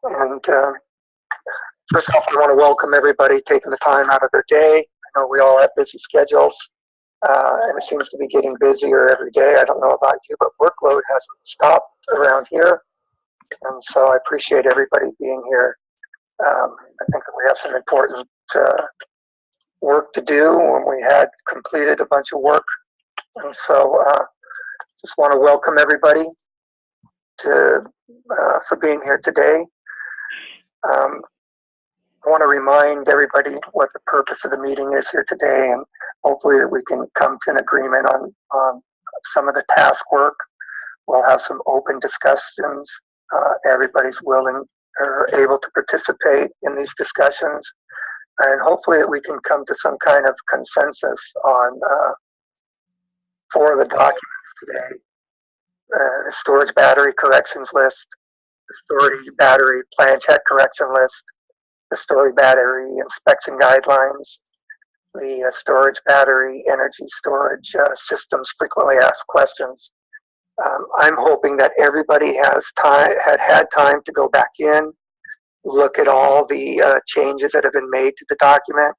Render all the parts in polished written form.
And first off, I want to welcome everybody taking the time out of their day. I know we all have busy schedules, and it seems to be getting busier every day. I don't know about you, but workload hasn't stopped around here. And so I appreciate everybody being here. I think that we have some important work to do when we had completed a bunch of work. And so just want to welcome everybody for being here today. I want to remind everybody what the purpose of the meeting is here today, and hopefully that we can come to an agreement on some of the task work. We'll have some open discussions. Everybody's willing or able to participate in these discussions, and hopefully that we can come to some kind of consensus on four of the documents today. The storage battery corrections list, the storage battery plan check correction list, the storage battery inspection guidelines, the storage battery energy storage systems frequently asked questions. I'm hoping that everybody has had time to go back in, look at all the changes that have been made to the document,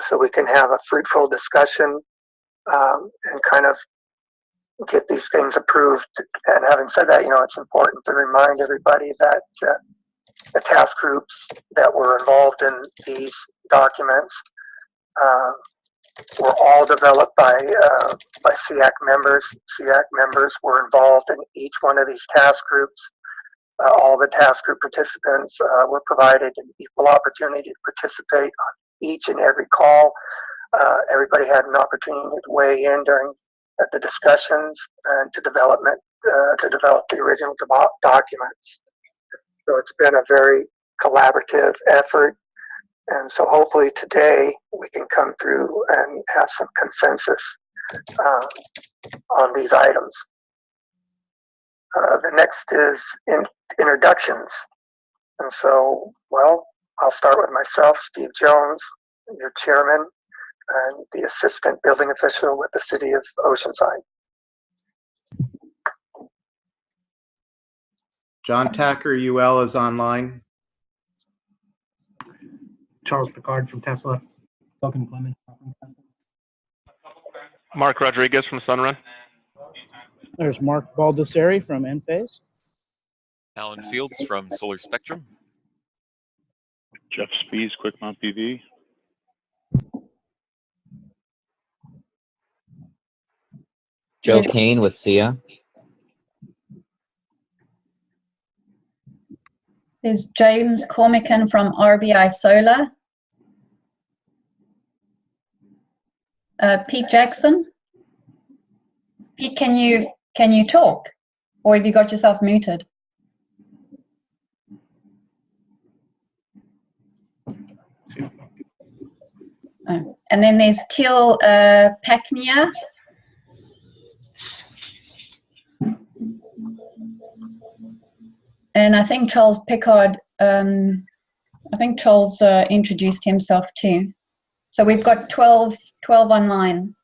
so we can have a fruitful discussion and kind of get these things approved. And having said that, it's important to remind everybody that the task groups that were involved in these documents were all developed by SEAC members. SEAC members were involved in each one of these task groups. All the task group participants were provided an equal opportunity to participate on each and every call. Everybody had an opportunity to weigh in during the discussions and to develop the original documents. So it's been a very collaborative effort. And so hopefully today we can come through and have some consensus on these items. The next is introductions. And so, well, I'll start with myself, Steve Jones, your chairman, and the assistant building official with the city of Oceanside. John Tacker, UL, is online. Charles Picard from Tesla. Welcome, Clement. Mark Rodriguez from Sunrun. There's Mark Baldessari from Enphase. Alan Fields from Solar Spectrum. Jeff Spees, QuickMount PV. Joe Kane with SEA. There's James Cormican from RBI Solar. Pete Jackson. Pete, can you talk, or have you got yourself muted? Oh. And then there's Teal Pacnia. And I think Charles Pickard, introduced himself too. So we've got 12 online.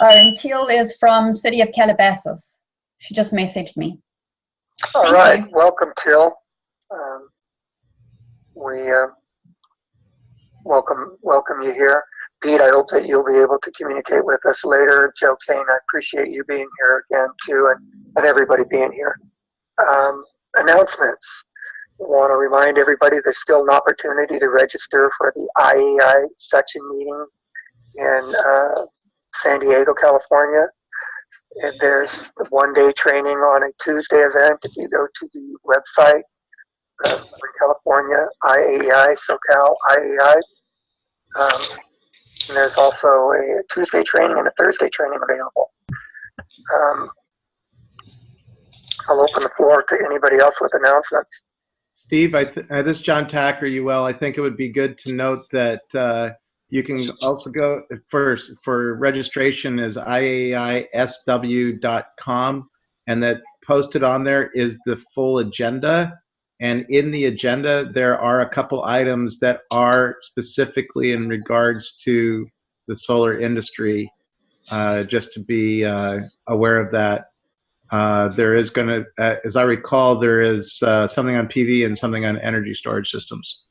Oh, and Teal is from City of Calabasas. She just messaged me. All right, welcome, Teal. We welcome you here. Pete, I hope that you'll be able to communicate with us later. Joe Kane, I appreciate you being here again too, and everybody being here. Announcements. I want to remind everybody there's still an opportunity to register for the IAI section meeting in San Diego, California. And there's the one-day training on a Tuesday event. If you go to the website, California IAI, SoCal IAI. And there's also a Tuesday training and a Thursday training available. I'll open the floor to anybody else with announcements. Steve, this is John Tacker, UL. I think it would be good to note that you can also go for registration is iaisw.com, and that posted on there is the full agenda. And in the agenda, there are a couple items that are specifically in regards to the solar industry. just to be aware of that. There is going to, as I recall, there is something on PV and something on energy storage systems.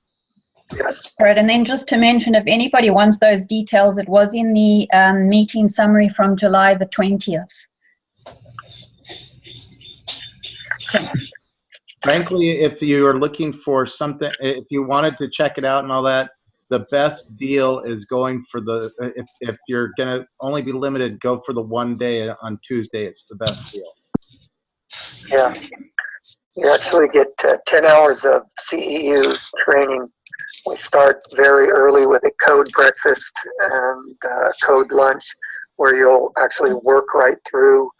Yes. All right, and then just to mention, if anybody wants those details, it was in the meeting summary from July the 20th. Frankly, if you are looking for something, if you wanted to check it out and all that, the best deal is going for the, if you're going to only be limited, go for the 1 day on Tuesday. It's the best deal. Yeah. You actually get 10 hours of CEU training. We start very early with a code breakfast and code lunch, where you'll actually work right through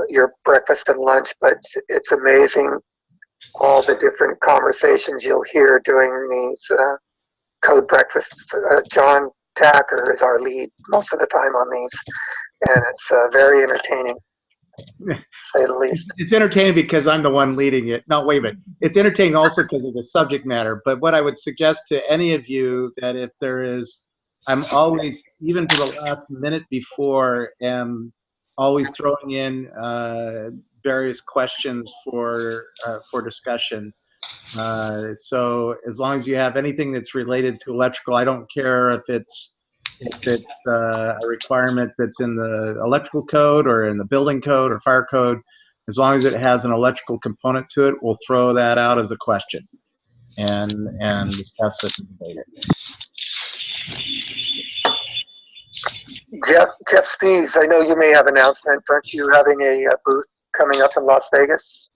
your breakfast and lunch. But it's amazing all the different conversations you'll hear during these code breakfasts. John Tacker is our lead most of the time on these, and it's very entertaining, to say the least. It's entertaining because I'm the one leading it. No, wait a minute. It's entertaining also because of the subject matter. But what I would suggest to any of you, that if there is, I'm always, even to the last minute before, am always throwing in various questions for discussion. So as long as you have anything that's related to electrical, I don't care if it's a requirement that's in the electrical code or in the building code or fire code, as long as it has an electrical component to it, we'll throw that out as a question and discuss it and debate it. Jeff Steves, I know you may have an announcement. Aren't you having a booth coming up in Las Vegas?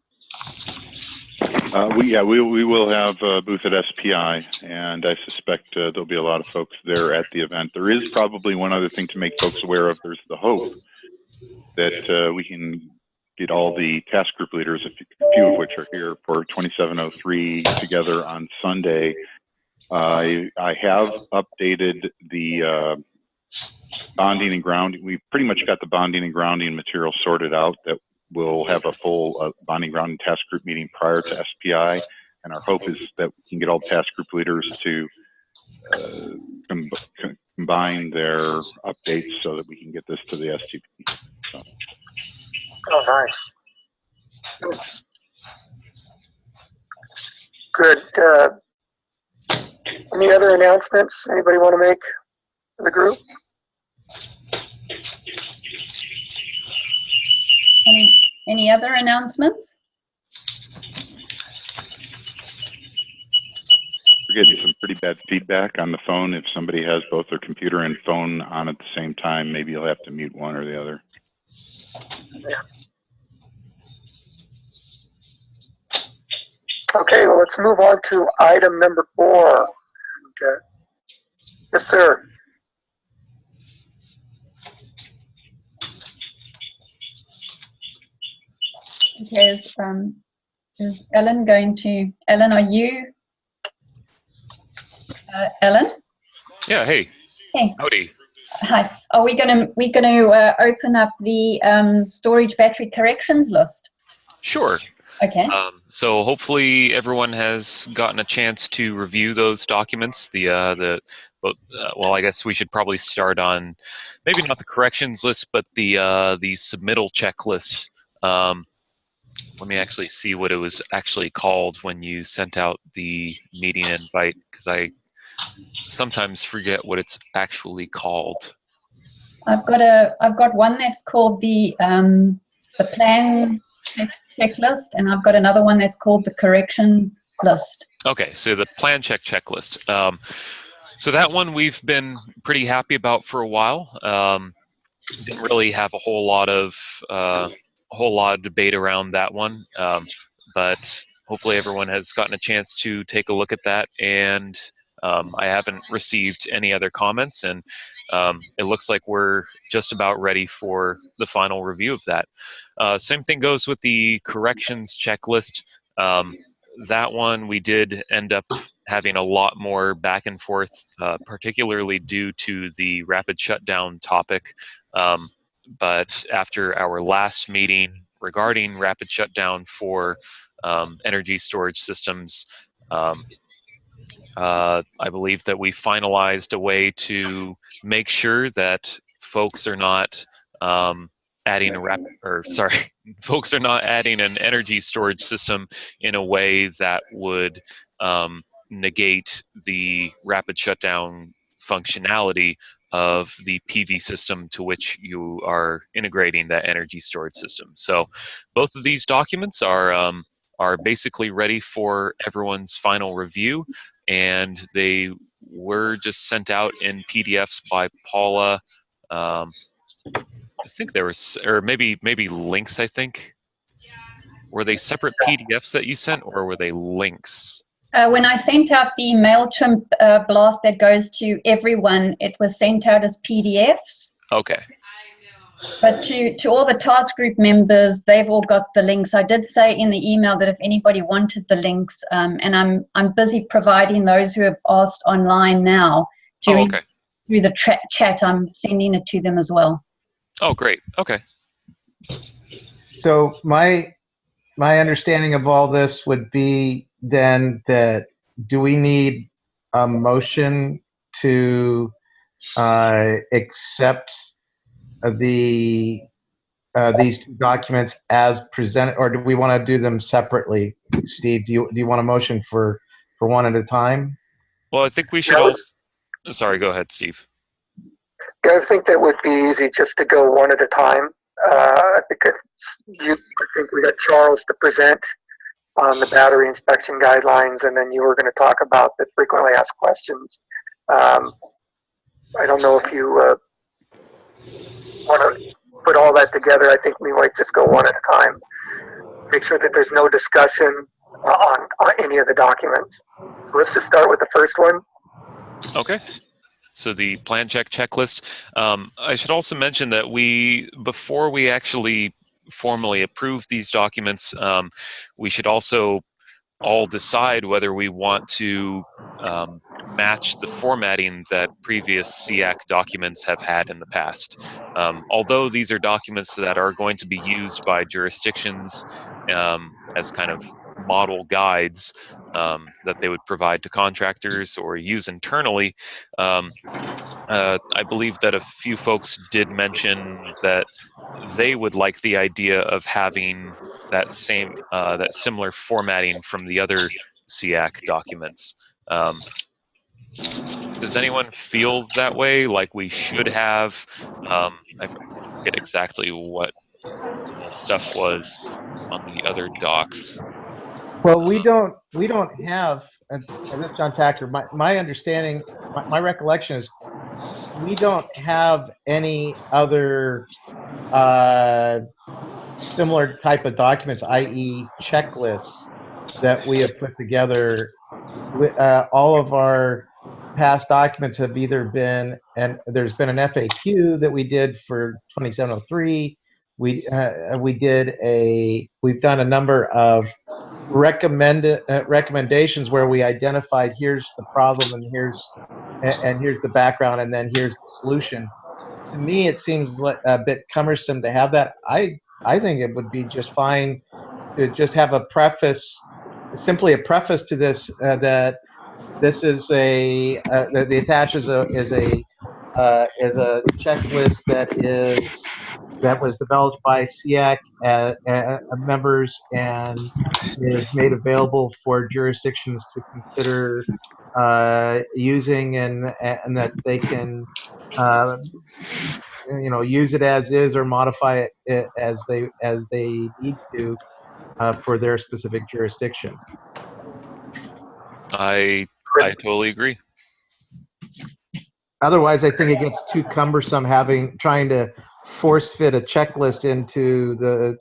We will have a booth at SPI, and I suspect there'll be a lot of folks there at the event. There is probably one other thing to make folks aware of. There's the hope that we can get all the task group leaders, a few of which are here for 2703 together on Sunday. I have updated the bonding and grounding. We pretty much got the bonding and grounding material sorted out. That we'll have a full bonding grounding task group meeting prior to SPI, and our hope is that we can get all the task group leaders to combine their updates so that we can get this to the STP. So. Oh, nice. Good. Any other announcements anybody want to make in the group? Any other announcements? We're getting some pretty bad feedback on the phone. If somebody has both their computer and phone on at the same time, maybe you'll have to mute one or the other. Yeah. Okay, well, let's move on to item number 4. Okay. Yes, sir. Okay, is Ellen going to, Ellen, are you, Ellen? Yeah, hey. Hey. Howdy. Hi. Are we gonna open up the storage battery corrections list? Sure. Okay. So hopefully everyone has gotten a chance to review those documents. Well, I guess we should probably start on maybe not the corrections list, but the submittal checklist. Let me actually see what it was actually called when you sent out the meeting invite, because I sometimes forget what it's actually called. I've got one that's called the plan checklist, and I've got another one that's called the correction list. Okay, so the plan checklist. So that one we've been pretty happy about for a while. Didn't really have a whole lot of debate around that one, but hopefully everyone has gotten a chance to take a look at that, and I haven't received any other comments, and it looks like we're just about ready for the final review of that. Same thing goes with the corrections checklist. That one we did end up having a lot more back and forth, particularly due to the rapid shutdown topic. But after our last meeting regarding rapid shutdown for energy storage systems, I believe that we finalized a way to make sure that folks are not adding folks are not adding an energy storage system in a way that would negate the rapid shutdown functionality of the PV system to which you are integrating that energy storage system. So both of these documents are basically ready for everyone's final review, and they were just sent out in PDFs by Paula. I think there was, or maybe links, I think. Were they separate PDFs that you sent, or were they links? When I sent out the MailChimp blast that goes to everyone, it was sent out as PDFs. Okay. But to all the task group members, they've all got the links. I did say in the email that if anybody wanted the links, and I'm busy providing those who have asked online now through the chat, I'm sending it to them as well. Oh, great. Okay. So my understanding of all this would be then that do we need a motion to accept these two documents as presented, or do we want to do them separately? Steve, do you want a motion for one at a time? Well, I think we should also. Sorry, go ahead, Steve. Yeah, I think that would be easy just to go one at a time. Because I think we got Charles to present on the battery inspection guidelines, and then you were going to talk about the frequently asked questions. I don't know if you want to put all that together. I think we might just go one at a time. Make sure that there's no discussion on any of the documents. So let's just start with the first one. Okay. So the plan check checklist. I should also mention that before we actually formally approve these documents, we should also all decide whether we want to match the formatting that previous SEAC documents have had in the past. Although these are documents that are going to be used by jurisdictions as kind of model guides that they would provide to contractors or use internally, I believe that a few folks did mention that they would like the idea of having that similar formatting from the other SEAC documents. Does anyone feel that way? Like we should have? I forget exactly what the stuff was on the other docs. Well, we don't have, and this is John Tacker, my understanding, my recollection is we don't have any other similar type of documents, i.e. checklists, that we have put together. All of our past documents have either been, and there's been an FAQ that we did for 2703. We've done a number of recommendations where we identified here's the problem and here's the background and then here's the solution. To me, it seems a bit cumbersome to have that. I think it would be just fine to just have a preface, simply a preface to this that this is that the attached is a checklist that was developed by SEAC members and is made available for jurisdictions to consider using, and that they can use it as is or modify it as they need to for their specific jurisdiction. I totally agree. Otherwise, I think it gets too cumbersome trying to force fit a checklist into the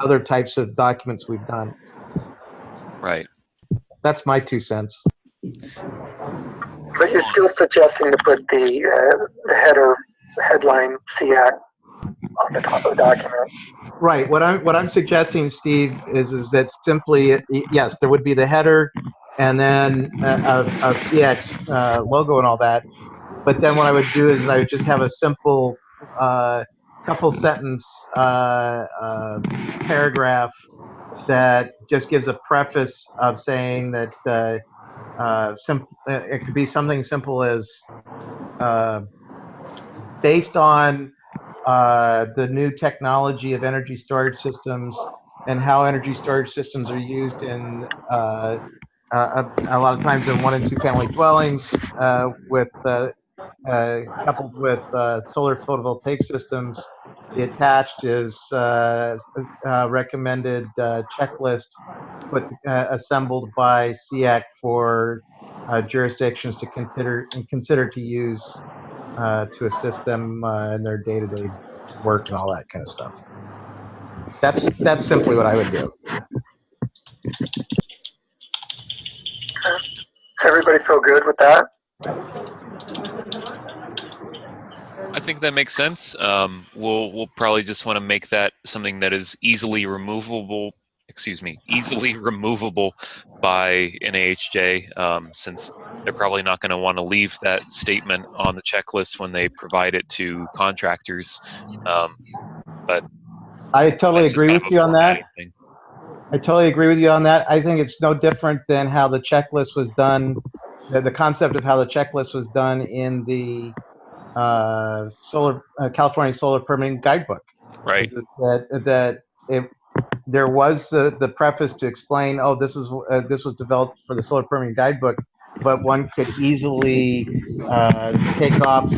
other types of documents we've done. Right. That's my 2 cents. But you're still suggesting to put the headline SEAC on the top of the document. Right. What I'm suggesting, Steve, is that simply, yes, there would be the header and then of SEAC's logo and all that. But then what I would do is I would just have a simple couple sentence paragraph that just gives a preface of saying that it could be something simple as based on the new technology of energy storage systems and how energy storage systems are used in a lot of times in 1 and 2 family dwellings, with coupled with solar photovoltaic systems. The attached is recommended checklist assembled by SEAC for jurisdictions to consider to use to assist them in their day-to-day work and all that kind of stuff. That's simply what I would do. Does everybody feel good with that? I think that makes sense. We'll probably just want to make that something that is easily removable. Easily removable by NAHJ, since they're probably not going to want to leave that statement on the checklist when they provide it to contractors. But I totally agree with you on that. Thing. I totally agree with you on that. I think it's no different than how the checklist was done, the concept of how the checklist was done in the California Solar Permitting Guidebook. Right. There was the preface to explain, oh, this was developed for the Solar Permitting Guidebook, but one could easily take off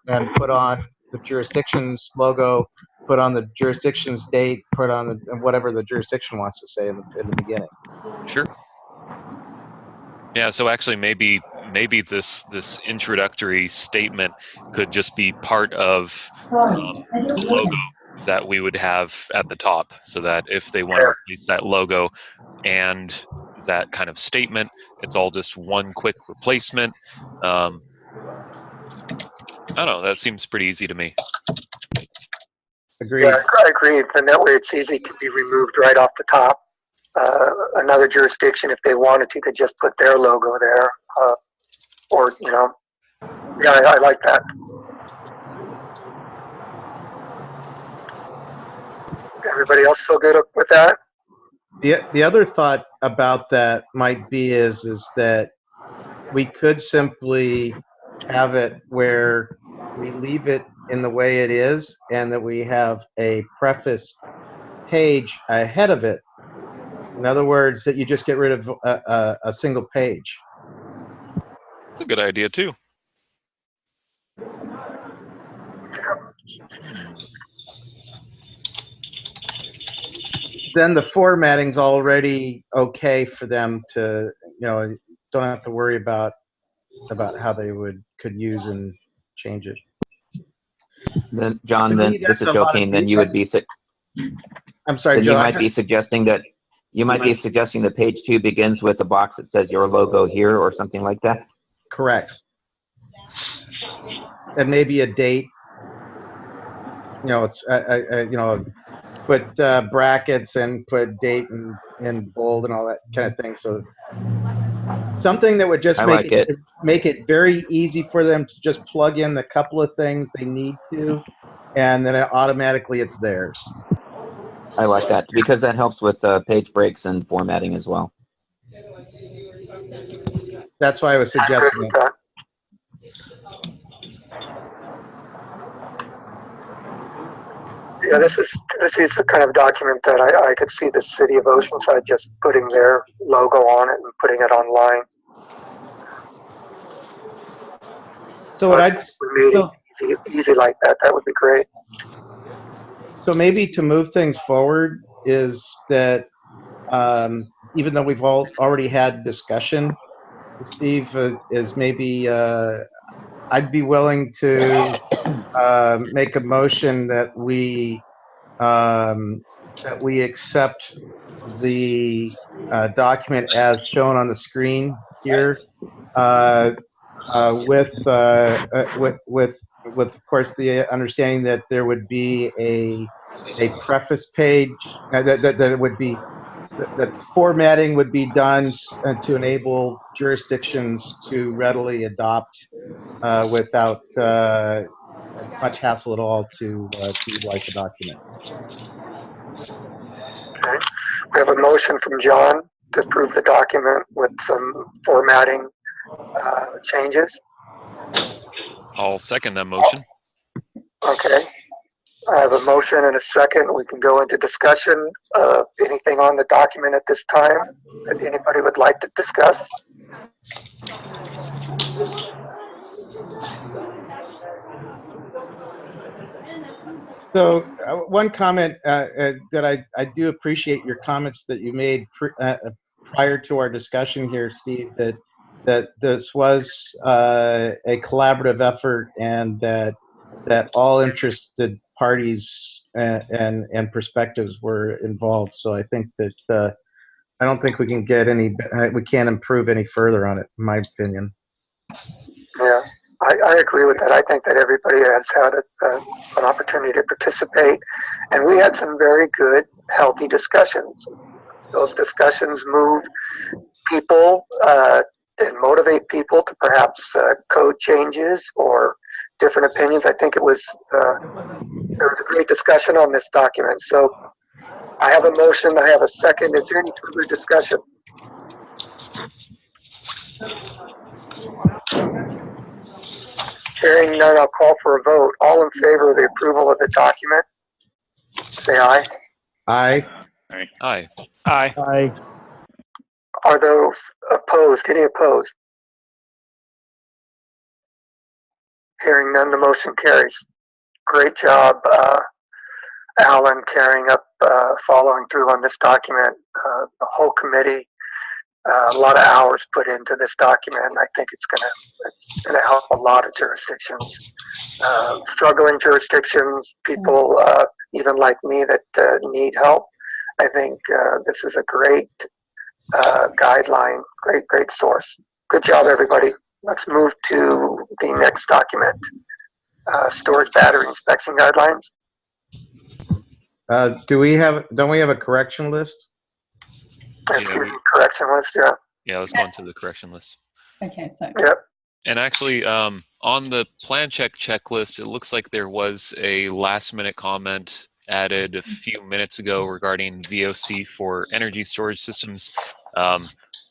and put on the jurisdiction's logo, put on the jurisdiction's date, put on whatever the jurisdiction wants to say in the beginning. Sure. Yeah. So actually, maybe this introductory statement could just be part of the logo that we would have at the top, so that if they want to replace that logo and that kind of statement, it's all just one quick replacement. I don't know. That seems pretty easy to me. Agreed. Yeah, I agree. And that way it's easy to be removed right off the top. Another jurisdiction, if they wanted to, could just put their logo there. Or, yeah, I like that. Everybody else feel good with that? The other thought about that might be is that we could simply have it where we leave it in the way it is, and that we have a preface page ahead of it. In other words, that you just get rid of a single page. That's a good idea too. Then the formatting's already okay for them to, don't have to worry about how they could use and change it. Then, John, this is Joe Kane. Then you would be. I'm sorry, then Joe. You might be suggesting that page 2 begins with a box that says your logo here or something like that. Correct. And maybe a date. It's put brackets and put date and bold and all that kind of thing. So something that would just make it very easy for them to just plug in the couple of things they need to, and then automatically it's theirs. I like that, because that helps with page breaks and formatting as well. That's why I was suggesting it. Yeah, this is the kind of document that I could see the city of Oceanside just putting their logo on it and putting it online. So what I'd easy like that would be great. So maybe to move things forward is that even though we've already had discussion, Steve, is maybe I'd be willing to make a motion that we accept the document as shown on the screen here, with of course the understanding that there would be a preface page, that it would be that formatting would be done to enable jurisdictions to readily adopt without much hassle at all to utilize the document. Okay. We have a motion from John to approve the document with some formatting changes. I'll second that motion. Okay. I have a motion and a second. We can go into discussion. Anything on the document at this time that anybody would like to discuss? So one comment that I do appreciate your comments that you made prior to our discussion here, Steve, that this was a collaborative effort and that all interested parties and perspectives were involved. So I think that I don't think we can get we can't improve any further on it, in my opinion. Yeah, I agree with that. I think that everybody has had an opportunity to participate, and we had some very good, healthy discussions. Those discussions move people and motivate people to perhaps code changes or different opinions. I think there was a great discussion on this document. So I have a motion, I have a second. Is there any further discussion? Hearing none, I'll call for a vote. All in favor of the approval of the document, say aye. Aye. Aye. Aye. Aye. Are those opposed? Any opposed? Hearing none, the motion carries. Great job, Alan, carrying up, following through on this document. The whole committee, a lot of hours put into this document, and I think it's gonna help a lot of jurisdictions, struggling jurisdictions, people even like me that need help. I think this is a great guideline, great source. Good job, everybody. Let's move to the next document. Storage battery inspection guidelines. Don't we have a correction list? Correction list, yeah. Yeah, let's go into the correction list. Okay, so. Yep. And actually, on the plan check checklist, it looks like there was a last-minute comment added a few minutes ago regarding VOC for energy storage systems.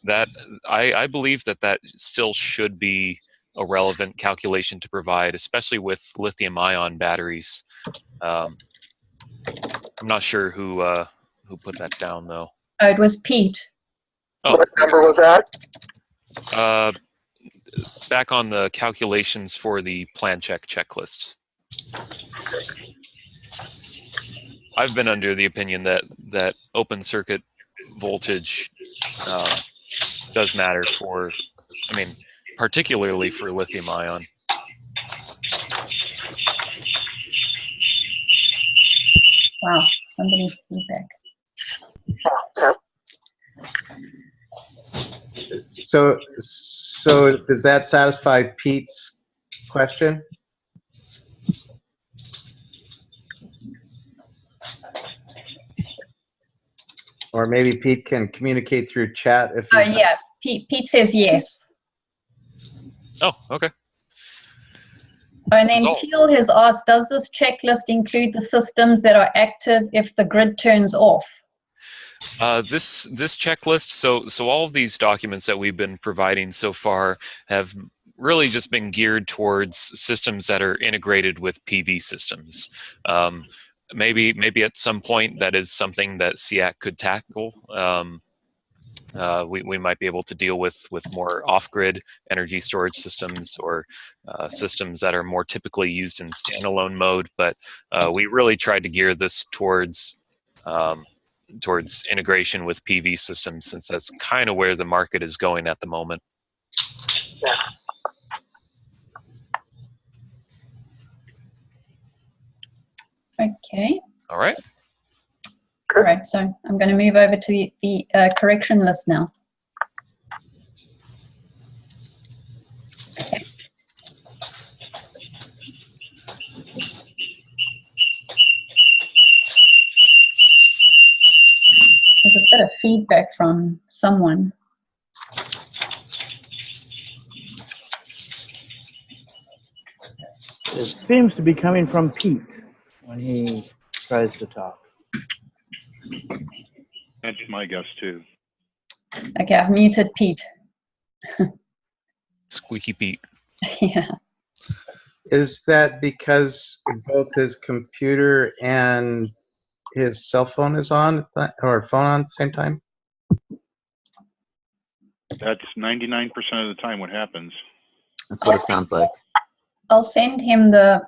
That I believe that still should be a relevant calculation to provide, especially with lithium-ion batteries. I'm not sure who put that down though. Oh, it was Pete. Oh, what number was that? Back on the calculations for the plan check checklist. I've been under the opinion that open circuit voltage does matter for, I mean, particularly for lithium ion. Wow, somebody's feedback. Yep. So does that satisfy Pete's question? Or maybe Pete can communicate through chat if. Oh yeah, Pete says yes. Oh, okay. And then Resolved. Keel has asked, does this checklist include the systems that are active if the grid turns off? This checklist, so all of these documents that we've been providing so far have really just been geared towards systems that are integrated with PV systems. Maybe at some point that is something that SEAC could tackle. We might be able to deal with more off-grid energy storage systems or systems that are more typically used in standalone mode, but we really tried to gear this towards integration with PV systems, since that's kind of where the market is going at the moment. Yeah. Okay. All right. All right, so I'm going to move over to the correction list now. Okay. There's a bit of feedback from someone. It seems to be coming from Pete when he tries to talk. That's my guess too. Okay, I've muted Pete. Squeaky Pete. Yeah. is that because both his computer and his cell phone is on, or phone on at the same time? That's 99% of the time what happens. That's what it sounds like. I'll send him the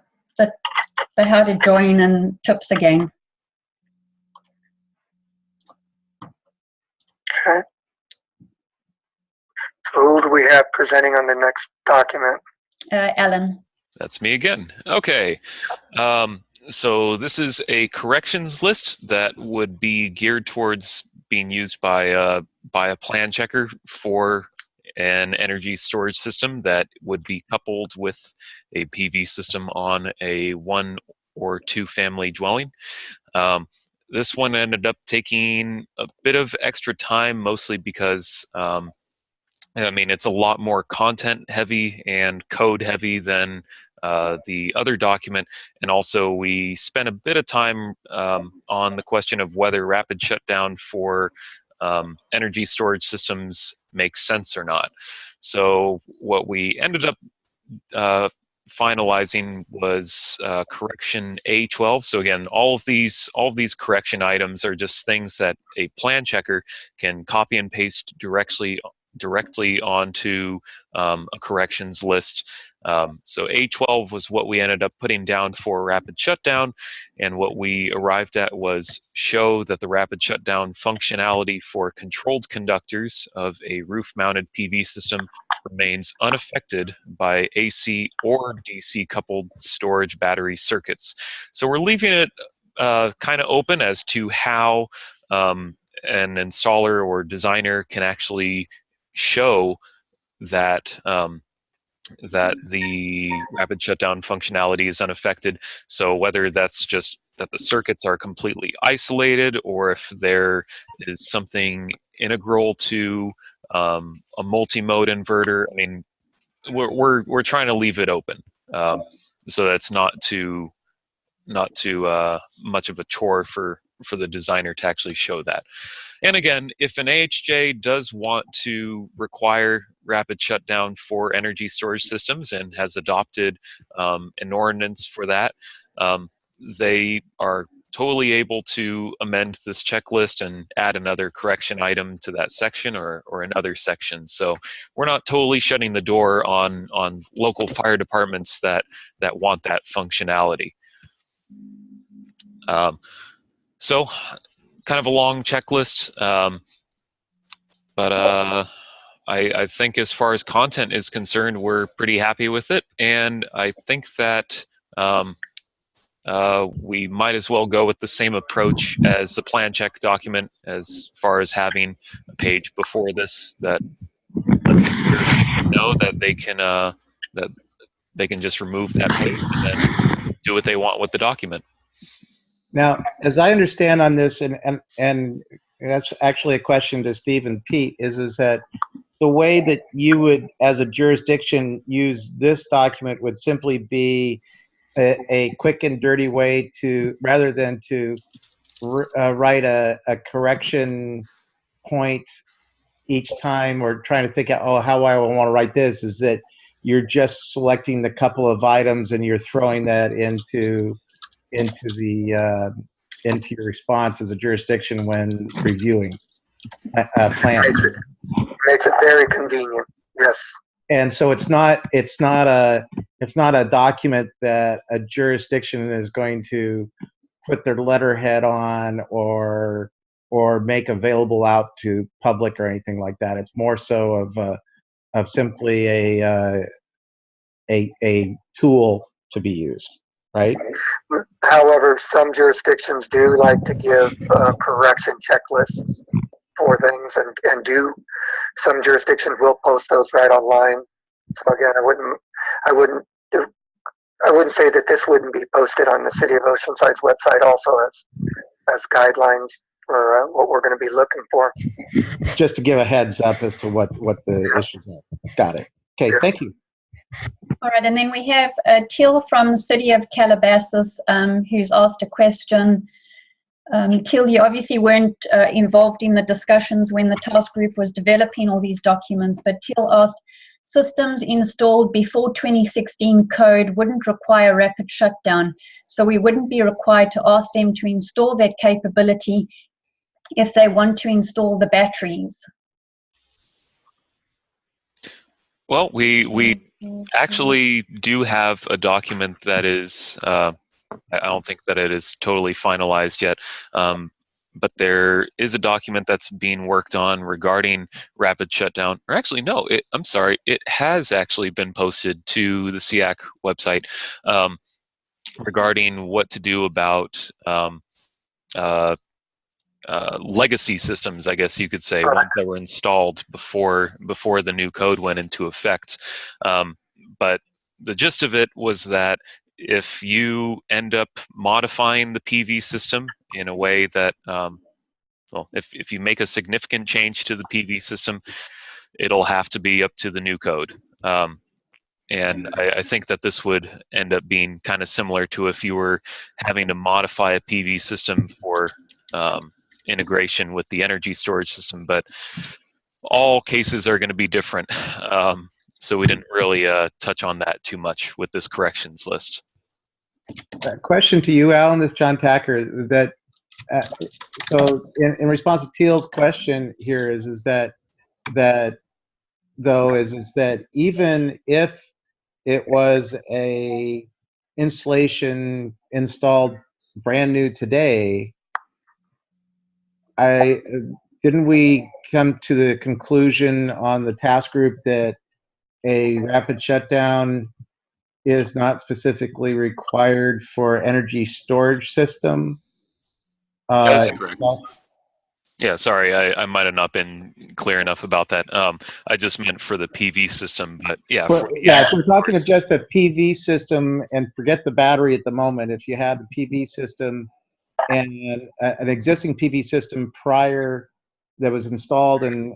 how to join and tips again. Okay. So who do we have presenting on the next document? Alan. That's me again. Okay. So this is a corrections list that would be geared towards being used by a plan checker for an energy storage system that would be coupled with a PV system on a 1 or 2 family dwelling. This one ended up taking a bit of extra time, mostly because I mean, it's a lot more content heavy and code heavy than the other document. And also we spent a bit of time on the question of whether rapid shutdown for energy storage systems makes sense or not. So what we ended up finalizing was correction A12. So again, all of these correction items are just things that a plan checker can copy and paste directly onto a corrections list. So A12 was what we ended up putting down for rapid shutdown, and what we arrived at was show that the rapid shutdown functionality for controlled conductors of a roof-mounted PV system remains unaffected by AC or DC coupled storage battery circuits. So we're leaving it kind of open as to how an installer or designer can actually show that that the rapid shutdown functionality is unaffected. So whether that's just that the circuits are completely isolated, or if there is something integral to a multi-mode inverter. I mean, we're trying to leave it open, so that's not too much of a chore for the designer to actually show that. And again, if an AHJ does want to require rapid shutdown for energy storage systems and has adopted an ordinance for that, they are totally able to amend this checklist and add another correction item to that section or another section. So we're not totally shutting the door on local fire departments that want that functionality. So kind of a long checklist, but I think as far as content is concerned, we're pretty happy with it, and I think that we might as well go with the same approach as the plan check document, as far as having a page before this that lets the know that they can just remove that page and then do what they want with the document. Now, as I understand on this, and that's actually a question to Steve and Pete, is that the way that you would, as a jurisdiction, use this document would simply be a quick and dirty way to, rather than to write a correction point each time, or trying to think out, oh, how I want to write this, is that you're just selecting the couple of items and you're throwing that into your response as a jurisdiction when reviewing plans. Makes it very convenient. Yes. And so it's not a document that a jurisdiction is going to put their letterhead on or make available out to public or anything like that. It's more so of simply a tool to be used, right? However, some jurisdictions do like to give correction checklists for things, and some jurisdictions will post those right online. So again, I wouldn't say that this wouldn't be posted on the City of Oceanside's website also as guidelines for what we're going to be looking for. Just to give a heads up as to what the issues are. Got it. Okay, yeah. Thank you. All right, and then we have Teal from City of Calabasas, who's asked a question. Teal, you obviously weren't involved in the discussions when the task group was developing all these documents, but Teal asked, systems installed before 2016 code wouldn't require rapid shutdown. So we wouldn't be required to ask them to install that capability if they want to install the batteries. Well, we actually do have a document that is, I don't think that it is totally finalized yet, but there is a document that's being worked on regarding rapid shutdown. Or actually, no, I'm sorry, it has actually been posted to the SEAC website regarding what to do about legacy systems, I guess you could say, ones that were installed before the new code went into effect. But the gist of it was that if you end up modifying the PV system in a way that, well, if you make a significant change to the PV system, it'll have to be up to the new code. And I think that this would end up being kind of similar to if you were having to modify a PV system for integration with the energy storage system, but all cases are going to be different. So we didn't really touch on that too much with this corrections list. Question to you, Alan, this is John Tacker, that so in response to Teal's question here is that even if it was a installation installed brand new today, didn't we come to the conclusion on the task group that a rapid shutdown is not specifically required for energy storage system? That is correct. Yeah, sorry, I might have not been clear enough about that. I just meant for the PV system, but yeah. Well, yeah, if we're talking of just a PV system and forget the battery at the moment, if you had the PV system and an existing PV system prior that was installed and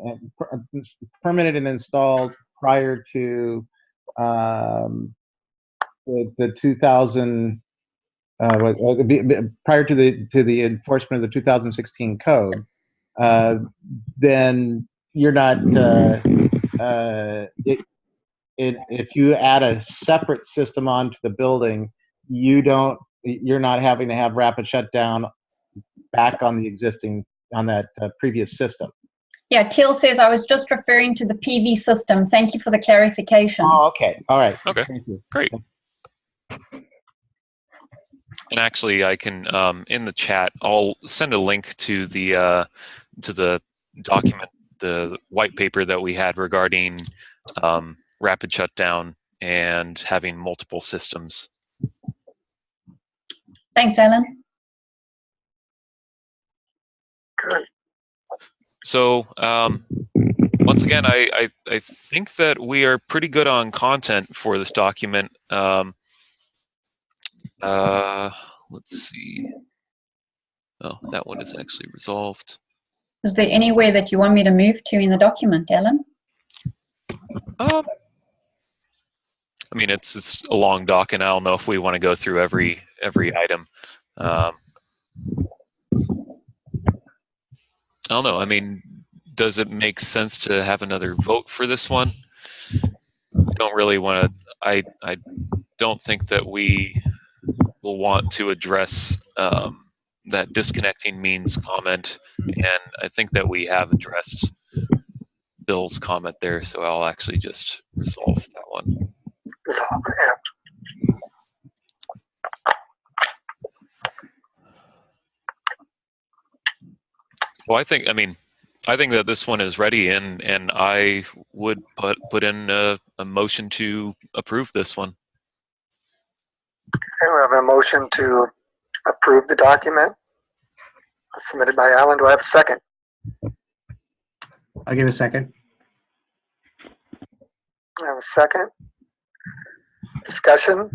permitted and installed prior to the 2000 prior to the enforcement of the 2016 code, then you're not if you add a separate system onto the building, you're not having to have rapid shutdown back on the existing that previous system. Yeah, Teal says I was just referring to the PV system. Thank you for the clarification. Oh, okay. All right. Okay. Thank you. Great. And actually, I can in the chat, I'll send a link to the document, the white paper that we had regarding rapid shutdown and having multiple systems. Thanks, Alan. Good. So once again, I think that we are pretty good on content for this document. Let's see. Oh, that one is actually resolved. Is there anywhere that you want me to move to in the document, Alan? I mean, it's a long doc, and I don't know if we want to go through every item. I don't know. I mean, does it make sense to have another vote for this one? I don't really want to. I don't think that we will want to address that disconnecting means comment, and I think that we have addressed Bill's comment there, so I'll actually just resolve that one. Well, I think that this one is ready, and I would put in a motion to approve this one. Okay, we have a motion to approve the document submitted by Alan. Do I have a second? I'll give a second. I have a second. Discussion?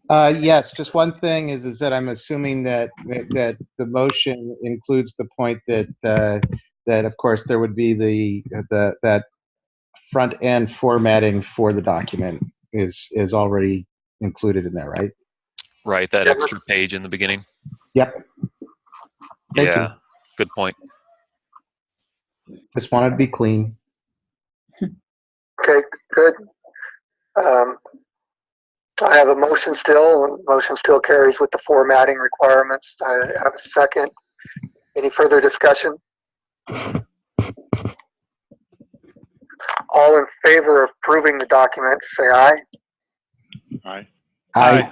Yes, just one thing is that I'm assuming that the motion includes the point that of course there would be that front end formatting for the document is already included in there, right? Right, that extra page in the beginning. Yep. Thank you. Good point. Just wanted to be clean. Okay, good. I have a motion still, and motion still carries with the formatting requirements. I have a second. Any further discussion? All in favor of approving the document, say aye. Aye. Aye.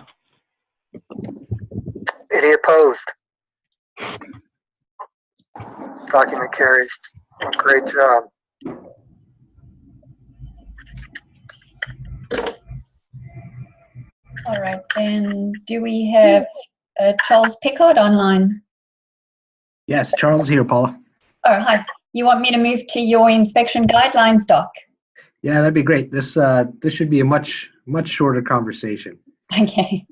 Any opposed? Document carries. Great job. All right, then do we have Charles Pickard online? Yes, Charles is here, Paula. Oh, hi. You want me to move to your inspection guidelines doc? Yeah, that'd be great. This should be a much shorter conversation. Okay.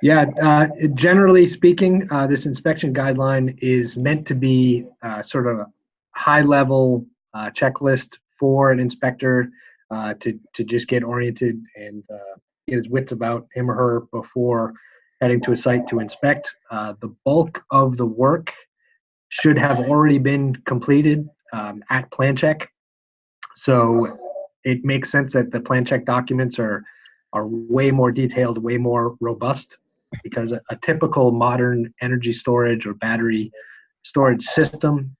Yeah, generally speaking, this inspection guideline is meant to be sort of a high-level checklist for an inspector to just get oriented and get his wits about him or her before heading to a site to inspect. The bulk of the work should have already been completed at plan check, so it makes sense that the plan check documents are way more detailed, way more robust, because a typical modern energy storage or battery storage system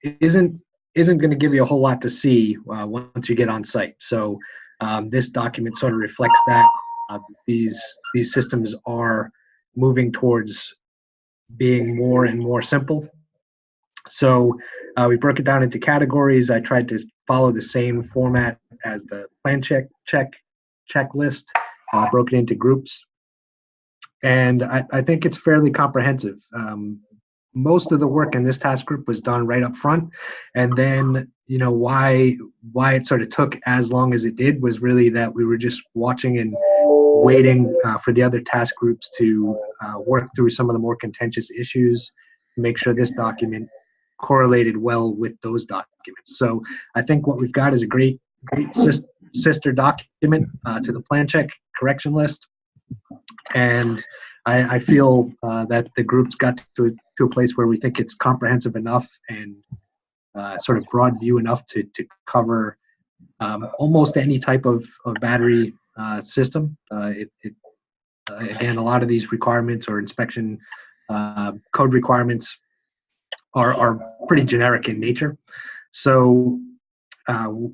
isn't going to give you a whole lot to see once you get on site. So this document sort of reflects that. These systems are moving towards being more and more simple. So we broke it down into categories. I tried to follow the same format as the plan checklist, broke it into groups. And I think it's fairly comprehensive. Most of the work in this task group was done right up front, and then why it sort of took as long as it did was really that we were just watching and waiting for the other task groups to work through some of the more contentious issues, make sure this document correlated well with those documents. So I think what we've got is a great sister document to the plan check correction list. And I feel that the group's got to a place where we think it's comprehensive enough and sort of broad view enough to cover almost any type of battery system. Again, a lot of these requirements or inspection code requirements are pretty generic in nature. So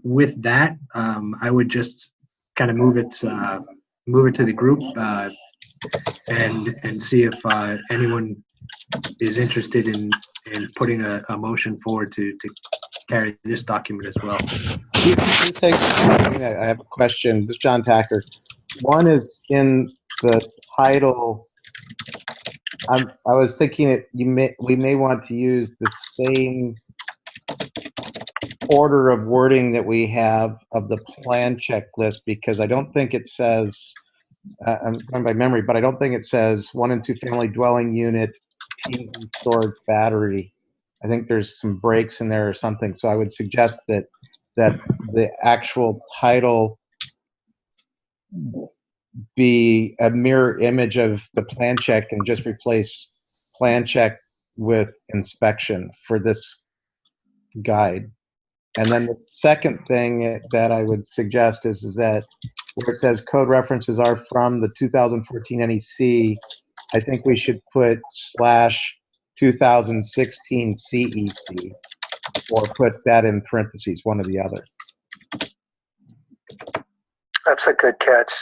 with that, I would just kind of move it to the group and see if anyone is interested in putting a motion forward to carry this document as well. Two things. I have a question. This is John Tacker. One is in the title. I was thinking we may want to use the same order of wording that we have of the plan checklist, because I don't think it says, I'm going by memory, but I don't think it says 1 and 2 family dwelling unit, PV storage battery. I think there's some breaks in there or something. So I would suggest that the actual title be a mirror image of the plan check and just replace plan check with inspection for this guide. And then the second thing that I would suggest is that where it says code references are from the 2014 NEC, I think we should put /2016 CEC, or put that in parentheses, one or the other. That's a good catch.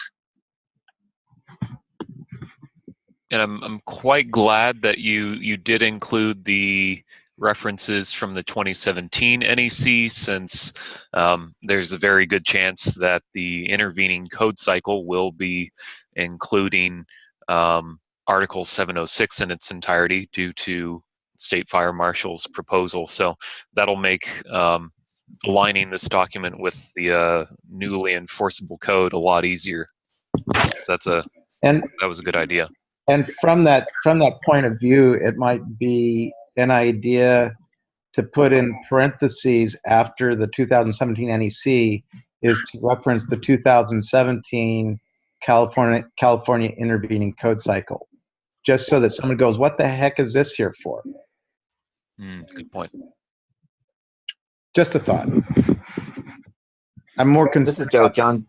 And I'm quite glad that you did include the references from the 2017 NEC, since there's a very good chance that the intervening code cycle will be including Article 706 in its entirety due to State Fire Marshal's proposal. So that'll make aligning this document with the newly enforceable code a lot easier. That was a good idea. And from that point of view, it might be an idea to put in parentheses after the 2017 NEC is to reference the 2017 California intervening code cycle, just so that someone goes, what the heck is this here for? Good point. Just a thought. I'm more This is concerned. Joe, John.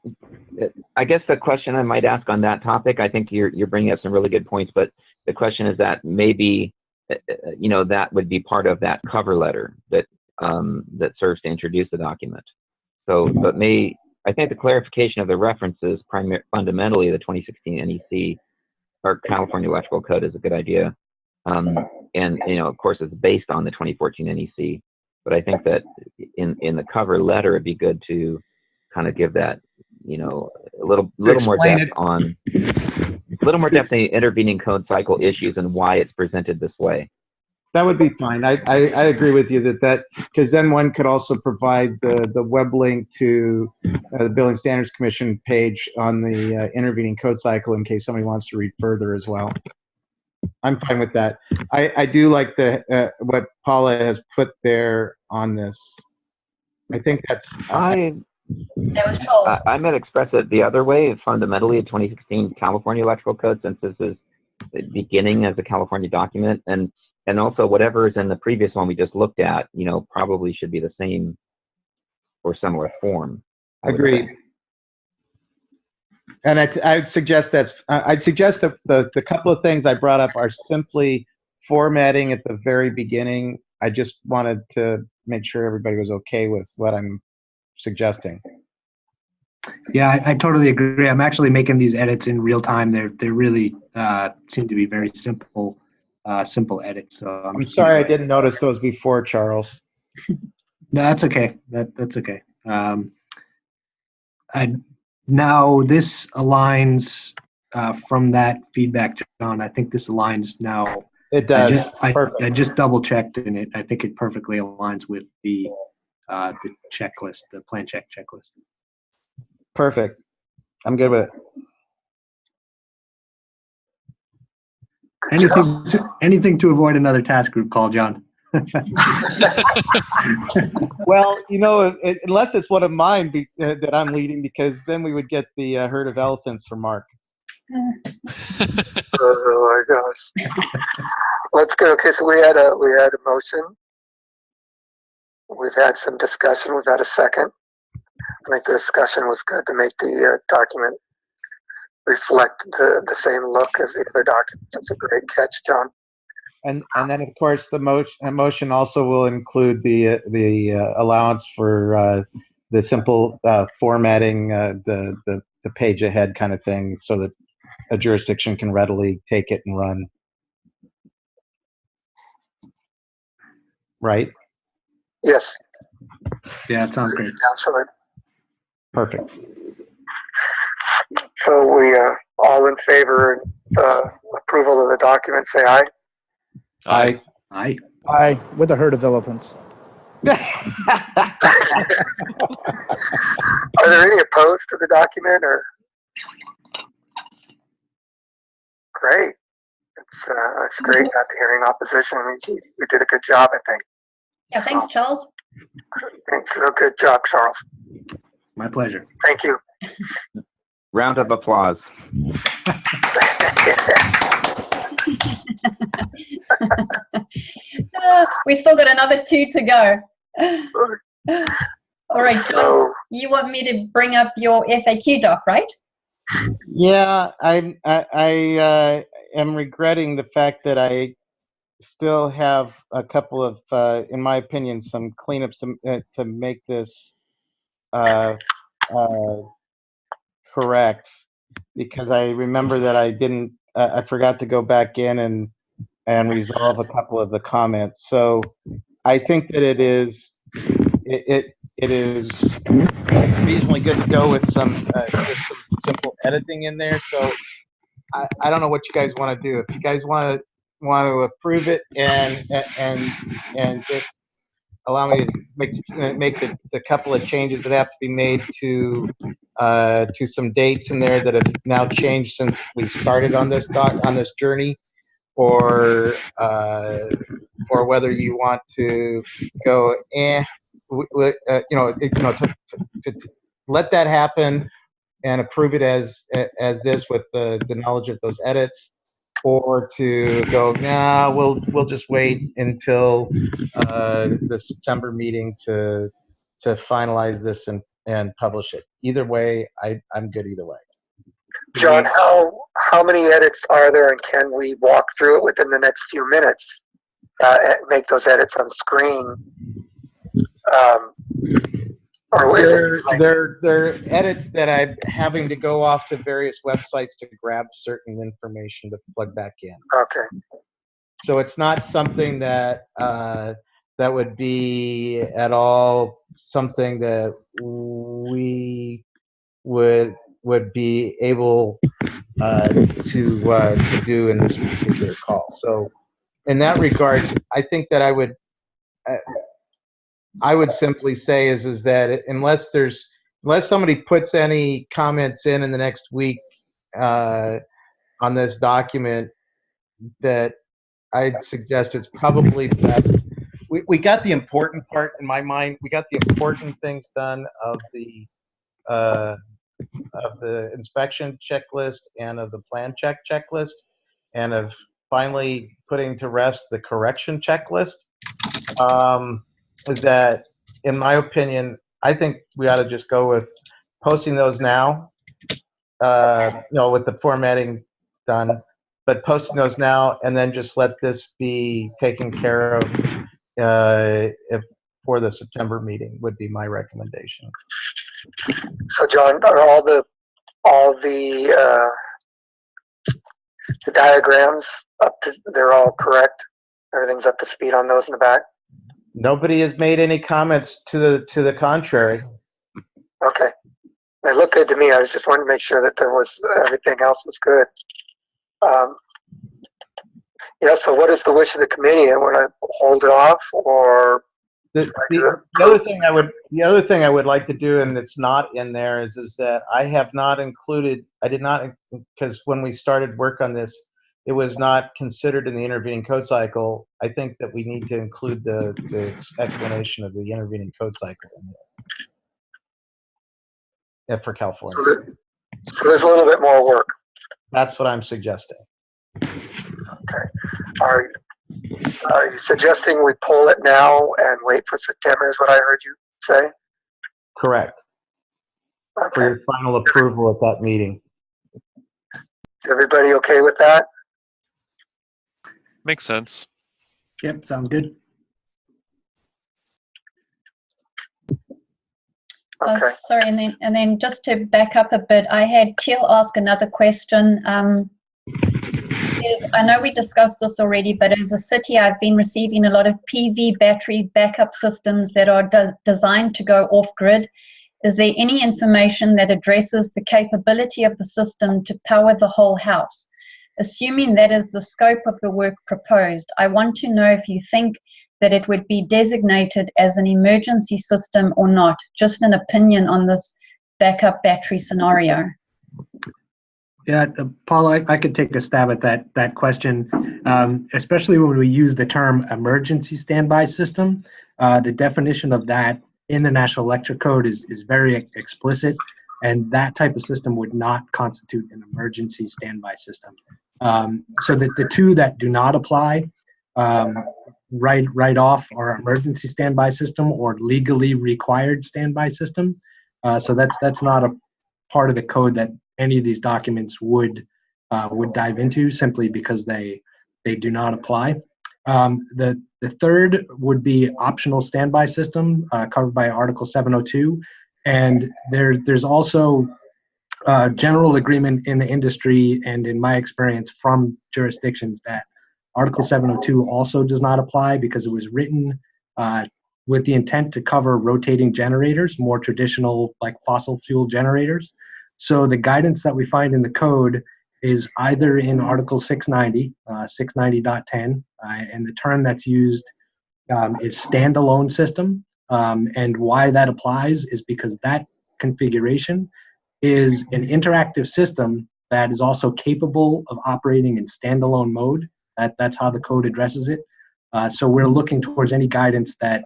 I guess the question I might ask on that topic, I think you're bringing up some really good points, but the question is that maybe, that would be part of that cover letter that that serves to introduce the document. So, but I think the clarification of the references, fundamentally the 2016 NEC or California Electrical Code, is a good idea. And of course, it's based on the 2014 NEC. But I think that in the cover letter, it'd be good to kind of give that, a little more depth on, a little more depth in the intervening code cycle issues and why it's presented this way. That would be fine. I agree with you that because then one could also provide the web link to the Building Standards Commission page on the intervening code cycle in case somebody wants to read further as well. I'm fine with that. I do like what Paula has put there on this. I think that's. That was Charles. I might express it the other way. Fundamentally, a 2016 California Electrical Code, since this is the beginning as a California document, and also whatever is in the previous one we just looked at, probably should be the same or similar form. Agreed. And I'd suggest that the couple of things I brought up are simply formatting at the very beginning. I just wanted to make sure everybody was okay with what I'm suggesting. Yeah, I totally agree. I'm actually making these edits in real time. They're really seem to be very simple edits. So I'm sorry I didn't notice those before, Charles. No, that's okay. That's okay. Now this aligns from that feedback, John. I think this aligns now. It does. I just double checked, and I think it perfectly aligns with the checklist, the plan check checklist. Perfect. I'm good with it. Anything to avoid another task group call, John. Well, unless it's one of mine that I'm leading, because then we would get the herd of elephants from Mark. Oh my gosh. Let's go. Okay, so we had a motion. We've had some discussion. We've had a second. I think the discussion was good to make the document reflect the same look as the other documents. That's a great catch, John. And then of course the motion also will include the allowance for the simple formatting, the page ahead kind of thing, so that a jurisdiction can readily take it and run. Right? Yes. Yeah, that sounds great. Absolutely. Perfect. So we all in favor of approval of the document, say aye. Aye. Aye. Aye, with a herd of elephants. Are there any opposed to the document, or? Great. It's great not hearing opposition. I mean, we did a good job, I think. Yeah, thanks, Charles. Thanks. Good job, Charles. My pleasure. Thank you. Round of applause. We still got another 2 to go. All right, John, you want me to bring up your FAQ doc, right? Yeah, I am regretting the fact that I still have a couple of, in my opinion, some cleanups to make this correct, because I remember that I forgot to go back in and resolve a couple of the comments. So I think that it is reasonably good to go with some simple editing in there. So I don't know what you guys want to do. If you guys want to approve it and just allow me to make the couple of changes that have to be made to some dates in there that have now changed since we started on this journey, or whether you want to go to let that happen and approve it as this with the knowledge of those edits, or to go, nah, we'll just wait until the September meeting to finalize this and publish it. Either way, I'm good either way. John, how many edits are there, and can we walk through it within the next few minutes? Make those edits on screen. Or is it like, they're edits that I'm having to go off to various websites to grab certain information to plug back in. okay. So it's not something that that would be at all something that we would be able to do in this particular call. So in that regards, I think that I would simply say is that unless somebody puts any comments in the next week on this document, that I'd suggest it's probably best. We got the important part in my mind. We got the important things done of the inspection checklist and of the plan checklist, and of finally putting to rest the correction checklist. That, in my opinion, I think we ought to just go with posting those now, with the formatting done, but posting those now, and then just let this be taken care of for the September meeting would be my recommendation. So, John, are all the diagrams up to? They're all correct. Everything's up to speed on those in the back. Nobody has made any comments to the contrary. Okay, they look good to me. I was just wanting to make sure that everything else was good. So what is the wish of the committee? I want to hold it off, or the other thing I would like to do, and it's not in there, is that I did not, because when we started work on this, it was not considered in the intervening code cycle. I think that we need to include the explanation of the intervening code cycle in there. For California. So there's a little bit more work. That's what I'm suggesting. Okay. Are you suggesting we pull it now and wait for September, is what I heard you say? Correct. Okay. For your final approval at that meeting. Is everybody okay with that? Makes sense. Yep, sounds good. Okay. Sorry, and then just to back up a bit, I had Teal ask another question. I know we discussed this already, but as a city, I've been receiving a lot of PV battery backup systems that are designed to go off-grid. Is there any information that addresses the capability of the system to power the whole house? Assuming that is the scope of the work proposed, I want to know if you think that it would be designated as an emergency system or not. Just an opinion on this backup battery scenario. Yeah, Paul, I could take a stab at that question, especially when we use the term emergency standby system. The definition of that in the National Electric Code is very explicit, and that type of system would not constitute an emergency standby system. So that the two that do not apply right off are emergency standby system or legally required standby system. So that's not a part of the code that any of these documents would dive into, simply because they do not apply. The third would be optional standby system covered by Article 702, and there's also general agreement in the industry and in my experience from jurisdictions that Article 702 also does not apply because it was written with the intent to cover rotating generators, more traditional like fossil fuel generators. So the guidance that we find in the code is either in Article 690, 690.10, and the term that's used is standalone system. And why that applies is because that configuration is an interactive system that is also capable of operating in standalone mode. That's how the code addresses it. So we're looking towards any guidance that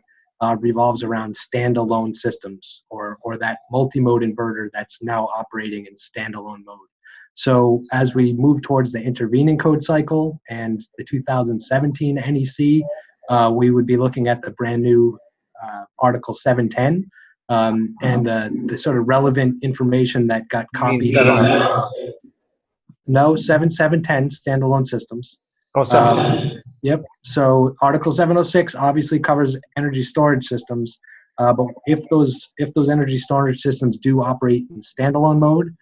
revolves around standalone systems or that multi-mode inverter that's now operating in standalone mode. So as we move towards the intervening code cycle and the 2017 NEC, we would be looking at the brand new Article 710 and the sort of relevant information that got copied. No, 710 standalone systems. Oh, 710. Yep. So Article 706 obviously covers energy storage systems, but if those energy storage systems do operate in standalone mode,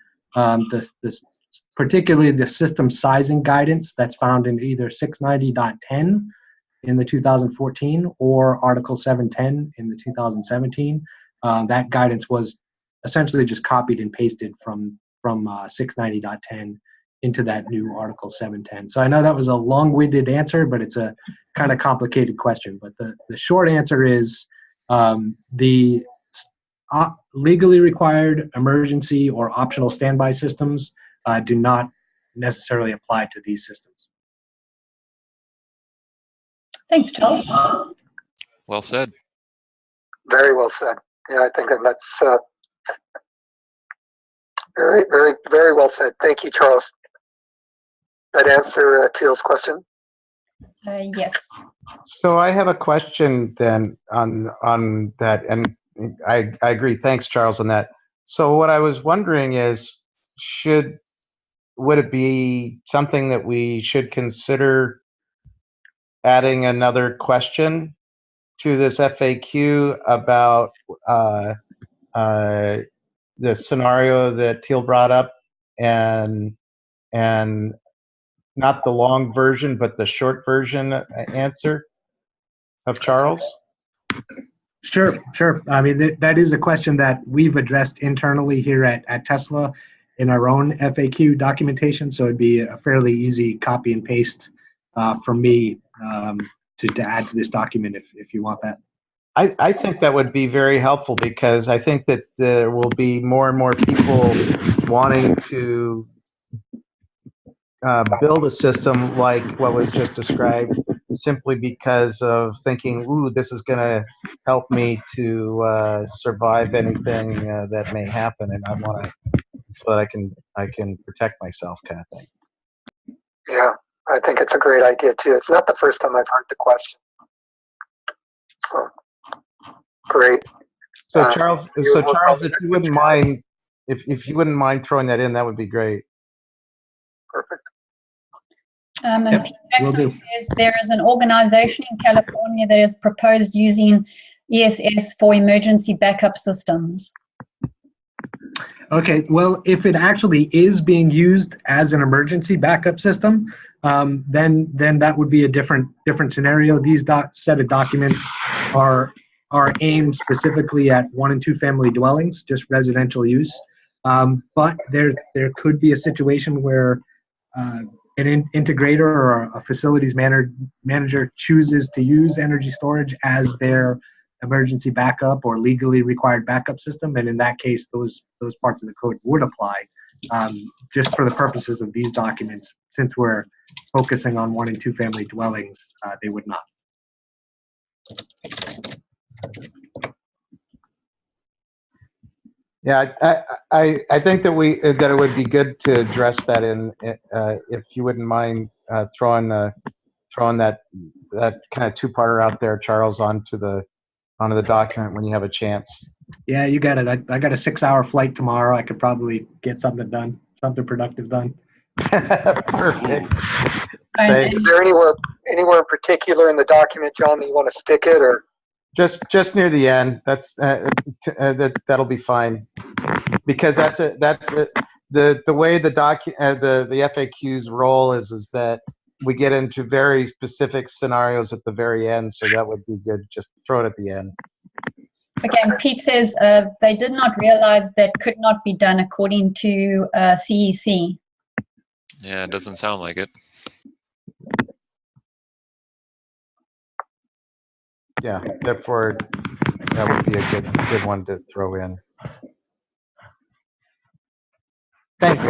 particularly the system sizing guidance that's found in either 690.10 in the 2014 or Article 710 in the 2017, that guidance was essentially just copied and pasted from 690.10 into that new Article 710. So I know that was a long-winded answer, but it's a kind of complicated question. But the short answer is the legally required emergency or optional standby systems do not necessarily apply to these systems. Thanks, Charles. Well said. Very well said. Yeah, I think that's very, very, very well said. Thank you, Charles. That answer Teal's question? Yes. So I have a question then on that, and I agree. Thanks, Charles, on that. So what I was wondering is, would it be something that we should consider adding another question to this FAQ about the scenario that Teal brought up, and not the long version, but the short version answer of Charles? Sure. I mean, that is a question that we've addressed internally here at Tesla in our own FAQ documentation. So it'd be a fairly easy copy and paste from me to add to this document if you want that. I think that would be very helpful, because I think that there will be more and more people wanting to build a system like what was just described, simply because of thinking, ooh, this is going to help me to survive anything that may happen, and I want to, so that I can protect myself, kind of thing. Yeah, I think it's a great idea too. It's not the first time I've heard the question. So, great. So Charles, if you wouldn't mind, if you wouldn't mind throwing that in, that would be great. Perfect. And Yep, Pete Jackson will do. says there is an organization in California that has proposed using ESS for emergency backup systems. Okay, well, if it actually is being used as an emergency backup system, then that would be a different scenario. These set of documents are aimed specifically at 1- and 2-family dwellings, just residential use. But there could be a situation where an integrator or a facilities manager chooses to use energy storage as their emergency backup or legally required backup system, and in that case, those parts of the code would apply. Just for the purposes of these documents, since we're focusing on 1- and 2-family dwellings, they would not. Yeah, I think that it would be good to address that in, if you wouldn't mind throwing that kind of two-parter out there, Charles, onto the document when you have a chance. Yeah, you got it. I got a 6-hour flight tomorrow. I could probably get something done, something productive done. Perfect. And Is there anywhere in particular in the document, John, that you want to stick it, or? Just near the end. That's that'll be fine, because that's it. The way the FAQs roll is that we get into very specific scenarios at the very end. So that would be good. Just throw it at the end. okay, and Pete says they did not realize that could not be done according to CEC. Yeah, it doesn't sound like it. Yeah, therefore that would be a good one to throw in. Thanks.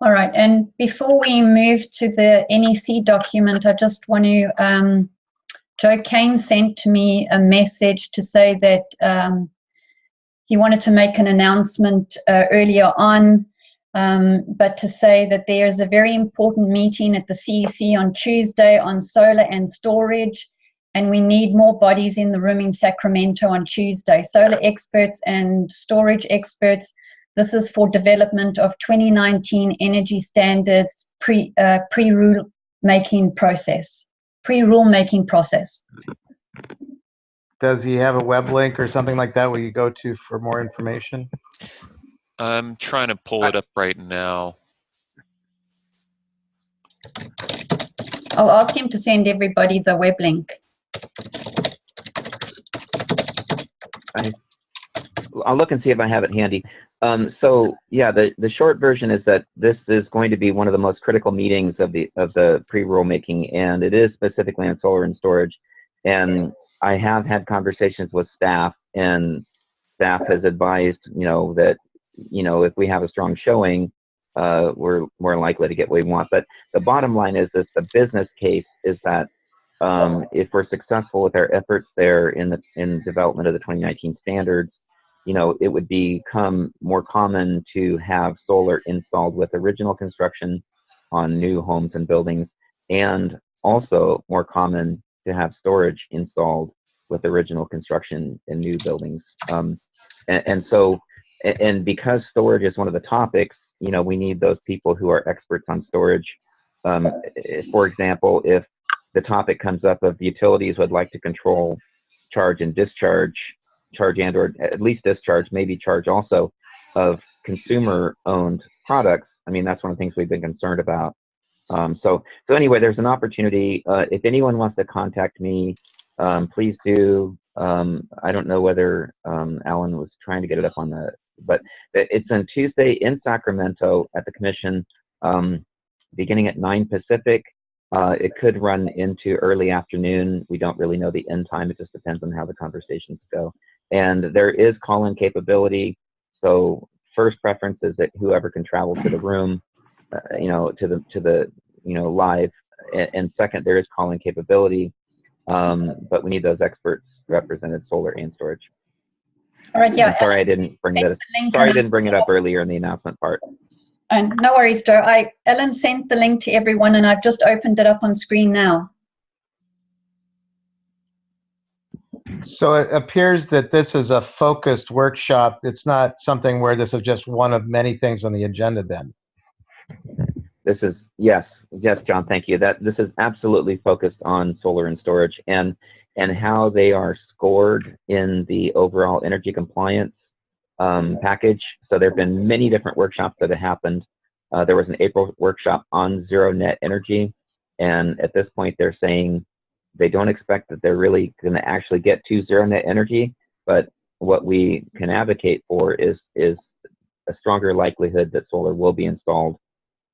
All right, and before we move to the NEC document, I just want to, Joe Kane sent to me a message to say that he wanted to make an announcement earlier on, but to say that there's a very important meeting at the SEAC on Tuesday on solar and storage, and we need more bodies in the room in Sacramento on Tuesday. Solar experts and storage experts. This is for development of 2019 energy standards pre-rule making process. Does he have a web link or something like that where you go to for more information? I'm trying to pull it up right now. I'll ask him to send everybody the web link. I'll look and see if I have it handy. So yeah, the short version is that this is going to be one of the most critical meetings of the pre-rulemaking, and it is specifically on solar and storage. And I have had conversations with staff, and staff has advised, that, if we have a strong showing, we're more likely to get what we want. But the bottom line is that the business case is that if we're successful with our efforts there in development of the 2019 standards, it would become more common to have solar installed with original construction on new homes and buildings, and also more common to have storage installed with original construction in new buildings. And because storage is one of the topics, we need those people who are experts on storage. For example, if the topic comes up of utilities would like to control charge and discharge, charge and or at least discharge, maybe charge also, of consumer-owned products. I mean, that's one of the things we've been concerned about. So anyway, there's an opportunity. If anyone wants to contact me, please do. I don't know whether Alan was trying to get it up on but it's on Tuesday in Sacramento at the commission, beginning at 9 Pacific. It could run into early afternoon. We don't really know the end time. It just depends on how the conversations go. And there is call-in capability. So first preference is that whoever can travel to the room, to the live. And second, there is call-in capability, but we need those experts represented, solar and storage. All right, yeah. Sorry, I didn't bring that. Sorry, I didn't bring it up earlier in the announcement part. And no worries, Joe. Ellen sent the link to everyone, and I've just opened it up on screen now. So it appears that this is a focused workshop. It's not something where this is just one of many things on the agenda then. This is, yes, John, thank you. This is absolutely focused on solar and storage and how they are scored in the overall energy compliance package. So there have been many different workshops that have happened. There was an April workshop on zero net energy, and at this point they're saying they don't expect that they're really going to actually get to zero net energy, but what we can advocate for is a stronger likelihood that solar will be installed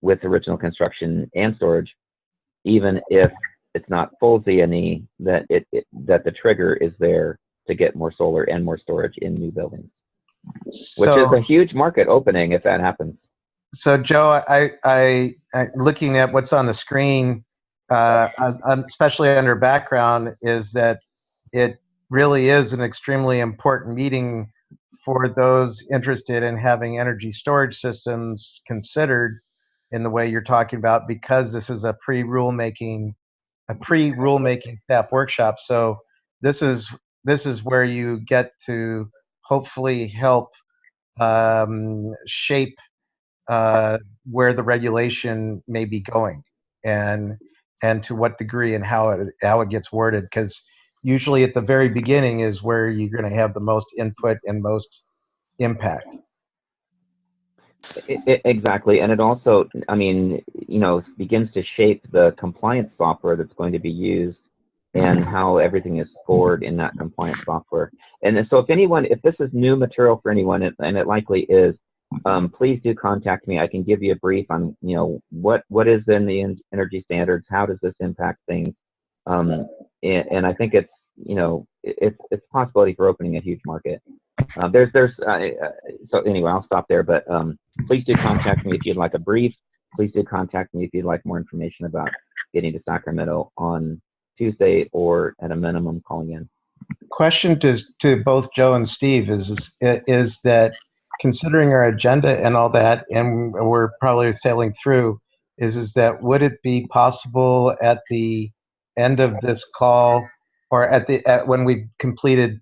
with original construction and storage, even if it's not full Z&E, that the trigger is there to get more solar and more storage in new buildings, which is a huge market opening if that happens. So Joe, I looking at what's on the screen, especially under background, is that it really is an extremely important meeting for those interested in having energy storage systems considered in the way you're talking about, because this is a pre-rulemaking staff workshop. So this is where you get to hopefully help shape where the regulation may be going, and to what degree and how it gets worded, because usually at the very beginning is where you're going to have the most input and most impact. Exactly, and it also, I mean, begins to shape the compliance software that's going to be used and how everything is scored in that compliance software. And so if this is new material for anyone, and it likely is, please do contact me. I can give you a brief on, what is in the energy standards, how does this impact things, and I think it's, it's a possibility for opening a huge market. So anyway, I'll stop there, but please do contact me if you'd like a brief. Please do contact me if you'd like more information about getting to Sacramento on Tuesday, or at a minimum calling in. question to both Joe and Steve is that considering our agenda and all that, and we're probably sailing through, is that would it be possible at the end of this call, or at when we've completed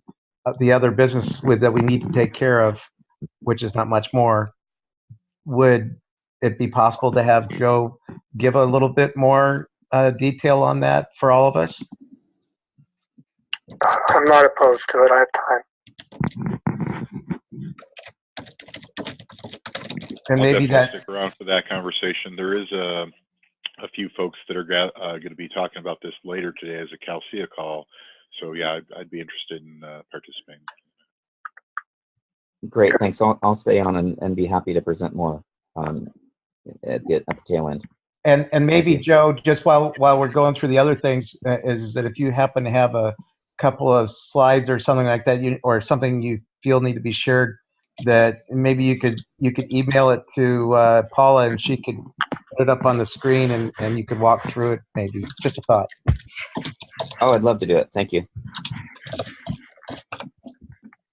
the other business that we need to take care of, which is not much more, would it be possible to have Joe give a little bit more detail on that for all of us? I'm not opposed to it. I have time. And I'll maybe definitely stick around for that conversation. There is a few folks that are going to be talking about this later today as a CalCEA call. So yeah, I'd be interested in participating. Great, thanks. I'll stay on and be happy to present more at the tail end. And maybe Joe, just while we're going through the other things, is that if you happen to have a couple of slides or something like that, or something you feel need to be shared, that maybe you could email it to Paula, and she could put it up on the screen, and you could walk through it. Maybe just a thought. Oh, I'd love to do it. Thank you.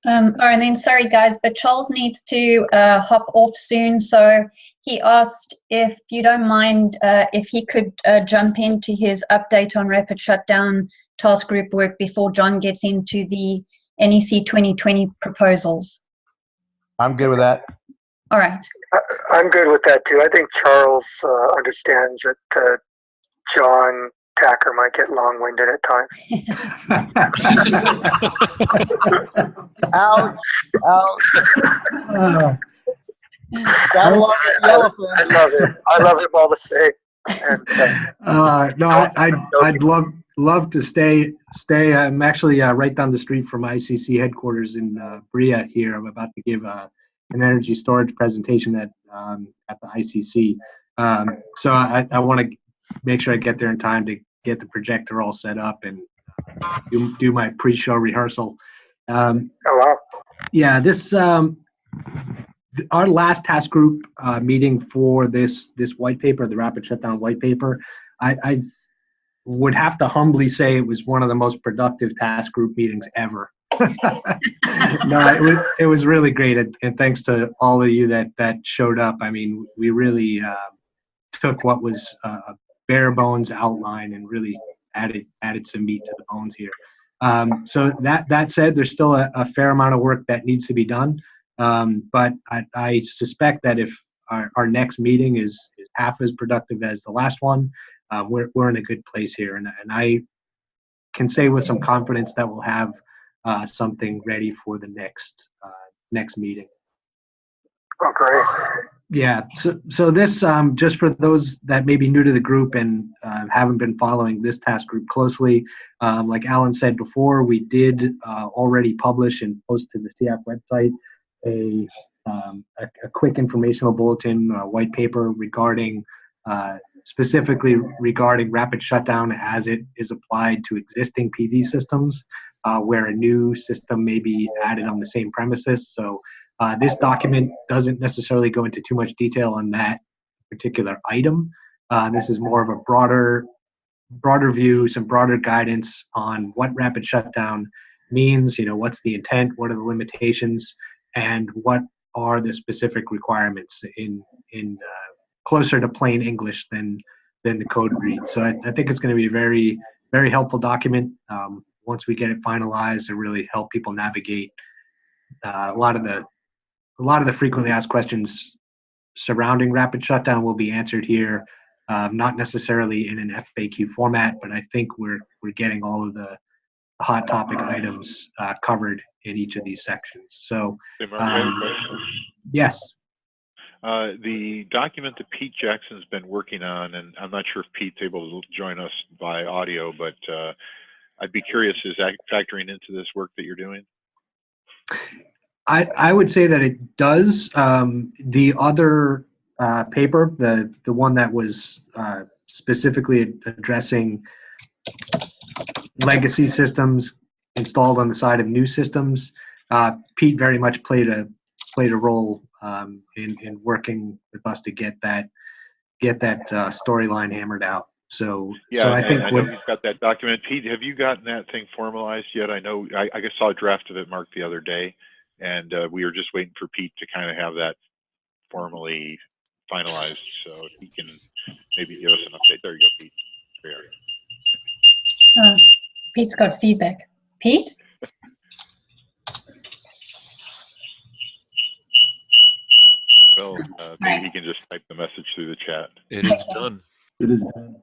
And then, sorry guys, but Charles needs to hop off soon, so he asked if you don't mind if he could jump into his update on rapid shutdown task group work before John gets into the NEC 2020 proposals. I'm good with that. All right. I'm good with that too. I think Charles understands that John Tacker might get long-winded at times. Ouch! Ouch! I love it. I love him all the same. And, no, I'd love to stay. I'm actually right down the street from ICC headquarters in Bria here. I'm about to give an energy storage presentation at the ICC. So I want to make sure I get there in time to get the projector all set up and do my pre-show rehearsal. oh wow! Yeah, this our last task group meeting for this white paper, the rapid shutdown white paper, I would have to humbly say it was one of the most productive task group meetings ever. No, it was really great, and thanks to all of you that showed up. I mean, we really took what was a bare bones outline and really added some meat to the bones here. So that said, there's still a fair amount of work that needs to be done. But I suspect that if our next meeting is half as productive as the last one, we're in a good place here, and I can say with some confidence that we'll have something ready for the next meeting. Oh, great. Yeah. So this just for those that may be new to the group and haven't been following this task group closely, like Alan said before, we did already publish and post to the SEAC website a quick informational bulletin, white paper regarding specifically regarding rapid shutdown as it is applied to existing PV systems, where a new system may be added on the same premises. So this document doesn't necessarily go into too much detail on that particular item. This is more of a broader view, some broader guidance on what rapid shutdown means. You know, what's the intent, what are the limitations, and what are the specific requirements in closer to plain English than the code reads. So I think it's going to be a very, very helpful document once we get it finalized to really help people navigate a lot of the frequently asked questions surrounding rapid shutdown will be answered here, not necessarily in an FAQ format, but I think we're getting all of the hot topic items covered in each of these sections. So, Hey, Mark, I have a question. Yes. The document that Pete Jackson's been working on, and I'm not sure if Pete's able to join us by audio, but I'd be curious, is that factoring into this work that you're doing? I would say that it does. The other paper, the one that was specifically addressing legacy systems installed on the side of new systems, Pete very much played a role in working with us to get that storyline hammered out. Yeah, so I think I know he's got that document. Pete, have you gotten that thing formalized yet? I know I just saw a draft of it, Mark, the other day, and we were just waiting for Pete to kind of have that formally finalized, so he can maybe give us an update. There you go, Pete. There you are. Pete's got feedback. Pete? Well, maybe he can just type the message through the chat. It is done. It is done.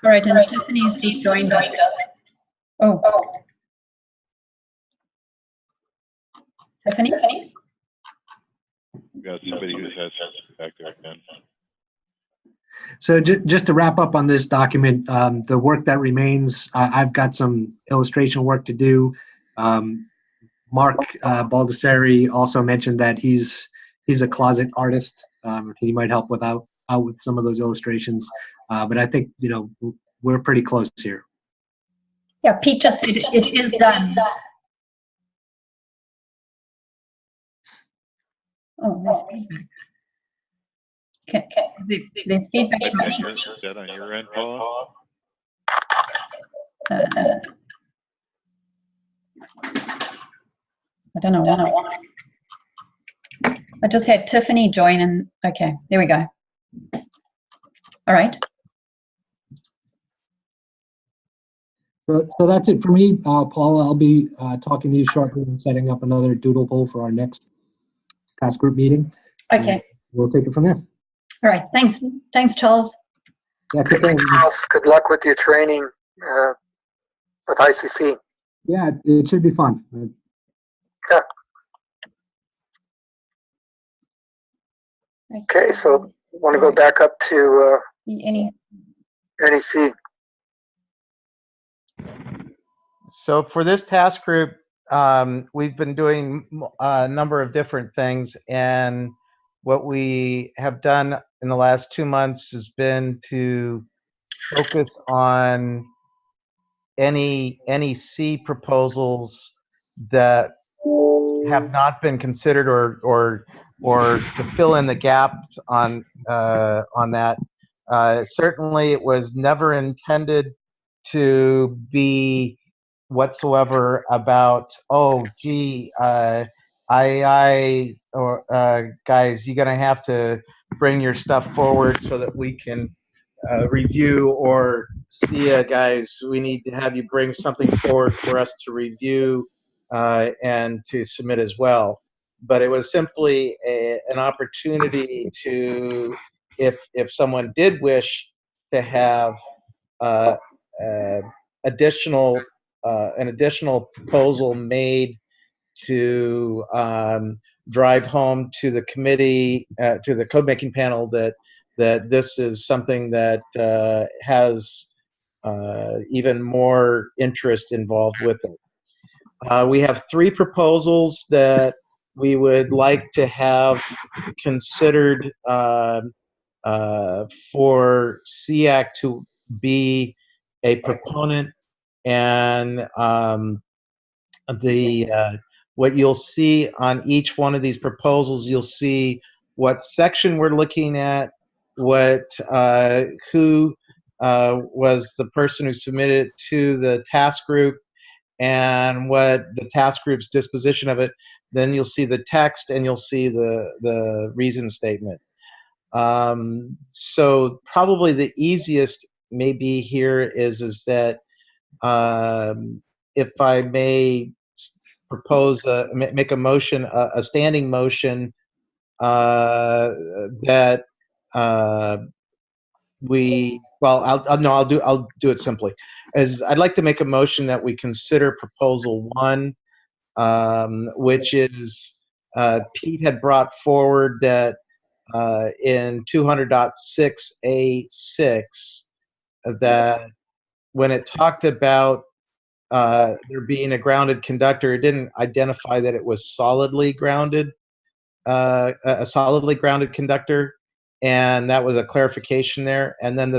All right, and Tiffany's just joined us. Oh. Tiffany? We've got somebody who has something back there again. So just to wrap up on this document, the work that remains, I've got some illustration work to do. Mark Baldessari also mentioned that he's a closet artist. He might help out with some of those illustrations. But I think, we're pretty close here. Yeah, Pete just said it is done. Oh, there's feedback. Okay. There's feedback from me. Is that on your end, Paula? I don't know. I just had Tiffany join and okay, there we go. All right. So that's it for me, Paula. I'll be talking to you shortly and setting up another doodle poll for our next task group meeting. Okay. We'll take it from there. All right. Thanks, Charles. Yeah, Good luck with your training with ICC. Yeah, it should be fun. Yeah. Okay, so want to go back up to NEC. So for this task group, we've been doing a number of different things, and what we have done in the last 2 months has been to focus on any NEC proposals that have not been considered or to fill in the gaps on that. Certainly, it was never intended to be whatsoever about, oh, gee, guys, you're gonna have to bring your stuff forward so that we can review, or SEA, guys, we need to have you bring something forward for us to review and to submit as well. But it was simply an opportunity to, if someone did wish to have an additional proposal made to drive home to the committee, to the code making panel, that this is something that has even more interest involved with it. We have 3 proposals that we would like to have considered for SEAC to be a proponent, and what you'll see on each one of these proposals, you'll see what section we're looking at, who was the person who submitted it to the task group, and what the task group's disposition of it. Then you'll see the text, and you'll see the reason statement. So probably the easiest maybe here is that if I may propose, make a motion, a standing motion, that I'll do it simply. As I'd like to make a motion that we consider proposal 1, which is Pete had brought forward that in 200.6A6 that when it talked about there being a grounded conductor, it didn't identify that it was solidly grounded, a solidly grounded conductor, and that was a clarification there. And then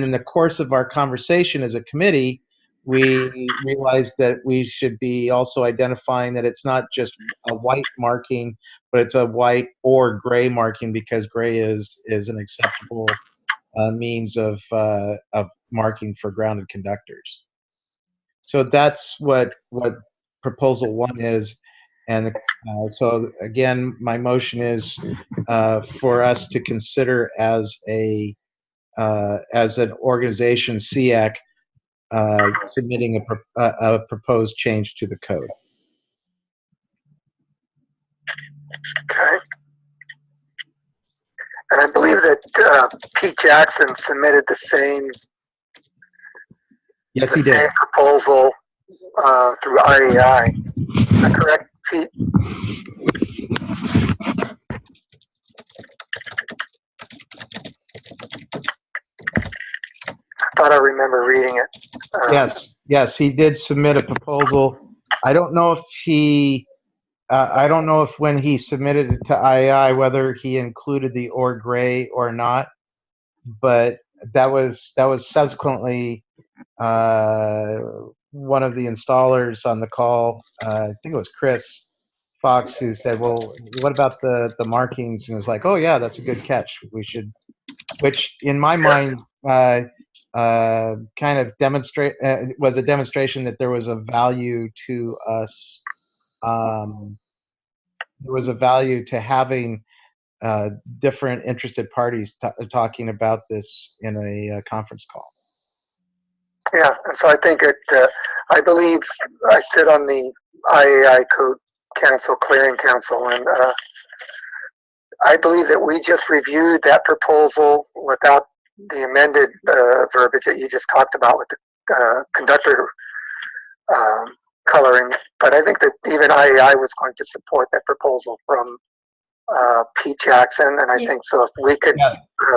in the course of our conversation as a committee, we realized that we should be also identifying that it's not just a white marking, but it's a white or gray marking, because gray is an acceptable means of marking for grounded conductors. So that's what proposal 1 is. And so again, my motion is for us to consider as an organization, SEAC, submitting a proposed change to the code. Okay. And I believe that Pete Jackson submitted the same. Yes, he did. Same proposal through IAI. Is that correct, Pete? I thought I remember reading it. Yes, he did submit a proposal. I don't know if when he submitted it to IAI whether he included the or gray or not, but that was subsequently one of the installers on the call, I think it was Chris Fox, who said, well, what about the markings? And it was like, oh yeah, that's a good catch. We should, which in my mind kind of was a demonstration that there was a value to us. There was a value to having different interested parties talking about this in a conference call. Yeah, and so I think I believe I sit on the IAI Code Council, Clearing Council, and I believe that we just reviewed that proposal without the amended verbiage that you just talked about with the conductor coloring. But I think that even IAI was going to support that proposal from Pete Jackson, and I think so if we could...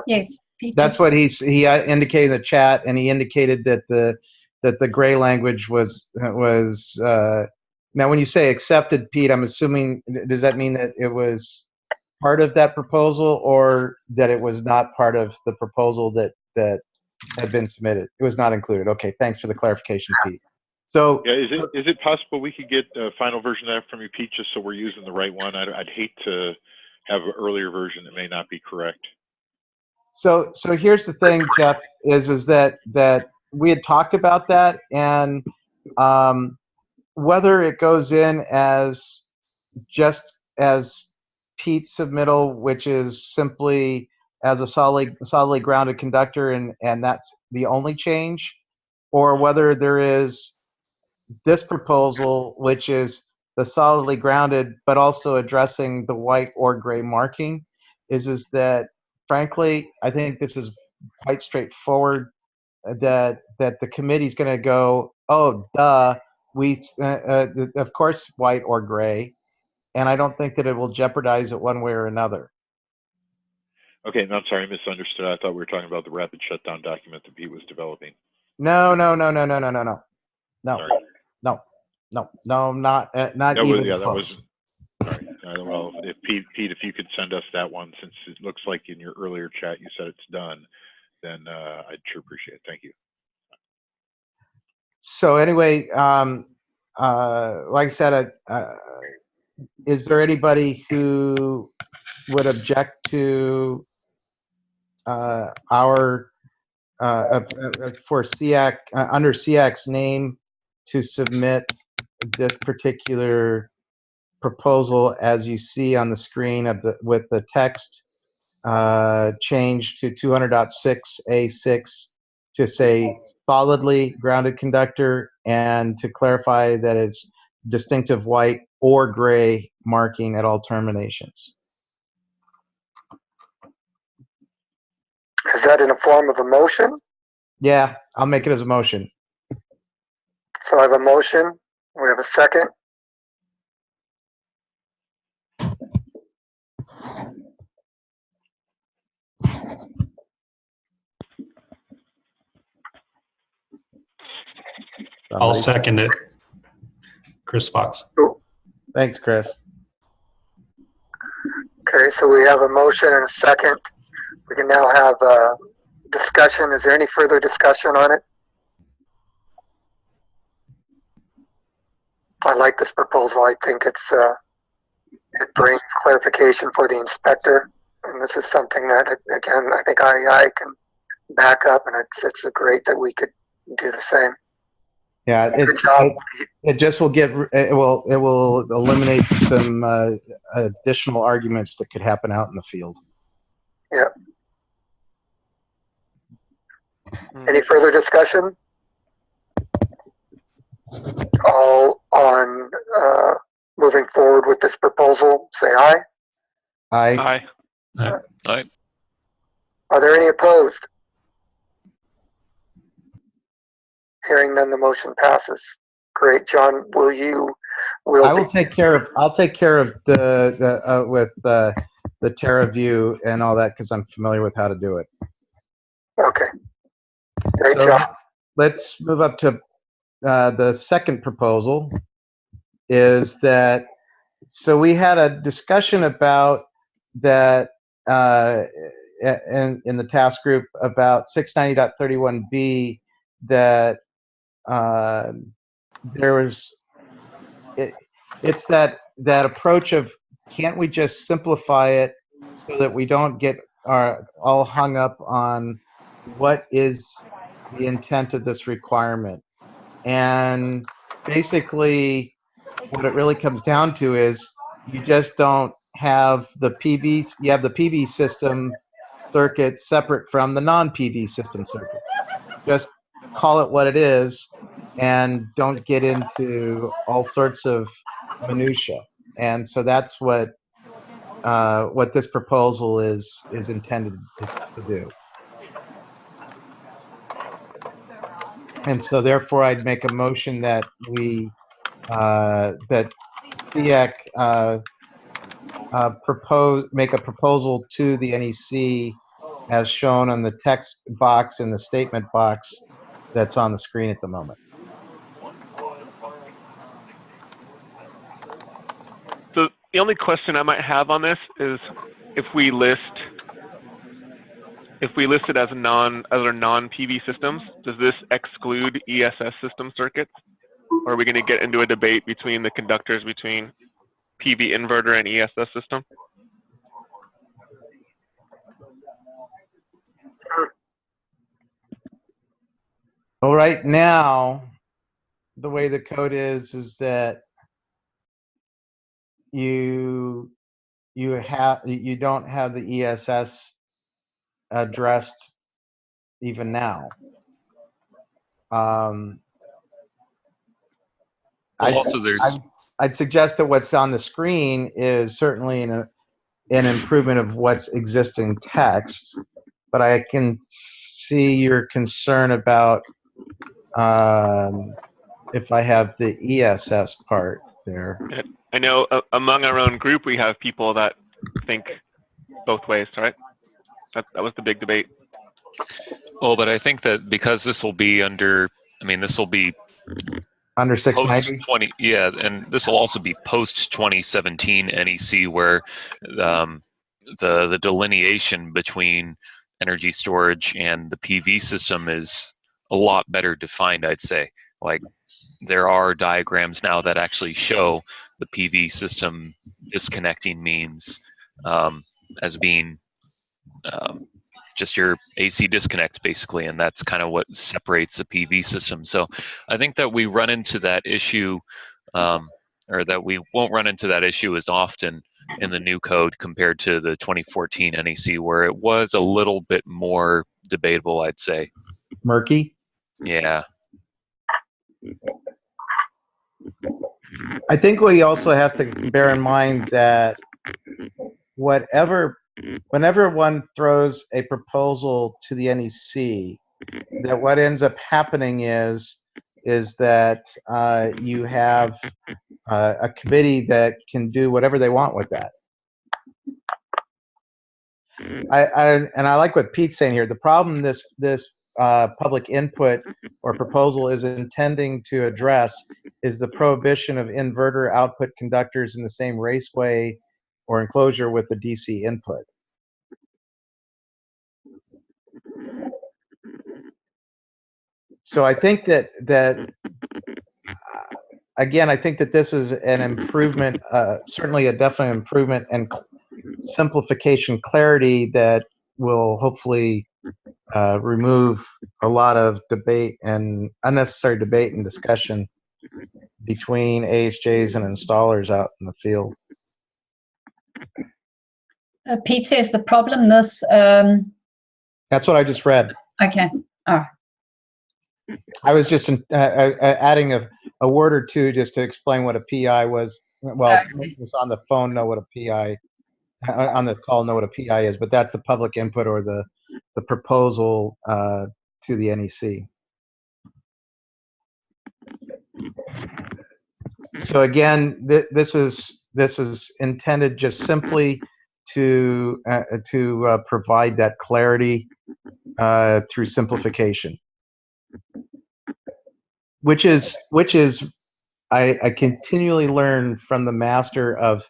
Yes. That's what he indicated in the chat, and he indicated that the gray language was now when you say accepted, Pete, I'm assuming, does that mean that it was part of that proposal, or that it was not part of the proposal that had been submitted? It was not included. Okay, thanks for the clarification, Pete. So yeah, is it possible we could get a final version of that from you, Pete, just so we're using the right one? I'd hate to have an earlier version that may not be correct. So here's the thing, Jeff, is that we had talked about that, and whether it goes in as just as Pete's submittal, which is simply as a solidly grounded conductor, and that's the only change, or whether there is this proposal, which is the solidly grounded, but also addressing the white or gray marking, is that frankly, I think this is quite straightforward, that the committee's going to go, oh, duh, of course, white or gray, and I don't think that it will jeopardize it one way or another. Okay, no, I'm sorry, I misunderstood. I thought we were talking about the rapid shutdown document that Pete was developing. No, not Sorry. not even yeah, close. Sorry. Well, if Pete, if you could send us that one, since it looks like in your earlier chat you said it's done, then I'd sure appreciate it. Thank you. So anyway, like I said, is there anybody who would object to our for SEAC under SEAC's name to submit this particular proposal as you see on the screen with the text changed to 200.6A6 to say solidly grounded conductor, and to clarify that it's distinctive white or gray marking at all terminations? Is that in the form of a motion? Yeah, I'll make it as a motion. So I have a motion. We have a second. I'll second it. Chris Fox. Thanks, Chris. Okay, so we have a motion and a second. We can now have a discussion. Is there any further discussion on it? I like this proposal. I think it brings clarification for the inspector, and this is something that, again, I think IEI can back up, and it's great that we could do the same. Yeah, Good job. it just will it will eliminate some additional arguments that could happen out in the field. Yeah. Any further discussion? All on moving forward with this proposal, say aye. Aye. Aye. Are there any opposed? Hearing none, the motion passes. Great, John. I will take care of. I'll take care of the Terra view and all that because I'm familiar with how to do it. Okay. Great So job. let's move up to the second proposal. Is that so? We had a discussion about that in the task group about 690.31b that there was it's that approach of can't we just simplify it so that we don't get all hung up on what is the intent of this requirement. And basically what it really comes down to is you just don't have the PV, you have the PV system circuit separate from the non-PV system circuit. Just call it what it is and don't get into all sorts of minutia. And so that's what this proposal is intended to do. And so therefore I'd make a motion that we that SEAC make a proposal to the NEC as shown on the text box in the statement box that's on the screen at the moment. So the only question I might have on this is if we list it as other non-PV systems, does this exclude ESS system circuits? Or are we going to get into a debate between the conductors between PV inverter and ESS system? Well, right now, the way the code is that you don't have the ESS addressed even now. I'd suggest that what's on the screen is certainly an improvement of what's existing text, but I can see your concern about if I have the ESS part there. I know among our own group we have people that think both ways, right? That was the big debate. Well, but I think that because this will be under, this will be under 690. Post-20, yeah, and this will also be post 2017 NEC, where the delineation between energy storage and the PV system is a lot better defined, I'd say. Like, there are diagrams now that actually show the PV system disconnecting means as being just your AC disconnect, basically, and that's kind of what separates the PV system. So I think that we run into that issue, or that we won't run into that issue as often in the new code compared to the 2014 NEC, where it was a little bit more debatable, I'd say. Murky? Yeah. I think we also have to bear in mind that whenever one throws a proposal to the NEC, that what ends up happening is that you have a committee that can do whatever they want with that. I like what Pete's saying here. The problem this public input or proposal is intending to address is the prohibition of inverter output conductors in the same raceway or enclosure with the DC input. So I think that again, I think that this is an improvement, certainly a definite improvement and simplification, clarity that will hopefully remove a lot of debate and unnecessary debate and discussion between AHJs and installers out in the field. Pete says the problem this. That's what I just read. Okay. Oh. I was just adding a word or two just to explain what a PI was. Well, most of us on the phone know what a PI, on the call know what a PI is, but that's the public input or the proposal to the NEC. So again, this is intended just simply to provide that clarity through simplification, which is I continually learn from the master of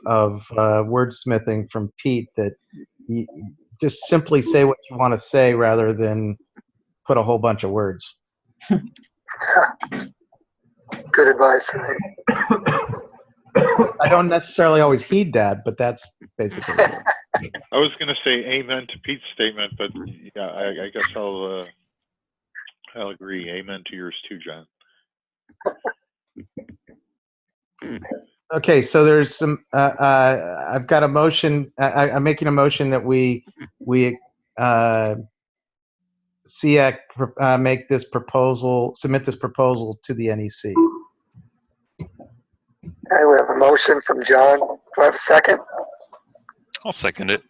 wordsmithing, from Pete, that you just simply say what you want to say rather than put a whole bunch of words. Good advice. I don't necessarily always heed that, but that's basically it. I was going to say amen to Pete's statement, but yeah, I guess I'll agree. Amen to yours too, John. Okay, so there's some. I've got a motion. I'm making a motion that we SEAC make this proposal, submit this proposal to the NEC. Okay, we have a motion from John. Do I have a second? I'll second it.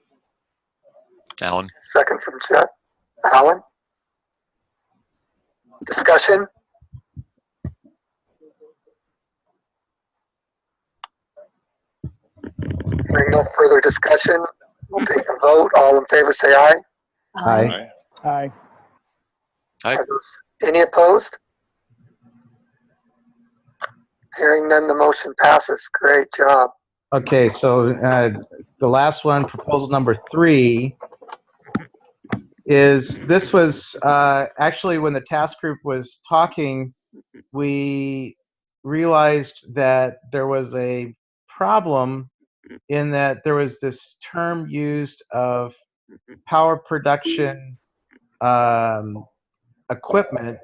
Alan. Second from Jeff. Alan? Discussion? Hearing no further discussion, we'll take the vote. All in favor say aye. Aye. Aye. Aye. Are those, any opposed? Hearing none, the motion passes. Great job. Okay, so the last one, proposal number 3, is this was actually when the task group was talking, we realized that there was a problem in that there was this term used of power production equipment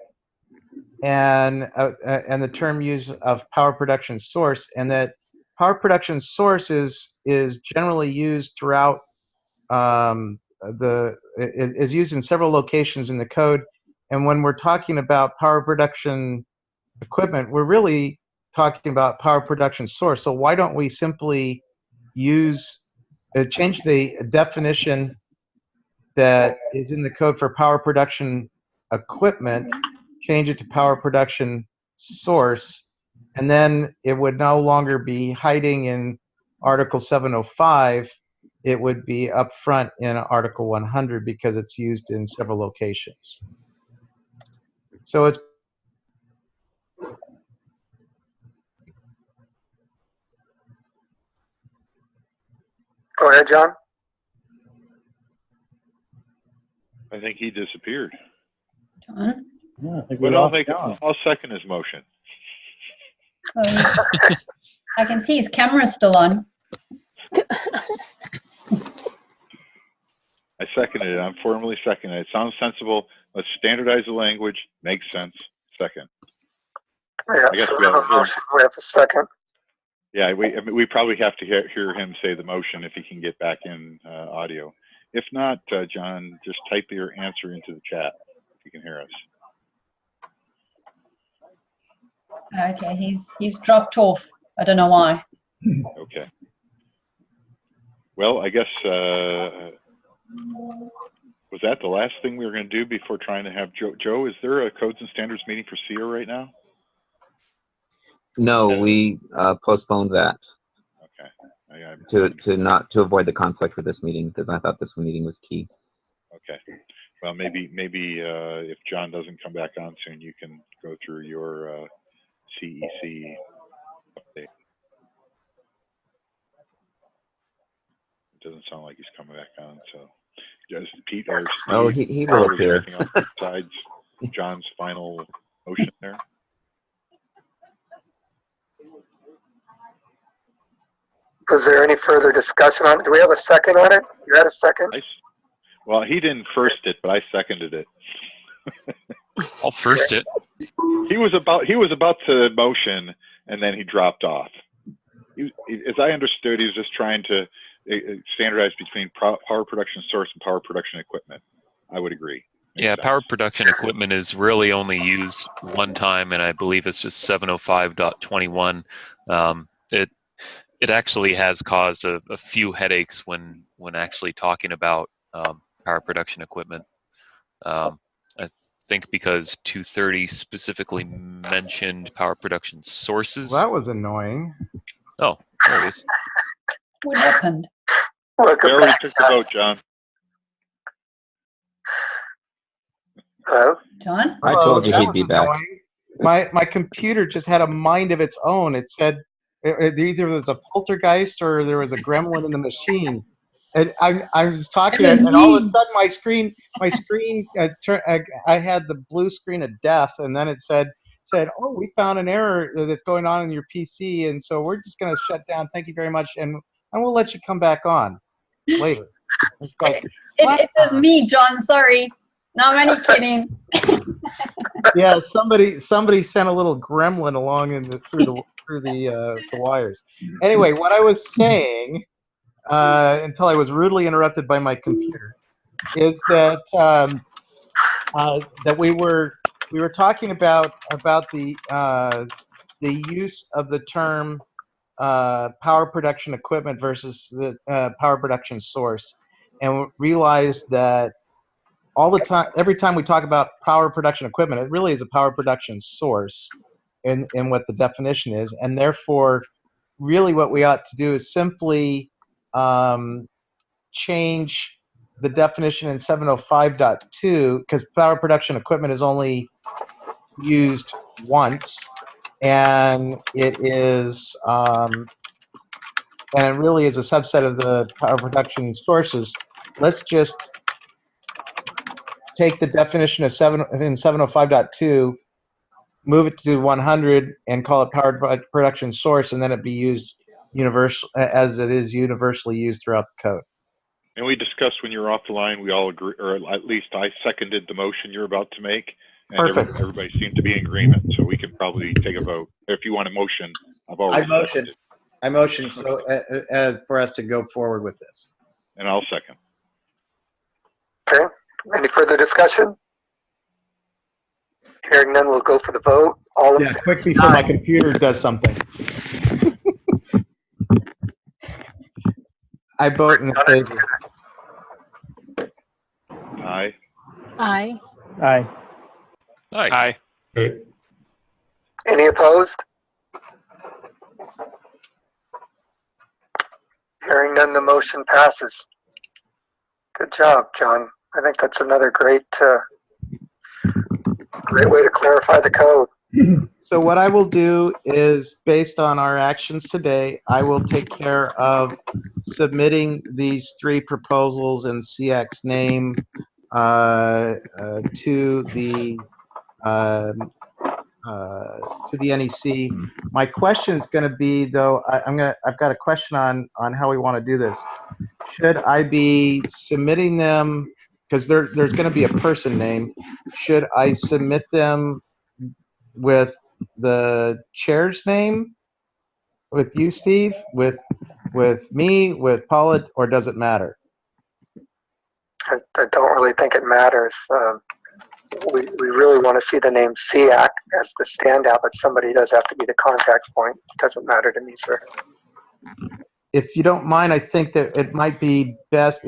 and the term use of power production source, and that power production source is generally used throughout is used in several locations in the code. And when we're talking about power production equipment, we're really talking about power production source. So why don't we simply use change the definition that is in the code for power production equipment, change it to power production source, and then it would no longer be hiding in Article 705. It would be up front in Article 100 because it's used in several locations. So it's Go ahead, John. I think he disappeared. John? Yeah, I think we But lost John. I'll second his motion. Oh, I can see his camera's still on. I seconded it. I'm formally seconding it. It sounds sensible. Let's standardize the language. Makes sense. Second. Yeah, I guess so we we have have a motion. We have a second. Yeah, we probably have to hear him say the motion if he can get back in audio. If not, John, just type your answer into the chat if you can hear us. Okay, he's dropped off. I don't know why. Okay. Well, I guess, was that the last thing we were going to do before trying to have Joe? Joe, is there a codes and standards meeting for SEA right now? No, we postponed that Okay. to avoid the conflict for this meeting, because I thought this meeting was key. Okay. Well, maybe if John doesn't come back on soon, you can go through your CEC update. It doesn't sound like he's coming back on, so just Pete or Steve. Oh, he will appear. Besides John's final motion there. is there any further discussion on it? Do we have a second on it? You had a second? Well, he didn't first it, but I seconded it. I'll first it. He was about to motion, and then he dropped off. As I understood, he was just trying to standardize between power production source and power production equipment. I would agree. Yeah, power production equipment is really only used one time, and I believe it's just 705.21. It actually has caused a few headaches when actually talking about power production equipment. I think because 230 specifically mentioned power production sources. Well, that was annoying. Oh, there it is. What happened? Welcome Barely back, took the vote, John. Hello? John? I Hello, told you that he'd be was back. annoying. My computer just had a mind of its own. It said either there was a poltergeist or there was a gremlin in the machine. And I was talking, It was and all of a me. sudden my screen, I had the blue screen of death, and then it said, "Oh, we found an error that's going on in your PC, and so we're just going to shut down. Thank you very much, and we'll let you come back on later." It's like, It was me, John. Sorry. No, I'm only kidding. yeah, somebody sent a little gremlin along through the wires. Anyway, what I was saying, until I was rudely interrupted by my computer, is that that we were talking about the use of the term power production equipment versus the power production source, and realized that all the time, every time we talk about power production equipment, it really is a power production source in what the definition is, and therefore, really what we ought to do is simply change the definition in 705.2, because power production equipment is only used once, and it is and it really is a subset of the power production sources. Let's just take the definition of in 705.2, move it to 100, and call it power production source, and then it be used as it is universally used throughout the code. And we discussed when you were off the line, we all agree, or at least I seconded the motion you're about to make. And Perfect. Everybody seemed to be in agreement, so we can probably take a vote. If you want a motion, I've already seconded. I motion so for us to go forward with this. And I'll second. Okay. Any further discussion? Hearing none, we'll go for the vote. All in Yeah, quick before my computer does something. I vote in favor. Aye. Aye. Aye. Okay. Any opposed? Hearing none, the motion passes. Good job, John. I think that's another great way to clarify the code. So what I will do is, based on our actions today, I will take care of submitting these three proposals in SEAC's name to the NEC. My question is going to be, though, I've got a question on how we want to do this. Should I be submitting them, because there's going to be a person name, should I submit them with the chair's name, with you, Steve, with me, with Paula, or does it matter? I don't really think it matters. We really want to see the name SEAC as the standout, but somebody does have to be the contact point. It doesn't matter to me, sir. If you don't mind, I think that it might be best,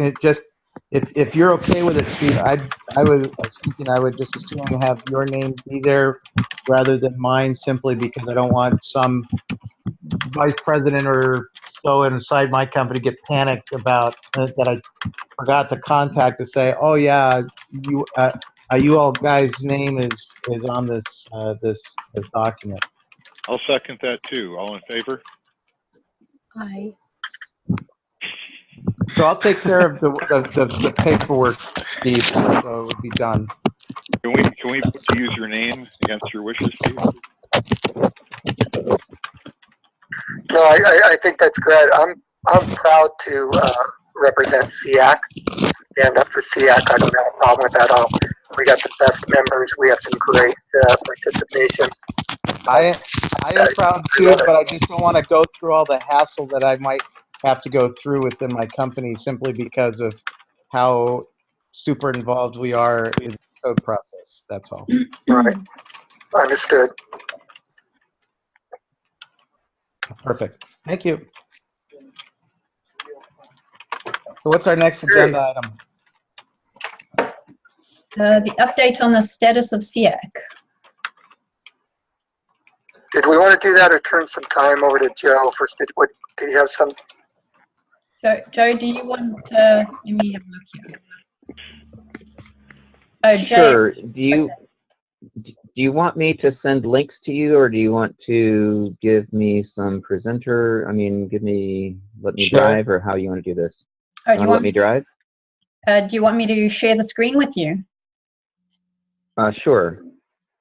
if you're okay with it, Steve, I was thinking I would just assume have your name be there rather than mine, simply because I don't want some vice president or so inside my company get panicked about that I forgot to contact to say, oh yeah, you all guys' name is on this document. I'll second that too. All in favor? Aye. So I'll take care of the paperwork, Steve, so it will be done. Can we use your name against your wishes, Steve? No, I think that's great. I'm proud to represent SEAC, stand up for SEAC. I don't have a problem with that at all. We got the best members. We have some great participation. I am proud too, but I just don't want to go through all the hassle that I might have to go through within my company simply because of how super involved we are in the code process. That's all. Right. Understood. Perfect. Thank you. So what's our next agenda item? The update on the status of SEAC. Did we want to do that or turn some time over to Joe first? Did you have some? Joe, do you want to, let me have a look here. Oh, Jay. Sure. Do you want me to send links to you, or do you want to give me some presenter? I mean, let me Sure. drive, or how you want to do this? Oh, You want to let me drive? do you want me to share the screen with you? Sure.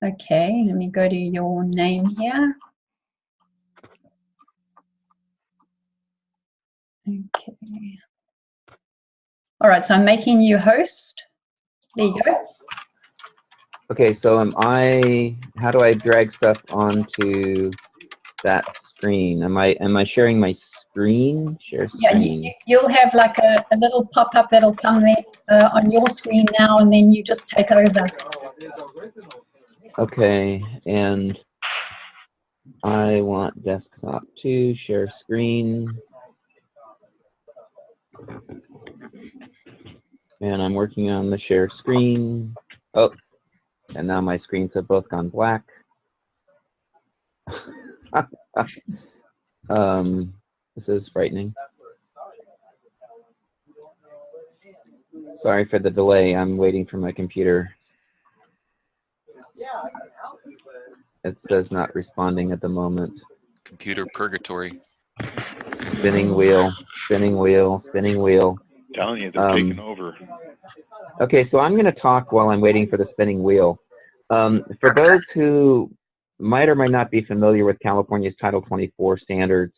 Okay, let me go to your name here. Okay. All right, so I'm making you host. There you go. Okay, so how do I drag stuff onto that screen? Am I sharing my screen? Share screen. Yeah, you'll have like a little pop-up that'll come there on your screen now, and then you just take over. Okay, and I want desktop 2, share screen. And I'm working on the share screen. Oh, and now my screens have both gone black. This is frightening. Sorry for the delay. I'm waiting for my computer. It says not responding at the moment. Computer purgatory. Spinning wheel, spinning wheel, spinning wheel. Telling you, they're taking over. Okay, so I'm going to talk while I'm waiting for the spinning wheel. For those who might or might not be familiar with California's Title 24 standards,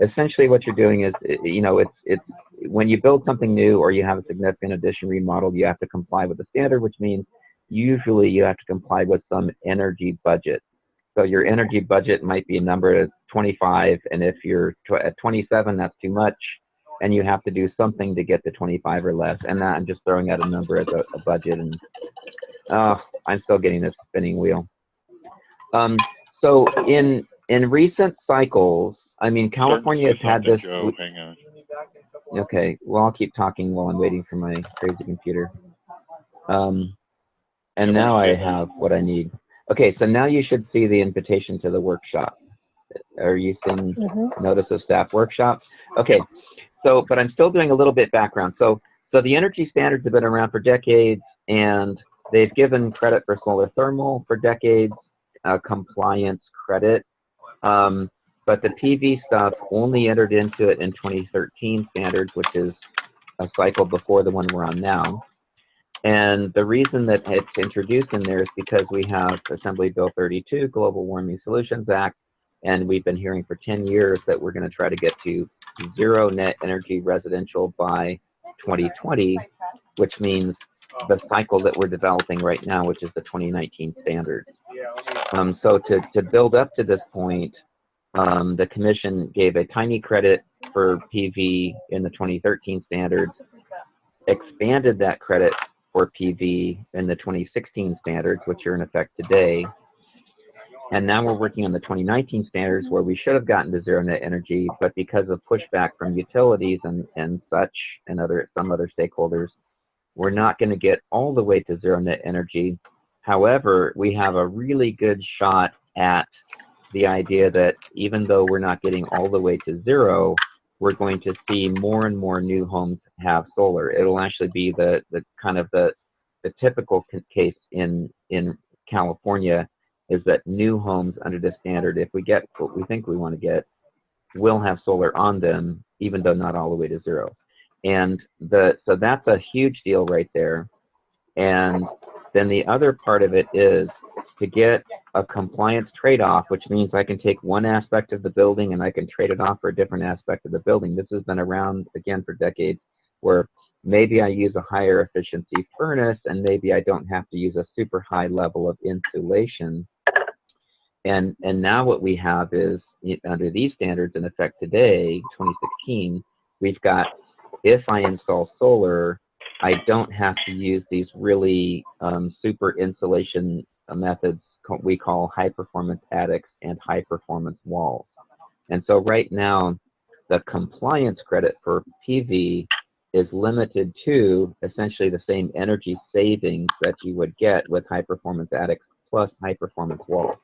essentially what you're doing is, it's when you build something new or you have a significant addition remodel, you have to comply with the standard, which means usually you have to comply with some energy budget. So your energy budget might be a number of 25, and if you're at 27, that's too much, and you have to do something to get to 25 or less. And that, I'm just throwing out a number as a budget, and I'm still getting this spinning wheel. So in recent cycles, I mean, California has had this. Joe, hang on. Okay, well, I'll keep talking while I'm waiting for my crazy computer. And now I have what I need. Okay, so now you should see the invitation to the workshop. Are you seeing notice of staff workshop? Okay, so, but I'm still doing a little bit background. So the energy standards have been around for decades, and they've given credit for solar thermal for decades, compliance credit. But the PV stuff only entered into it in 2013 standards, which is a cycle before the one we're on now. And the reason that it's introduced in there is because we have Assembly Bill 32, Global Warming Solutions Act, and we've been hearing for 10 years that we're going to try to get to zero net energy residential by 2020, which means the cycle that we're developing right now, which is the 2019 standards. So to build up to this point, the commission gave a tiny credit for PV in the 2013 standards, expanded that credit for PV in the 2016 standards, which are in effect today. And now we're working on the 2019 standards, where we should have gotten to zero net energy, but because of pushback from utilities and such, and some other stakeholders, we're not going to get all the way to zero net energy. However, we have a really good shot at the idea that even though we're not getting all the way to zero, we're going to see more and more new homes have solar. It'll actually be the kind of the typical case in California, is that new homes under this standard, if we get what we think we want to get, will have solar on them, even though not all the way to zero. And so that's a huge deal right there. And then the other part of it is to get a compliance trade-off, which means I can take one aspect of the building and I can trade it off for a different aspect of the building. This has been around, again, for decades, where maybe I use a higher efficiency furnace and maybe I don't have to use a super high level of insulation. And now what we have is, under these standards in effect today, 2016, we've got, if I install solar, I don't have to use these really super insulation methods we call high performance attics and high performance walls. And so right now, the compliance credit for PV is limited to essentially the same energy savings that you would get with high performance attics plus high performance walls.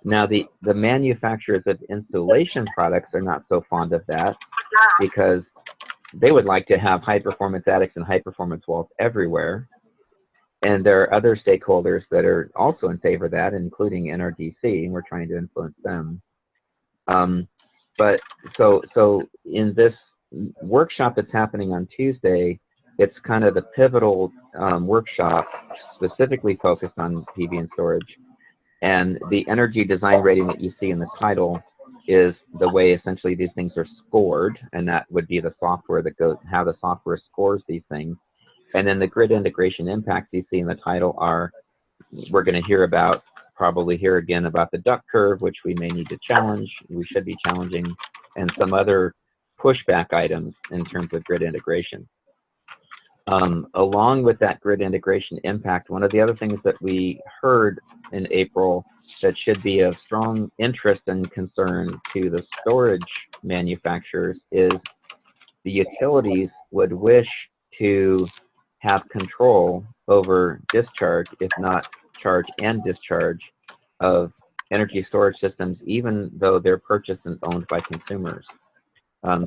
Now, the manufacturers of insulation products are not so fond of that, because they would like to have high performance attics and high performance walls everywhere. And there are other stakeholders that are also in favor of that, including NRDC, and we're trying to influence them. But so in this workshop that's happening on Tuesday, it's kind of the pivotal workshop specifically focused on PV and storage. And the energy design rating that you see in the title is the way essentially these things are scored, and that would be the software that goes, how the software scores these things. And then the grid integration impacts you see in the title are, we're going to hear about, probably hear again about the duck curve, which we may need to challenge, we should be challenging, and some other pushback items in terms of grid integration. Along with that grid integration impact, one of the other things that we heard in April that should be of strong interest and concern to the storage manufacturers is the utilities would wish to have control over discharge, if not charge and discharge, of energy storage systems, even though they're purchased and owned by consumers.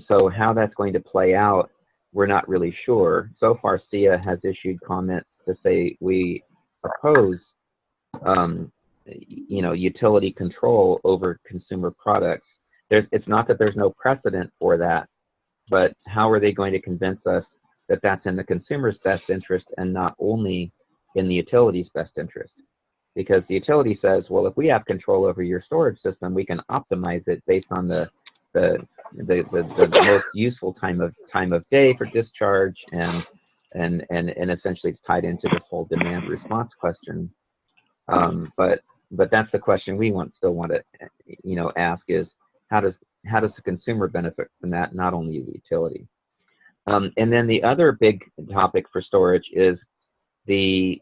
So how that's going to play out, we're not really sure. So far, SEA has issued comments to say we oppose, utility control over consumer products. It's not that there's no precedent for that, but how are they going to convince us that that's in the consumer's best interest and not only in the utility's best interest? Because the utility says, well, if we have control over your storage system, we can optimize it based on the most useful time of day for discharge, and essentially it's tied into this whole demand response question. But that's the question we still want to ask is, how does the consumer benefit from that, not only the utility? And then the other big topic for storage is the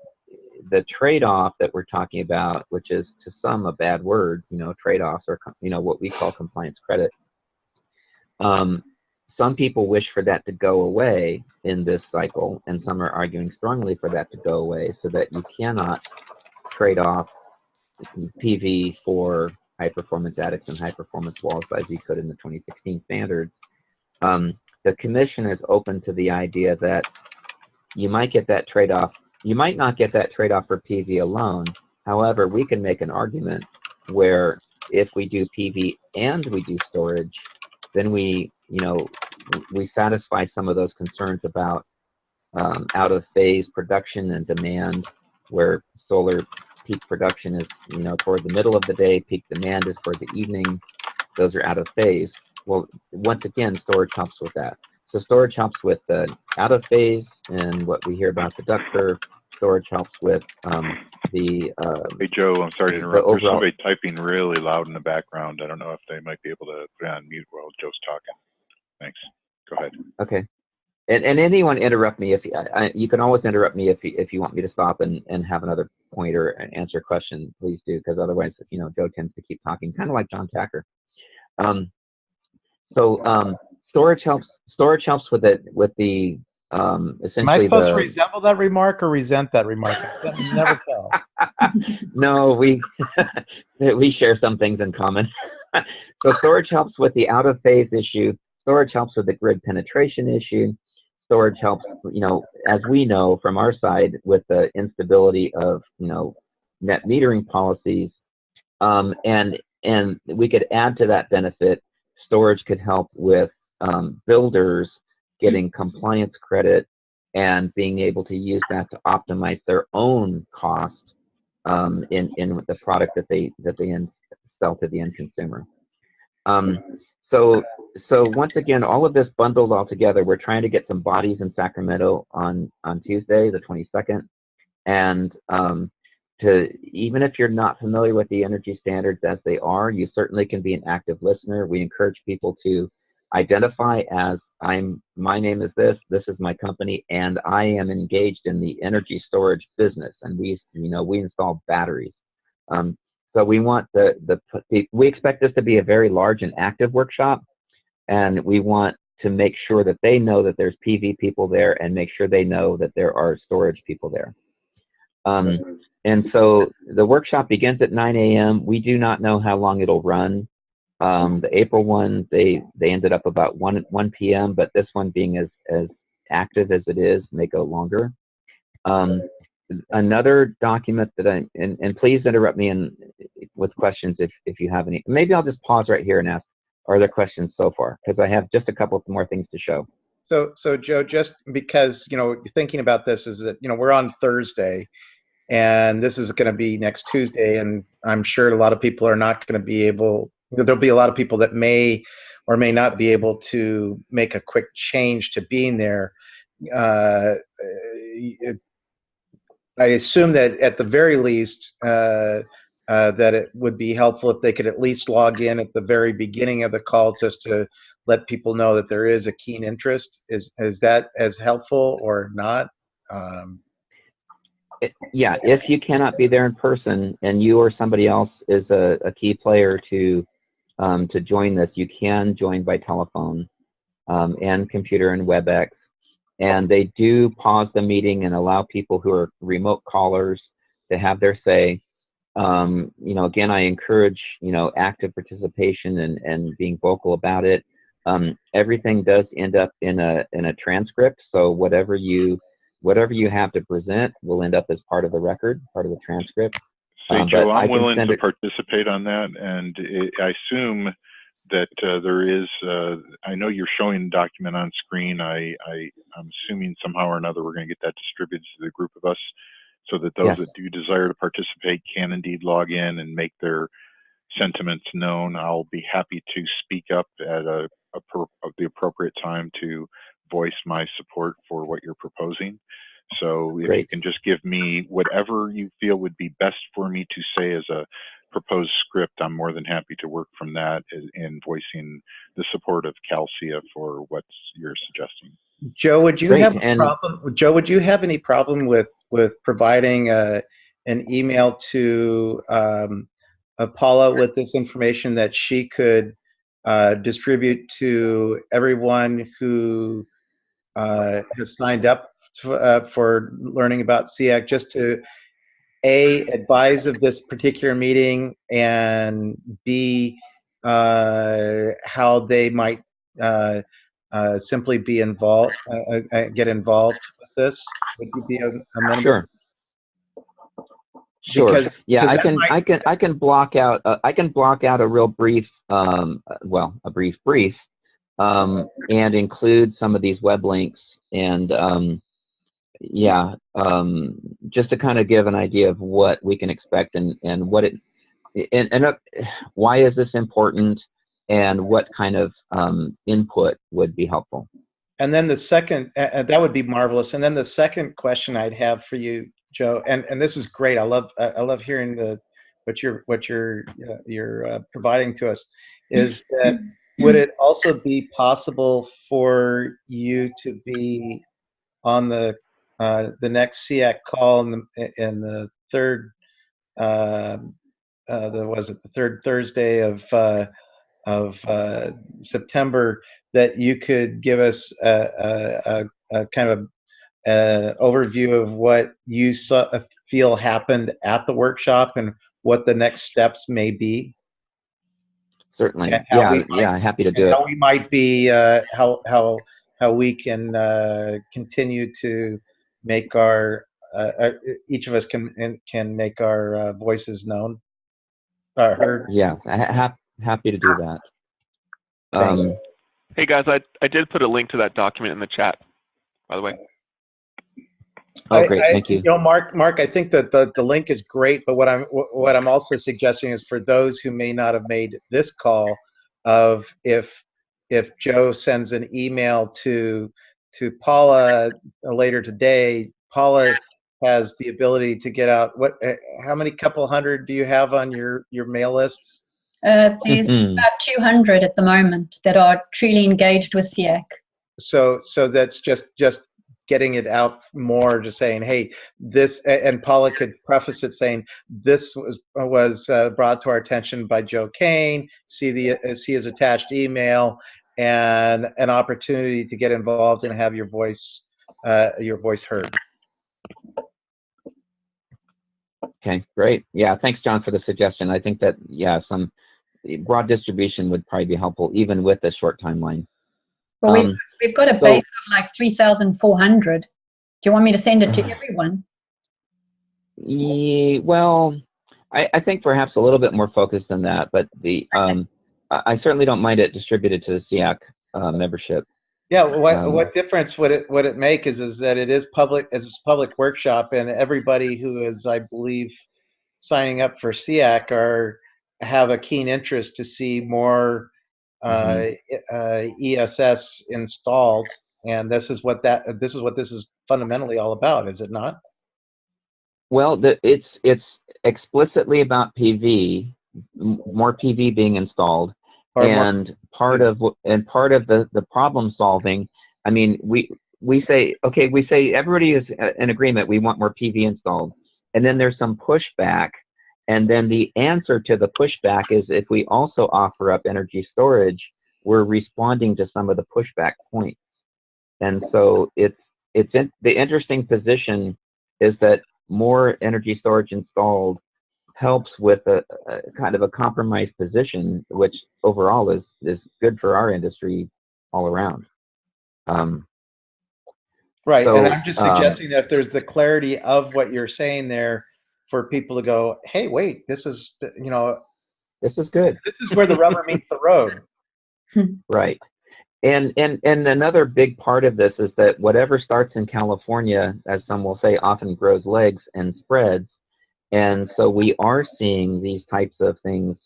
trade-off that we're talking about, which is to some a bad word, trade-offs, or what we call compliance credit. Some people wish for that to go away in this cycle, and some are arguing strongly for that to go away, so that you cannot trade off PV for high-performance attics and high-performance walls as you could in the 2016 standards. The commission is open to the idea that you might get that trade-off. You might not get that trade-off for PV alone. However, we can make an argument where if we do PV and we do storage, then we satisfy some of those concerns about out-of-phase production and demand, where solar peak production is toward the middle of the day, peak demand is toward the evening. Those are out of phase. Well, once again, storage helps with that. So storage helps with the out of phase and what we hear about the duck curve. Storage helps with the. Hey Joe, I'm sorry to interrupt. There's somebody typing really loud in the background. I don't know if they might be able to put it on mute while Joe's talking. Thanks. Go ahead. Okay. And anyone interrupt me if you can always interrupt me if you want me to stop and have another point or answer a question. Please do, because otherwise Joe tends to keep talking, kind of like John Tacker. Storage helps. Storage helps with it, with the essentially. Am I supposed to resemble that remark or resent that remark? I can never tell. No, we share some things in common. So storage helps with the out of phase issue. Storage helps with the grid penetration issue. Storage helps, as we know from our side, with the instability of net metering policies, and we could add to that benefit. Storage could help with builders getting compliance credit and being able to use that to optimize their own cost in the product that they sell to the end consumer. So once again, all of this bundled all together, we're trying to get some bodies in Sacramento on Tuesday, the 22nd, and even if you're not familiar with the energy standards as they are, you certainly can be an active listener. We encourage people to identify as my name is this is my company, and I am engaged in the energy storage business, and we install batteries. So we want we expect this to be a very large and active workshop, and we want to make sure that they know that there's PV people there, and make sure they know that there are storage people there. And so the workshop begins at 9 a.m. We do not know how long it'll run. The April one, they ended up about 1 p.m., but this one being as active as it is may go longer. Another document that and please interrupt me with questions if you have any. Maybe I'll just pause right here and ask, are there questions so far? Because I have just a couple more things to show. So Joe, just because, thinking about this is that, we're on Thursday, and this is going to be next Tuesday, and I'm sure a lot of people are not going to be able, there'll be a lot of people that may or may not be able to make a quick change to being there. I assume that at the very least, that it would be helpful if they could at least log in at the very beginning of the call, just to let people know that there is a keen interest. Is that as helpful or not? Yeah, if you cannot be there in person and you or somebody else is a key player to join this, you can join by telephone and computer and WebEx. And they do pause the meeting and allow people who are remote callers to have their say. Again, I encourage, active participation and being vocal about it. Everything does end up in a transcript, so whatever you have to present will end up as part of the record, part of the transcript. Say, Joe, I'm willing to participate on that, and I assume that there is, I know you're showing the document on screen. I'm assuming somehow or another we're going to get that distributed to the group of us, so that those that do desire to participate can indeed log in and make their sentiments known. I'll be happy to speak up at the appropriate time to voice my support for what you're proposing. So if you can just give me whatever you feel would be best for me to say as a proposed script, I'm more than happy to work from that in voicing the support of Calcia for what you're suggesting. Joe, would you have a problem? Joe, would you have any problem with providing an email to Paula with this information that she could distribute to everyone who has signed up for learning about SEAC, just to A, advise of this particular meeting, and B, how they might simply be involved, get involved with this? Would you be amenable? Sure. Sure. Yeah, I can block out a real brief, a brief, and include some of these web links, and just to kind of give an idea of what we can expect and what why is this important, and what kind of input would be helpful. And then the second, that would be marvelous. And then the second question I'd have for you, Joe, and this is great. I love hearing what you're providing to us, is that would it also be possible for you to be on the next SEAC call in the third the third Thursday of September, that you could give us a kind of overview of what you feel happened at the workshop and what the next steps may be? Certainly. Yeah, happy to do it. How we might be, how we can continue to make our, each of us can make our voices known, heard. Yeah, happy to do that. Hey guys, I did put a link to that document in the chat, by the way. Oh, great, thank you. You know, Mark, I think that the link is great, but what I'm also suggesting is for those who may not have made this call, of if Joe sends an email to Paula later today, Paula has the ability to get out. How many couple hundred do you have on your mail list? There's about 200 at the moment that are truly engaged with SEAC. So that's just getting it out more, just saying, hey, this, and Paula could preface it saying, this was brought to our attention by Joe Kane, see his attached email, and an opportunity to get involved and have your voice heard. Okay, great. Yeah, thanks, John, for the suggestion. I think that, yeah, some broad distribution would probably be helpful, even with a short timeline. Well, we've got a base of like 3,400. Do you want me to send it to everyone? Yeah, well, I think perhaps a little bit more focused than that, but I certainly don't mind it distributed to the SEAC membership. Yeah, what difference would it make is that it is public, as it's a public workshop, and everybody who is, I believe, signing up for SEAC have a keen interest to see more ESS installed, and this is what this is fundamentally all about, is it not? Well, it's explicitly about PV, more PV being installed, and part of the problem solving. I mean, we say everybody is in agreement. We want more PV installed, and then there's some pushback. And then the answer to the pushback is, if we also offer up energy storage, we're responding to some of the pushback points. And so the interesting position is that more energy storage installed helps with a kind of a compromised position, which overall is good for our industry all around. Right, so, and I'm just suggesting that there's the clarity of what you're saying there, for people to go, hey, wait, this is, this is good. This is where the rubber meets the road. Right. And another big part of this is that whatever starts in California, as some will say, often grows legs and spreads. And so we are seeing these types of things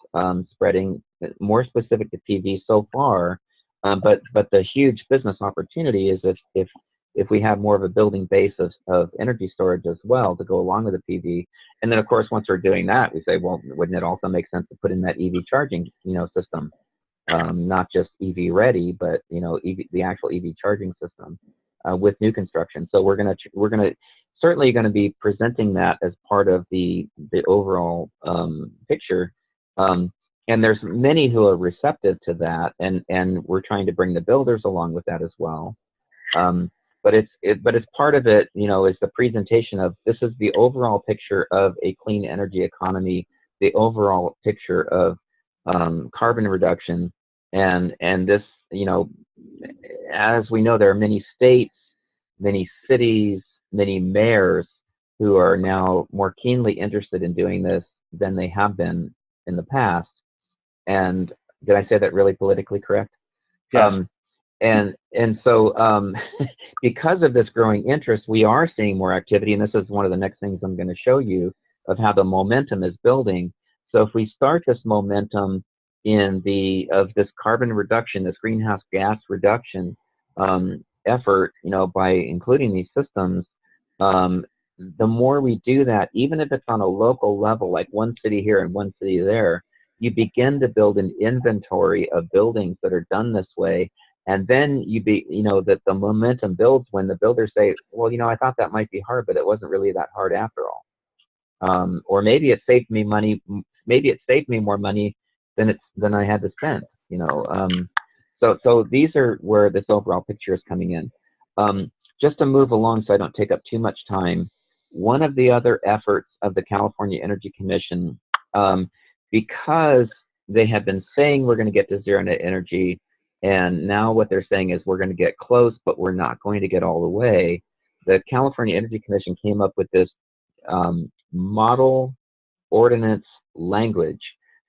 spreading, more specific to PV so far. But the huge business opportunity is if we have more of a building base of energy storage as well to go along with the PV. And then, of course, once we're doing that, we say, well, wouldn't it also make sense to put in that EV charging, system, not just EV ready, but the actual EV charging system with new construction. So we're gonna certainly going to be presenting that as part of the overall picture. And there's many who are receptive to that, and we're trying to bring the builders along with that as well. But it's part of it, is the presentation of, this is the overall picture of a clean energy economy, the overall picture of carbon reduction, and this, as we know, there are many states, many cities, many mayors who are now more keenly interested in doing this than they have been in the past. And did I say that really politically correct? Yes. And so because of this growing interest, we are seeing more activity, and this is one of the next things I'm going to show you of how the momentum is building. So if we start this momentum of this carbon reduction, this greenhouse gas reduction effort, by including these systems, the more we do that, even if it's on a local level, like one city here and one city there, you begin to build an inventory of buildings that are done this way. And then that the momentum builds when the builders say, well, I thought that might be hard, but it wasn't really that hard after all. Or maybe it saved me money. Maybe it saved me more money than I had to spend. So these are where this overall picture is coming in. Just to move along, so I don't take up too much time. One of the other efforts of the California Energy Commission, because they have been saying we're going to get to zero net energy, and now what they're saying is we're going to get close, but we're not going to get all the way. The California Energy Commission came up with this model ordinance language.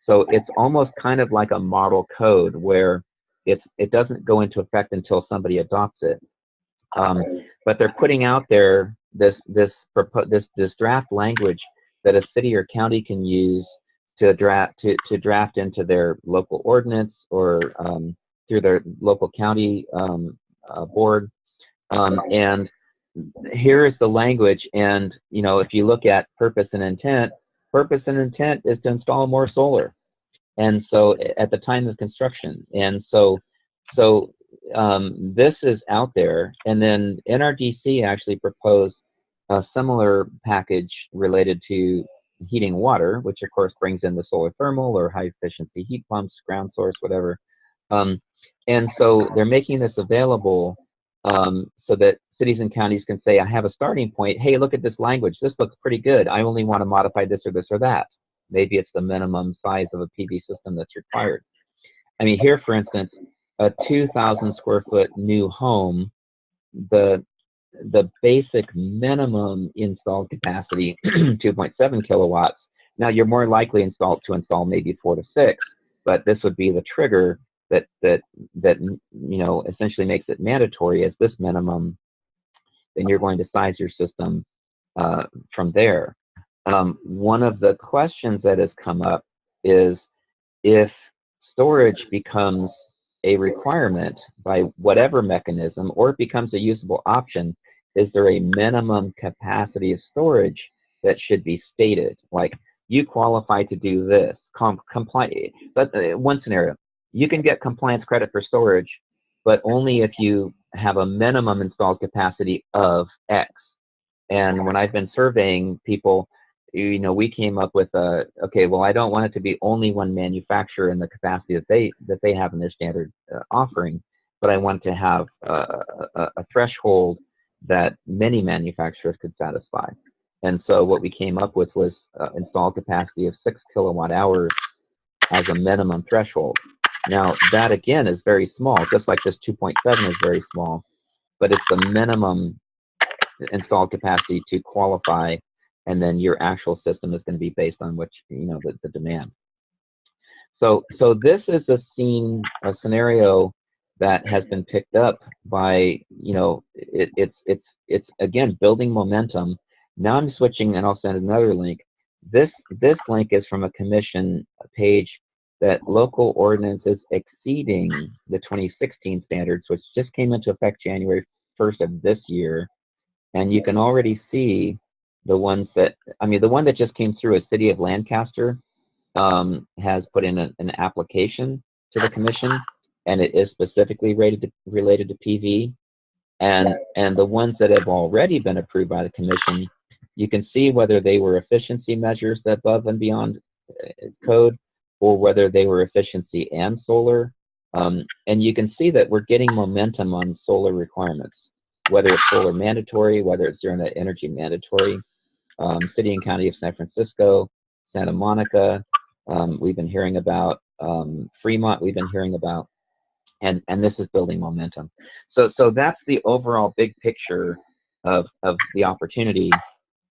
So it's almost kind of like a model code where it doesn't go into effect until somebody adopts it. But they're putting out there this draft language that a city or county can use to draft into their local ordinance or through their local county board. And here is the language. And if you look at purpose and intent is to install more solar. And so at the time of construction, and so this is out there. And then NRDC actually proposed a similar package related to heating water, which of course brings in the solar thermal or high efficiency heat pumps, ground source, whatever. And so they're making this available so that cities and counties can say, I have a starting point. Hey, look at this language. This looks pretty good. I only want to modify this or this or that. Maybe it's the minimum size of a PV system that's required. I mean, here, for instance, a 2,000 square foot new home, the basic minimum installed capacity, 2.7 kilowatts. Now, you're more likely to install maybe 4 to 6, but this would be the trigger that essentially makes it mandatory as this minimum. Then you're going to size your system from there. One of the questions that has come up is if storage becomes a requirement by whatever mechanism, or it becomes a usable option, is there a minimum capacity of storage that should be stated? Like, you qualify to do this. But one scenario, you can get compliance credit for storage, but only if you have a minimum installed capacity of X. And when I've been surveying people, we came up with okay, well, I don't want it to be only one manufacturer in the capacity that they have in their standard offering, but I want to have a threshold that many manufacturers could satisfy. And so what we came up with was installed capacity of 6 kilowatt hours as a minimum threshold. Now, that again is very small, just like this 2.7 is very small, but it's the minimum installed capacity to qualify, and then your actual system is going to be based on what the demand. So this is a scenario that has been picked up by it's again building momentum. Now I'm switching, and I'll send another link. This link is from a commission page that local ordinances exceeding the 2016 standards, which just came into effect January 1st of this year, and you can already see the ones that, the one that just came through is City of Lancaster has put in an application to the commission, and it is specifically related to PV. And the ones that have already been approved by the commission, you can see whether they were efficiency measures above and beyond code, or whether they were efficiency and solar. And you can see that we're getting momentum on solar requirements, whether it's solar mandatory, whether it's zero net energy mandatory. City and County of San Francisco, Santa Monica, we've been hearing about, Fremont we've been hearing about, and this is building momentum. So that's the overall big picture of the opportunity.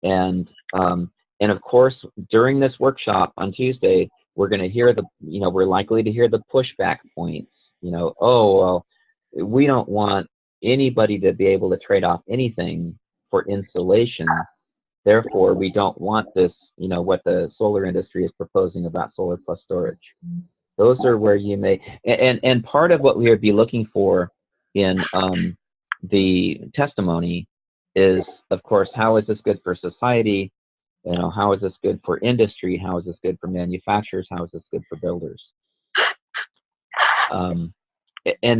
And of course, during this workshop on Tuesday, we're going to hear we're likely to hear the pushback points. Oh, well, we don't want anybody to be able to trade off anything for insulation. Therefore, we don't want this, what the solar industry is proposing about solar plus storage. Those are where you may, and part of what we would be looking for in the testimony is, of course, how is this good for society? How is this good for industry? How is this good for manufacturers? How is this good for builders? And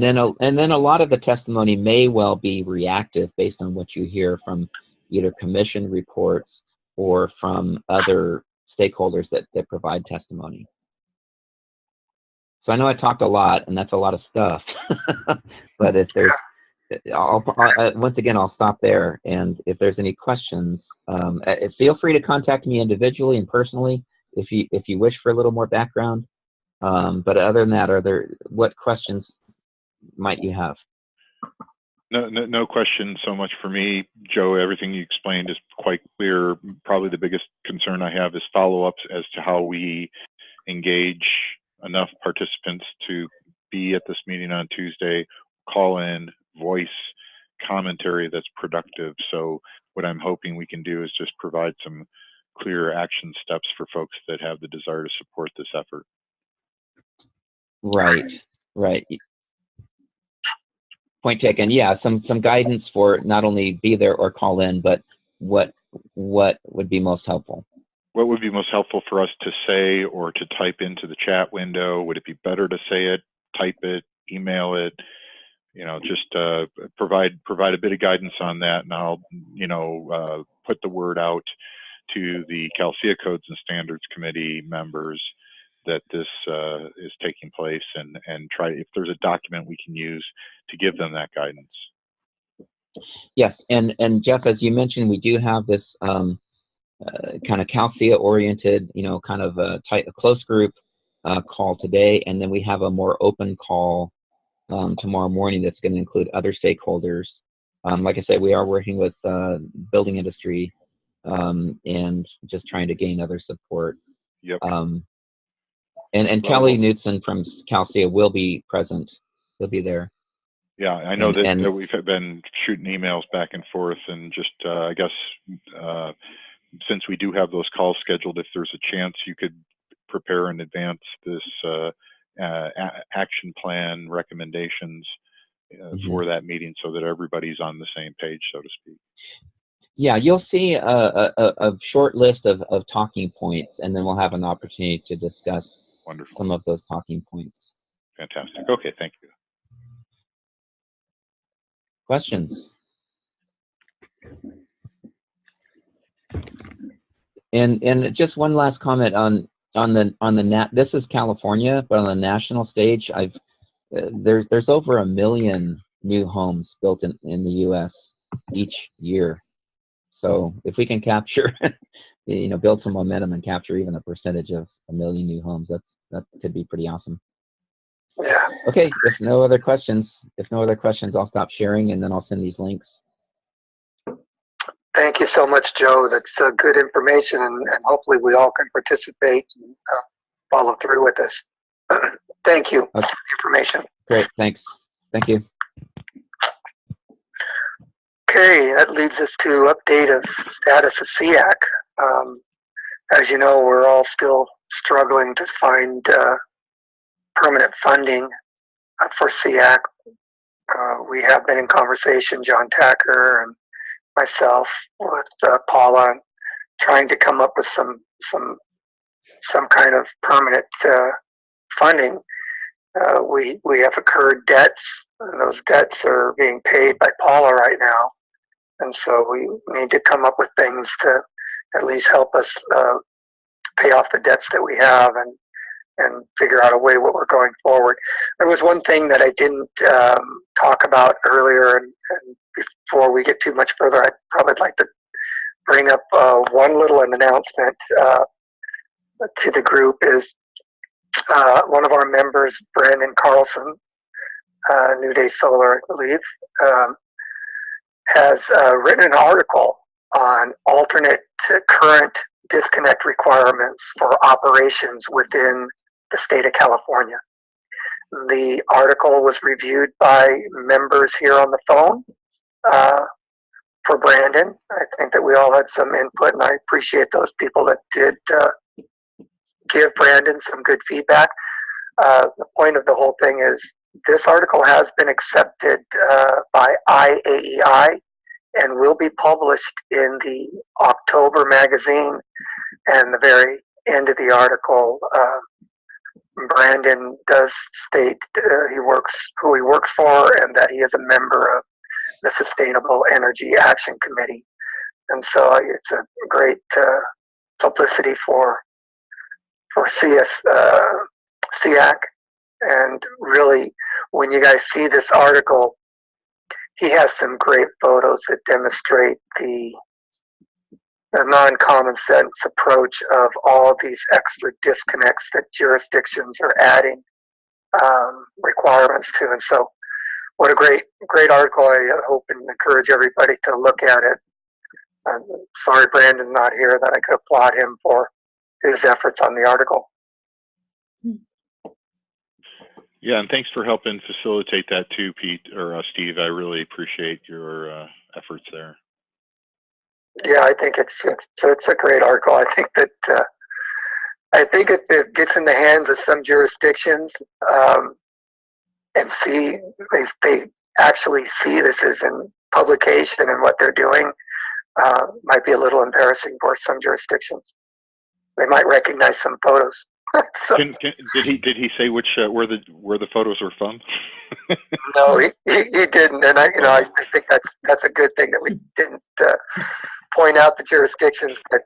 then a lot of the testimony may well be reactive based on what you hear from either commission reports or from other stakeholders that provide testimony. So I know I talked a lot, and that's a lot of stuff. But if there's, once again, I'll stop there. And if there's any questions, feel free to contact me individually and personally if you wish for a little more background. But other than that, what questions might you have? No question so much for me, Joe. Everything you explained is quite clear. Probably the biggest concern I have is follow-ups as to how we engage enough participants to be at this meeting on Tuesday, call in, voice commentary that's productive. So what I'm hoping we can do is just provide some clear action steps for folks that have the desire to support this effort. Right, right. Point taken. Yeah, some guidance for not only be there or call in, but what would be most helpful. What would be most helpful for us to say or to type into the chat window? Would it be better to say it, type it, email it? You know, just provide a bit of guidance on that, and I'll, you know, put the word out to the CalSEA Codes and Standards Committee members that this is taking place, and try, if there's a document we can use to give them that guidance. Yes, and Jeff, as you mentioned, we do have this kind of CalSEA oriented, you know, kind of a close group call today, and then we have a more open call tomorrow morning that's going to include other stakeholders. Like I said, we are working with building industry and just trying to gain other support. Yep. And Kelly Knudsen from CalSEA will be present. He'll be there. Yeah, I know that we've been shooting emails back and forth, and just I guess since we do have those calls scheduled, if there's a chance you could prepare in advance this action plan recommendations for that meeting, so that everybody's on the same page, so to speak. Yeah, you'll see a short list of talking points, and then we'll have an opportunity to discuss some of those talking points. Fantastic. Okay, thank you. Questions? And just one last comment on the this is California, but on the national stage, there's over 1 million new homes built in the U.S. each year. So if we can capture, you know, build some momentum and capture even a percentage of 1 million new homes, that could be pretty awesome. Yeah. Okay, if no other questions, I'll stop sharing, and then I'll send these links. Thank you so much, Joe. That's good information, and hopefully we all can participate and follow through with this. Thank you for the information. Great, thanks. Thank you. Okay, that leads us to update of status of SEAC. As you know, we're all still struggling to find permanent funding for SEAC. We have been in conversation, John Tacker and myself, with Paula, trying to come up with some kind of permanent funding. We have incurred debts, and those debts are being paid by Paula right now, and so we need to come up with things to at least help us pay off the debts that we have, and figure out a way what we're going forward. There was one thing that I didn't talk about earlier, and before we get too much further, I'd probably like to bring up one little announcement to the group. Is one of our members, Brandon Carlson, New Day Solar, I believe, has written an article on alternate to current disconnect requirements for operations within the state of California. The article was reviewed by members here on the phone for Brandon. I think that we all had some input, and I appreciate those people that did give Brandon some good feedback. The point of the whole thing is this article has been accepted by IAEI and will be published in the October magazine. And the very end of the article, Brandon does state who he works for, and that he is a member of the Sustainable Energy Action Committee. And so it's a great publicity for SEAC. And really, when you guys see this article, he has some great photos that demonstrate the non-common sense approach of all these extra disconnects that jurisdictions are adding requirements to. And so what a great article. I hope and encourage everybody to look at it. I'm sorry Brandon's not here, that I could applaud him for his efforts on the article. Yeah, and thanks for helping facilitate that too, Pete, or Steve. I really appreciate your efforts there. Yeah, I think it's a great article. I think that if it gets in the hands of some jurisdictions and see if they actually see this as in publication and what they're doing, might be a little embarrassing for some jurisdictions. They might recognize some photos. So, did he say which where the photos were from? no, he didn't, and I think that's a good thing that we didn't point out the jurisdictions. But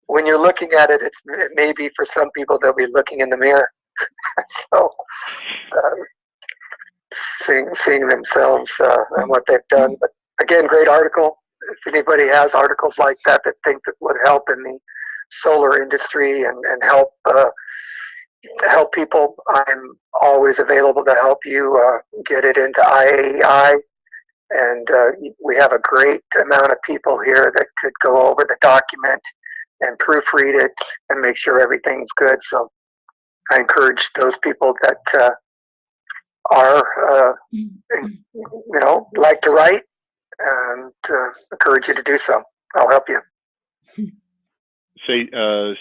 when you're looking at it, it may be for some people they'll be looking in the mirror, so seeing themselves and what they've done. But again, great article. If anybody has articles like that think that would help in the solar industry and help people, I'm always available to help you get it into IAEI. And we have a great amount of people here that could go over the document and proofread it and make sure everything's good. So I encourage those people that are, like to write, and encourage you to do so. I'll help you. Say,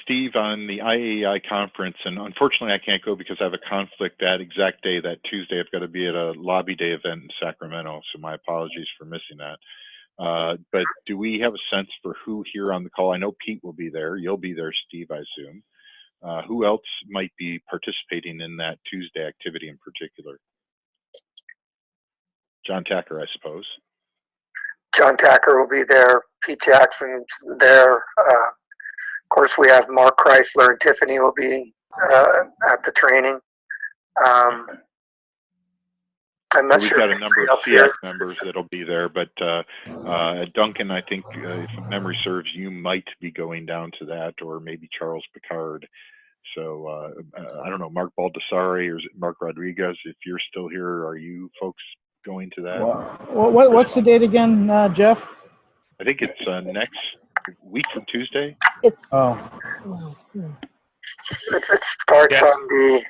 Steve, on the IAEI conference, and unfortunately I can't go because I have a conflict that exact day, that Tuesday. I've got to be at a lobby day event in Sacramento, so my apologies for missing that. But do we have a sense for who here on the call? I know Pete will be there. You'll be there, Steve, I assume. Who else might be participating in that Tuesday activity in particular? John Tacker, I suppose. John Tacker will be there. Pete Jackson's there. Of course, we have Mark Chrysler and Tiffany will be at the training. I'm not We've sure. got a number of SEAC members that'll be there, but Duncan, I think, if memory serves, you might be going down to that, or maybe Charles Picard. So I don't know, Mark Baldassare or is it Mark Rodriguez? If you're still here, are you folks going to that? What's the date again, Jeff? I think it's next week from Tuesday. It starts on the.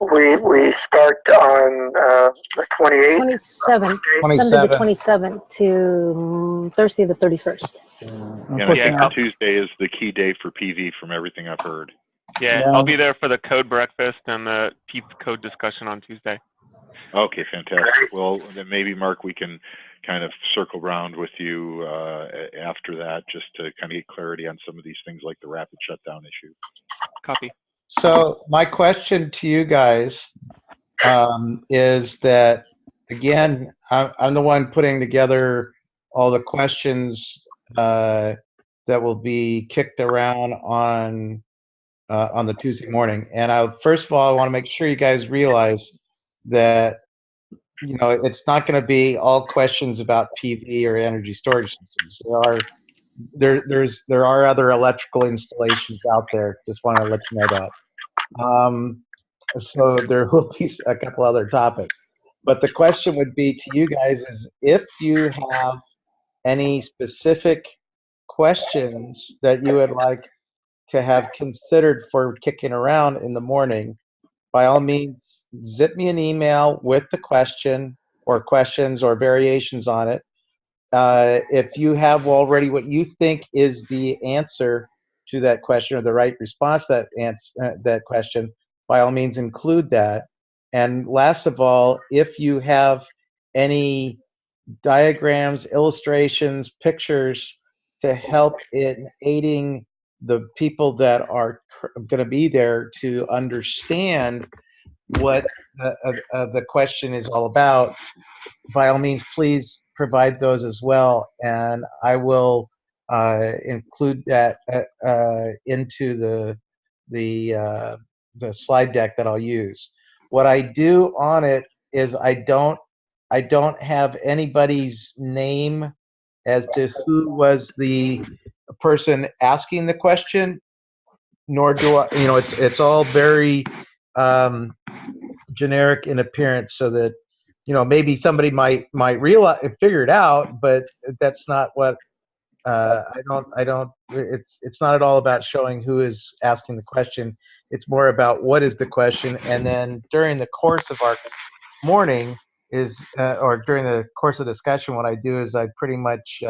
We start on the 28th. 27. Sunday the 27th to Thursday the 31st. And I think Tuesday is the key day for PV from everything I've heard. Yeah, I'll be there for the code breakfast and the PEEP code discussion on Tuesday. Okay, fantastic. Well, then maybe, Mark, we can kind of circle around with you after that just to kind of get clarity on some of these things like the rapid shutdown issue. Copy. So my question to you guys is that, again, I'm the one putting together all the questions that will be kicked around on the Tuesday morning. And first of all, I want to make sure you guys realize that it's not going to be all questions about PV or energy storage systems. There are other electrical installations out there. Just want to let you know that. So there will be a couple other topics. But the question would be to you guys is if you have any specific questions that you would like to have considered for kicking around in the morning, by all means, zip me an email with the question or questions or variations on it. If you have already what you think is the answer to that question or the right response to that question, by all means include that. And last of all, if you have any diagrams, illustrations, pictures to help in aiding the people that are going to be there to understand what the question is all about, by all means, please provide those as well, and I will include that into the slide deck that I'll use. What I do on it is I don't have anybody's name as to who was the person asking the question, nor do I. It's all very generic in appearance, so that maybe somebody might realize, figure it out, but that's not what I don't. It's not at all about showing who is asking the question. It's more about what is the question, and then during the course of our morning or during the course of discussion, what I do is I pretty much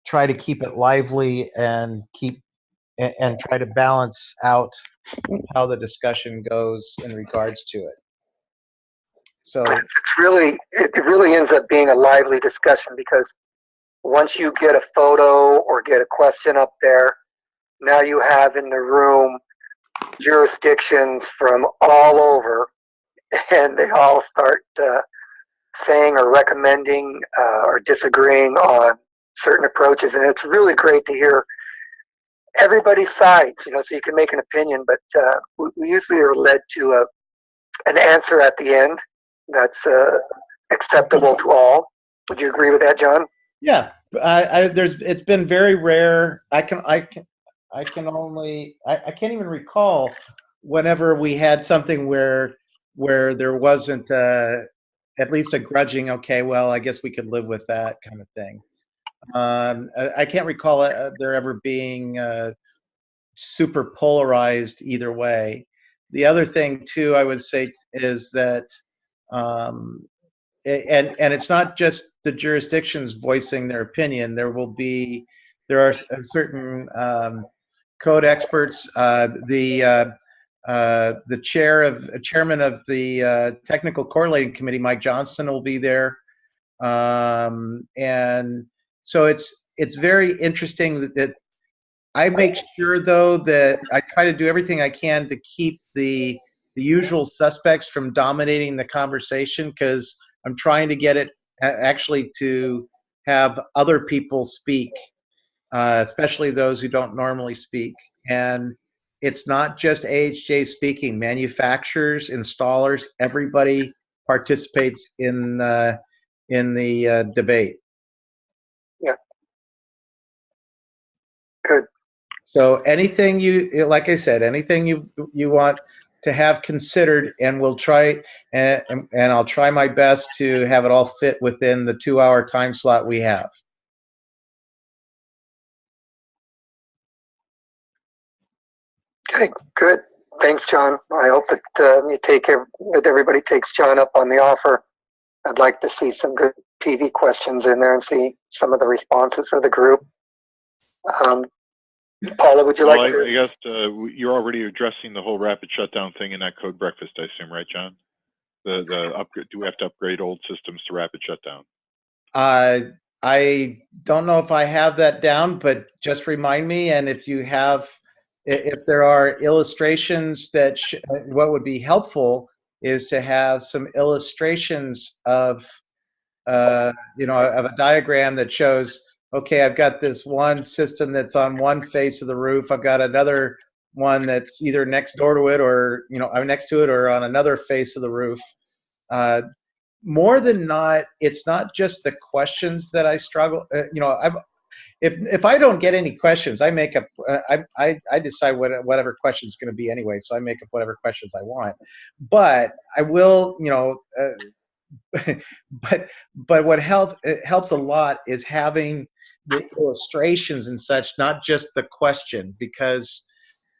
try to keep it lively and try to balance out how the discussion goes in regards to it. So it really ends up being a lively discussion, because once you get a photo or get a question up there, now you have in the room jurisdictions from all over, and they all start saying or recommending or disagreeing on certain approaches, and it's really great to hear everybody's sides, so you can make an opinion, but we usually are led to an answer at the end that's acceptable to all. Would you agree with that, John? yeah, it's been very rare. I can't even recall whenever we had something where there wasn't at least a grudging, okay, well, I guess we could live with that kind of thing. I can't recall there ever being super polarized either way. The other thing too, I would say, is that and it's not just the jurisdictions voicing their opinion. There are certain code experts. The chairman of the technical correlating committee, Mike Johnston, will be there, and so it's very interesting that I make sure, though, that I try to do everything I can to keep the usual suspects from dominating the conversation, because I'm trying to get it actually to have other people speak, especially those who don't normally speak. And it's not just AHJ speaking. Manufacturers, installers, everybody participates in the debate. Yeah. Good. So anything like I said, anything you want to have considered, and we'll try, and I'll try my best to have it all fit within the 2-hour time slot we have. Okay, good. Thanks, John. I hope that that everybody takes John up on the offer. I'd like to see some good PV questions in there and see some of the responses of the group. Paula, would you like to? I guess you're already addressing the whole rapid shutdown thing in that code breakfast, I assume, right, John? The upgrade. Do we have to upgrade old systems to rapid shutdown? I don't know if I have that down, but just remind me. And if there are illustrations that what would be helpful is to have some illustrations of of a diagram that shows, okay, I've got this one system that's on one face of the roof. I've got another one that's either next door to it, or I'm next to it, or on another face of the roof. More than not, it's not just the questions that I struggle. If I don't get any questions, I make up. I decide whatever question is going to be anyway, so I make up whatever questions I want. But I will, but what helps a lot is having the illustrations and such, not just the question, because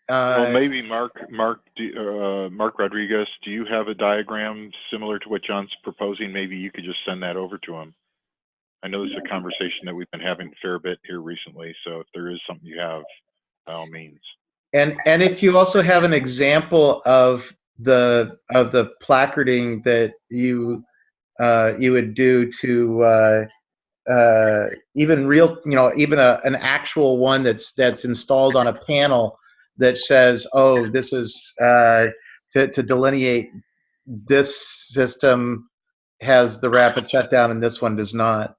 well, maybe Mark Rodriguez, do you have a diagram similar to what John's proposing? Maybe you could just send that over to him. I know this is a conversation that we've been having a fair bit here recently, so if there is something you have, by all means. And if you also have an example of the placarding that you would do to even an actual one that's installed on a panel that says, oh, this is to delineate, this system has the rapid shutdown and this one does not.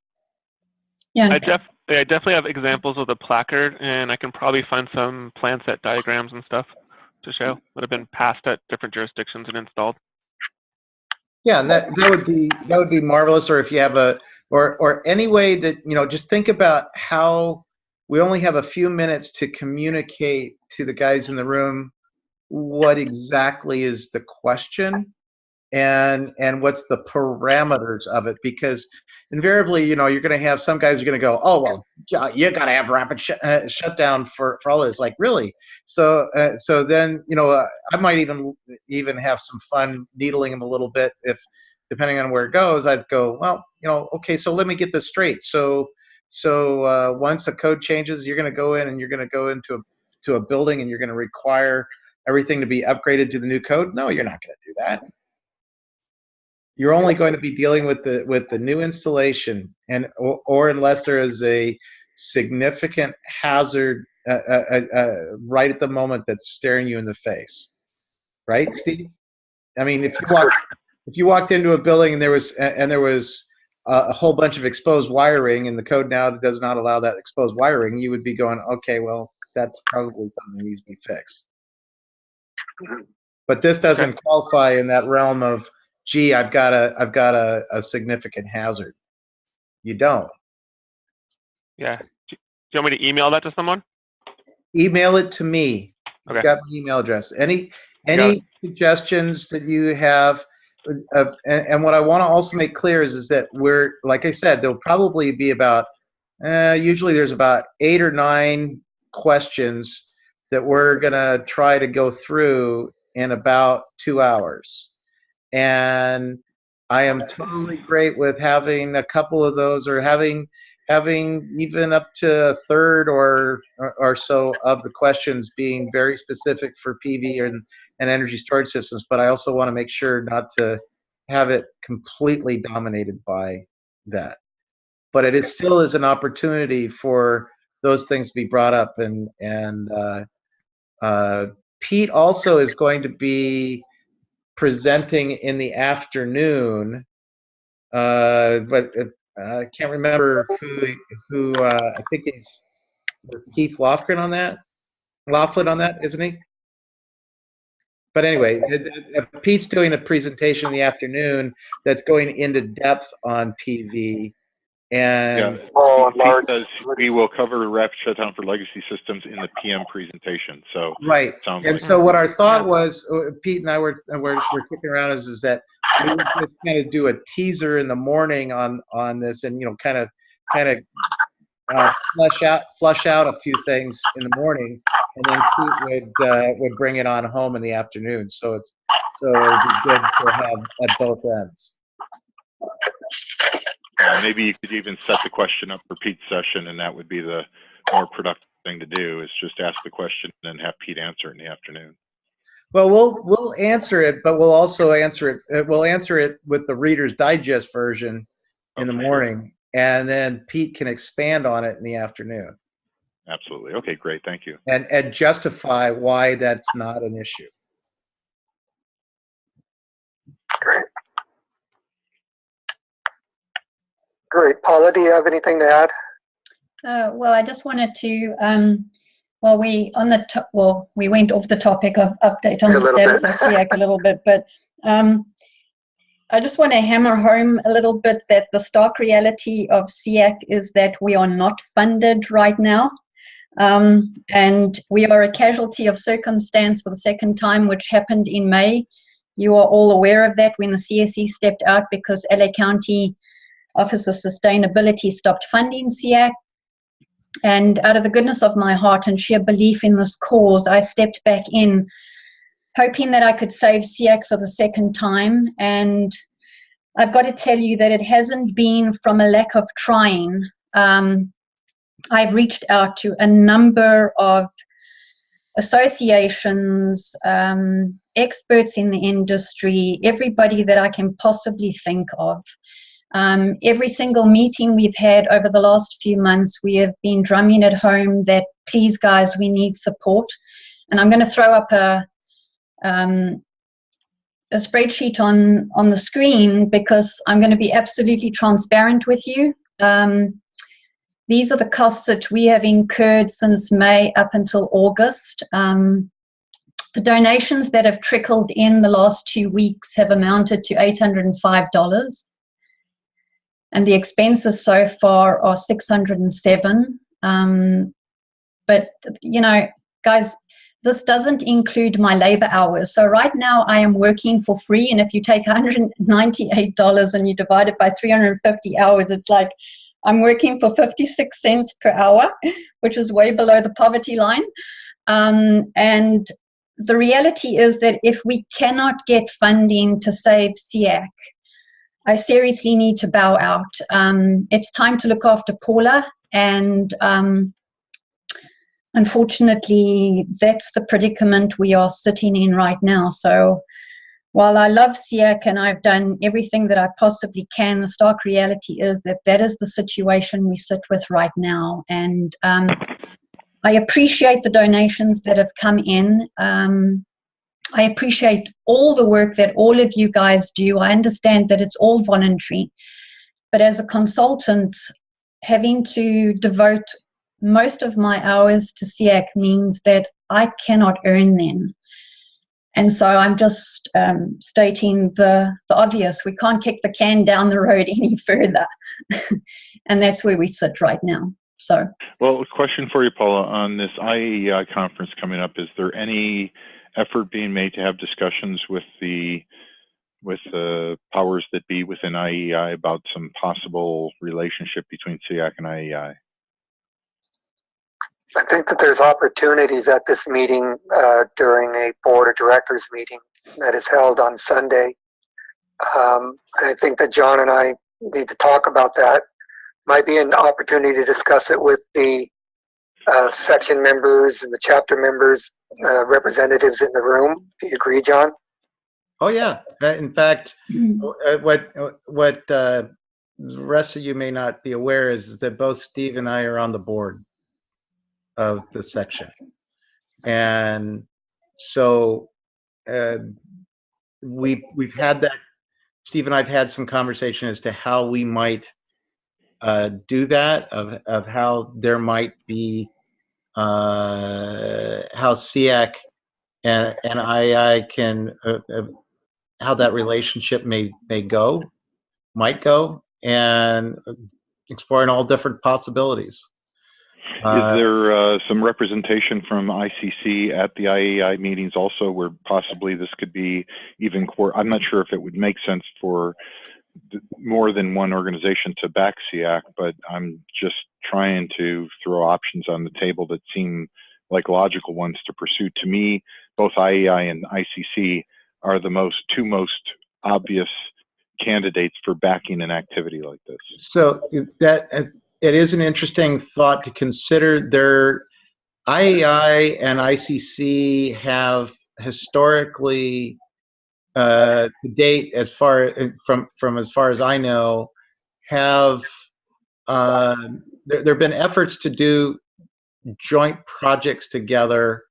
Yeah. I definitely have examples of the placard, and I can probably find some plan set diagrams and stuff to show that have been passed at different jurisdictions and installed. Yeah, and that would be marvelous. Or if you have or any way that, just think about how we only have a few minutes to communicate to the guys in the room what exactly is the question, and what's the parameters of it, because invariably, you're going to have some guys are going to go, oh, well, you got to have rapid shutdown for all this. Like, really? So then, I might even have some fun needling them a little bit if, depending on where it goes, I'd go, well, okay, so let me get this straight. So once the code changes, you're going to go in and you're going to go into a building and you're going to require everything to be upgraded to the new code. No, you're not going to do that. You're only going to be dealing with the new installation, or unless there is a significant hazard right at the moment that's staring you in the face, right, Steve? I mean, if you walked into a building and there was a whole bunch of exposed wiring, and the code now does not allow that exposed wiring, you would be going, okay, well, that's probably something that needs to be fixed. But this doesn't qualify in that realm of, gee, I've got a significant hazard. You don't. Yeah. Do you want me to email that to someone? Email it to me. Okay. You've got my email address. Any suggestions that you have? And what I want to also make clear is that we're, like I said, there'll probably be about, usually there's about 8 or 9 questions that we're going to try to go through in about 2 hours. And I am totally great with having a couple of those, or having even up to a third or so of the questions being very specific for PV and energy storage systems. But I also want to make sure not to have it completely dominated by that. But it still is an opportunity for those things to be brought up. And Pete also is going to be presenting in the afternoon, but I can't remember who I think it's Keith Laughlin on that, isn't he? But anyway, Pete's doing a presentation in the afternoon that's going into depth on PV. And Pete says we will cover rapid shutdown for legacy systems in the PM presentation. So right. And so what our thought was, Pete and I were kicking around is that we would just kind of do a teaser in the morning on this, and kind of flush out a few things in the morning, and then Pete would bring it on home in the afternoon. So it would be good to have at both ends. Maybe you could even set the question up for Pete's session, and that would be the more productive thing to do, is just ask the question and then have Pete answer it in the afternoon. Well, we'll answer it, but we'll also answer it. We'll answer it with the Reader's Digest version in the morning, and then Pete can expand on it in the afternoon. Absolutely. Okay, great. Thank you. And justify why that's not an issue. Great. Paula, do you have anything to add? Well, I just wanted to, we went off the topic of update on the status of SEAC a little bit, but I just want to hammer home a little bit that the stark reality of SEAC is that we are not funded right now. And we are a casualty of circumstance for the second time, which happened in May. You are all aware of that when the CSE stepped out because LA County Office of Sustainability stopped funding SEAC. And out of the goodness of my heart and sheer belief in this cause, I stepped back in, hoping that I could save SEAC for the second time. And I've got to tell you that it hasn't been from a lack of trying. I've reached out to a number of associations, experts in the industry, everybody that I can possibly think of. Every single meeting we've had over the last few months, we have been drumming at home that, please guys, we need support. And I'm going to throw up a spreadsheet on the screen because I'm going to be absolutely transparent with you. These are the costs that we have incurred since May up until August. The donations that have trickled in the last 2 weeks have amounted to $805. And the expenses so far are $607. But, you know, guys, this doesn't include my labor hours. So right now I am working for free, and if you take $198 and you divide it by 350 hours, it's like I'm working for 56 cents per hour, which is way below the poverty line. And the reality is that if we cannot get funding to save SEAC, I seriously need to bow out. It's time to look after Paula, and unfortunately, that's the predicament we are sitting in right now. So while I love SEAC and I've done everything that I possibly can, the stark reality is that that is the situation we sit with right now. And I appreciate the donations that have come in. I appreciate all the work that all of you guys do. I understand that it's all voluntary. But as a consultant, having to devote most of my hours to SEAC means that I cannot earn them. And so I'm just stating the obvious. We can't kick the can down the road any further. And that's where we sit right now. So, well, a question for you, Paula, on this IAEI conference coming up. Is there any effort being made to have discussions with the powers that be within IAEI about some possible relationship between SEAC and IAEI? I think that there's opportunities at this meeting during a board of directors meeting that is held on Sunday. And I think that John and I need to talk about that. Might be an opportunity to discuss it with the section members and the chapter members, representatives in the room. Do you agree, John? Oh yeah. In fact, what the rest of you may not be aware is that both Steve and I are on the board of the section, and so we've had that. Steve and I've had some conversation as to how we might do that, of how there might be how SEAC and II can how that relationship might go, and exploring all different possibilities. Is there some representation from ICC at the IAEI meetings also, where possibly this could be even I'm not sure if it would make sense for more than one organization to back SEAC, but I'm just trying to throw options on the table that seem like logical ones to pursue. To me, both IAEI and ICC are the two most obvious candidates for backing an activity like this. So that it is an interesting thought to consider. Their IAEI and ICC have historically, to date, as far as I know, have there have been efforts to do joint projects together.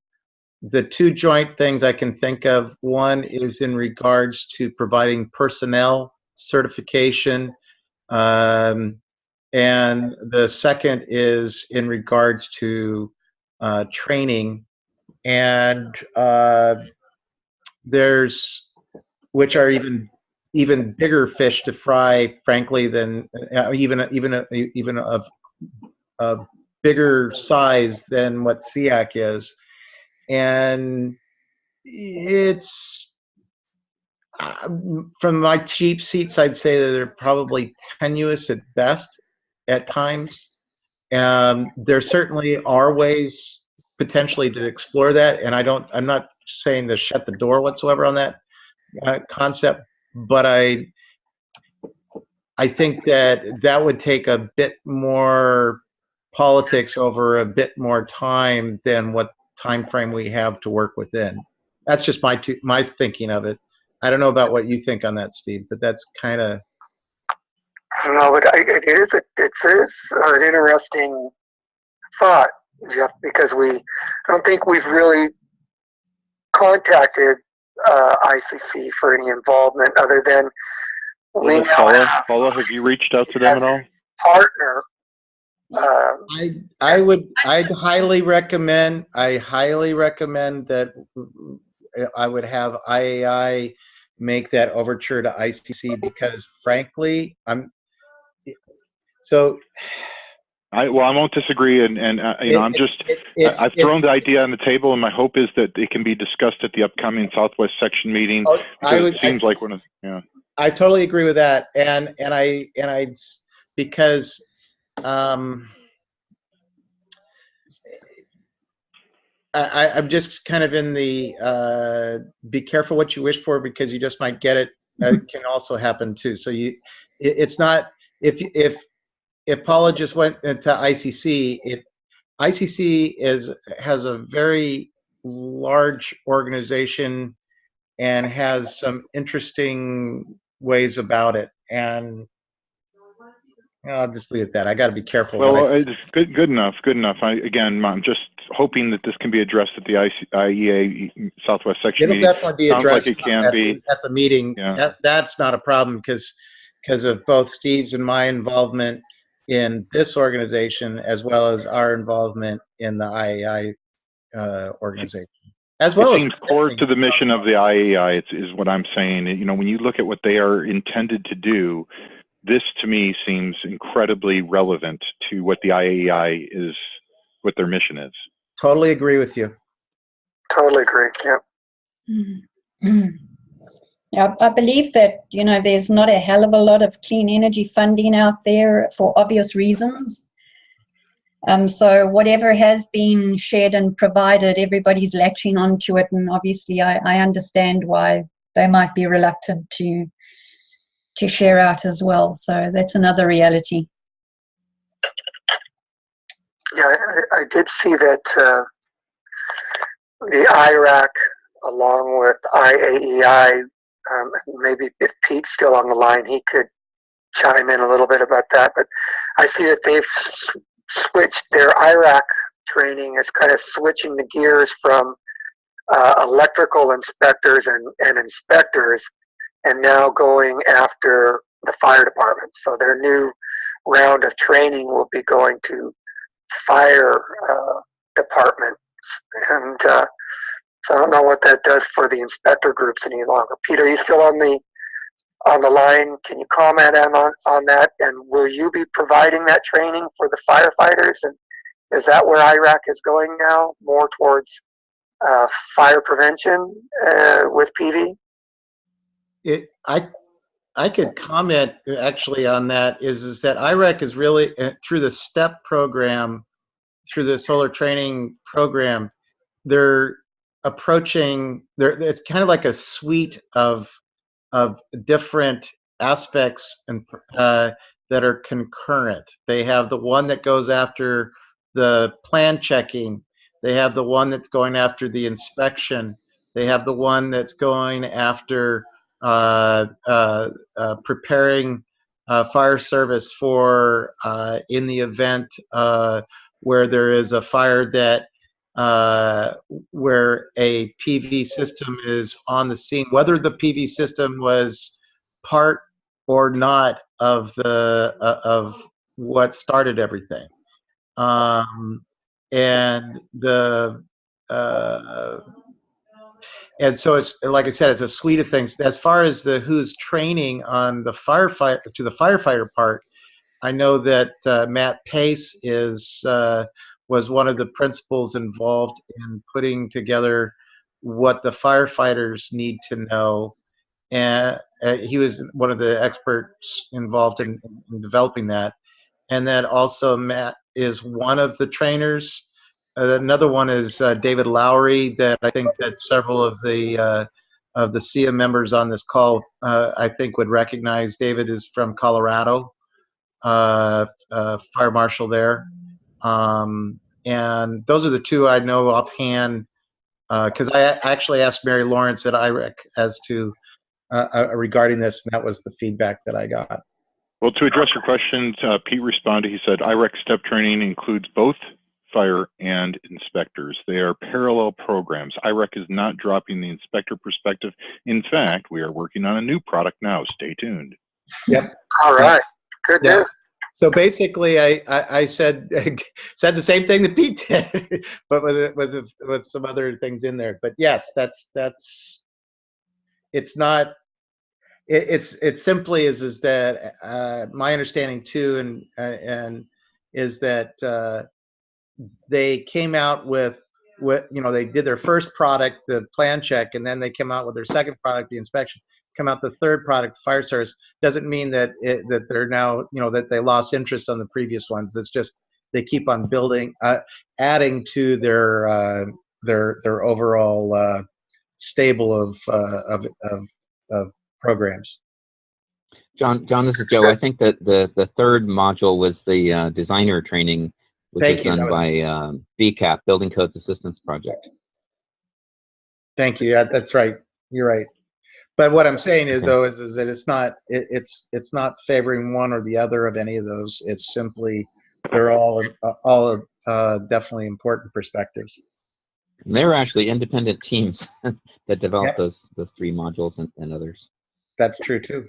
The two joint things I can think of, one is in regards to providing personnel certification, and the second is in regards to training, and there's, which are even bigger fish to fry, frankly, than even a bigger size than what SEAC is. And it's from my cheap seats, I'd say that they're probably tenuous at best at times. There certainly are ways potentially to explore that, and I'm not saying to shut the door whatsoever on that concept, but I think that would take a bit more politics over a bit more time than what time frame we have to work within. That's just my thinking of it. I don't know about what you think on that, Steve, but that's kind of. I don't know, but it is an interesting thought, Jeff, because I don't think we've really contacted ICC for any involvement other than we now Paula, have you reached out to them at all? Partner. I'd highly recommend that I would have IAI make that overture to ICC, because frankly, I won't disagree, and I've thrown the idea on the table, and my hope is that it can be discussed at the upcoming Southwest section meeting. It seems like one of I totally agree with that, and because I'm just kind of in the be careful what you wish for because you just might get it. Can also happen too. So it's not if Paula just went into ICC, ICC has a very large organization and has some interesting ways about it. And I'll just leave it at that. I got to be careful. Well, it's good enough. Good enough. I'm just hoping that this can be addressed at the IEA Southwest section meeting. It'll definitely be addressed like it can be at the meeting. Yeah. That's not a problem because of both Steve's and my involvement in this organization as well as our involvement in the IAI organization. As well it seems core to the mission of the IAI is what I'm saying. When you look at what they are intended to do, this to me seems incredibly relevant to what the IAI is, what their mission is. Totally agree with you. Totally agree. Yep. Yeah, I believe that, there's not a hell of a lot of clean energy funding out there for obvious reasons. So whatever has been shared and provided, everybody's latching onto it. And obviously I understand why they might be reluctant to share out as well. So that's another reality. Yeah, I did see that the IRAC, along with IAEI, maybe if Pete's still on the line, he could chime in a little bit about that. But I see that they've switched their IRAC training is kind of switching the gears from electrical inspectors and inspectors and now going after the fire department. So their new round of training will be going to fire departments. And so I don't know what that does for the inspector groups any longer. Peter, are you still on the line? Can you comment on that? And will you be providing that training for the firefighters? And is that where IRAC is going now, more towards fire prevention with PV? I could comment actually on that is that IRAC is really through the STEP program, through the solar training program, they're approaching it's kind of like a suite of different aspects and that are concurrent. They have the one that goes after the plan checking. They have the one that's going after the inspection. They have the one that's going after preparing fire service for in the event where there is a fire that where a PV system is on the scene, whether the PV system was part or not of the of what started everything, and so it's like I said, it's a suite of things. As far as who's training on the firefighter part, I know that Matt Pace was one of the principals involved in putting together what the firefighters need to know, and he was one of the experts involved in developing that. And then also Matt is one of the trainers. Another one is David Lowry, that I think that several of the SEA members on this call I think would recognize. David is from Colorado, fire marshal there. And those are the two I know offhand, because I actually asked Mary Lawrence at IREC as to regarding this, and that was the feedback that I got. Well, to address your questions, Pete responded. He said IREC STEP training includes both fire and inspectors. They are parallel programs. IREC is not dropping the inspector perspective. In fact, we are working on a new product now. Stay tuned. Yep. All right. Good news. So basically, I said the same thing that Pete did, but with some other things in there. But yes, that's it's not. It simply is that my understanding too, and is that they came out with they did their first product, the plan check, and then they came out with their second product, the inspection. Come out the third product, the fire service. Doesn't mean that that they're now that they lost interest on the previous ones. It's just they keep on building, adding to their overall stable of programs. John, this is Joe. I think that the third module was the designer training, which is done by BCAP, Building Codes Assistance Project. Thank you. Yeah, that's right. You're right. But what I'm saying is, though, is that it's not favoring one or the other of any of those. It's simply they're all definitely important perspectives. And they were actually independent teams that developed those three modules and others. That's true too.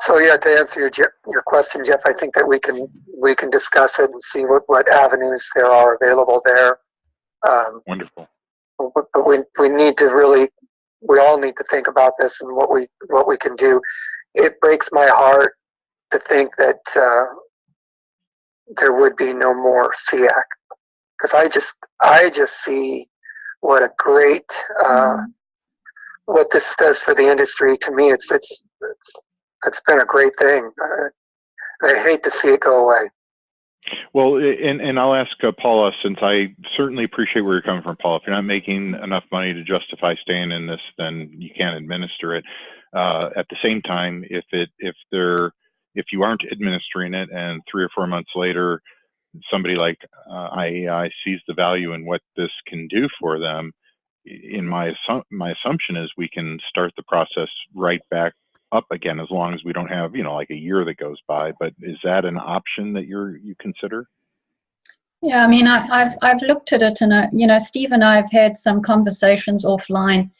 So yeah, to answer your question, Jeff, I think that we can discuss it and see what avenues there are available there. Wonderful. But we need to we all need to think about this and what we can do. It breaks my heart to think that there would be no more SEAC, because I just see what a great what this does for the industry. To me, it's been a great thing. I hate to see it go away. Well, and I'll ask Paula, since I certainly appreciate where you're coming from, Paula. If you're not making enough money to justify staying in this, then you can't administer it. At the same time, if you aren't administering it, and 3 or 4 months later, somebody like IAI sees the value in what this can do for them, in my assumption is we can start the process right back up again, as long as we don't have like a year that goes by. But is that an option that you consider? Yeah, I mean, I've looked at it, and Steve and I have had some conversations offline.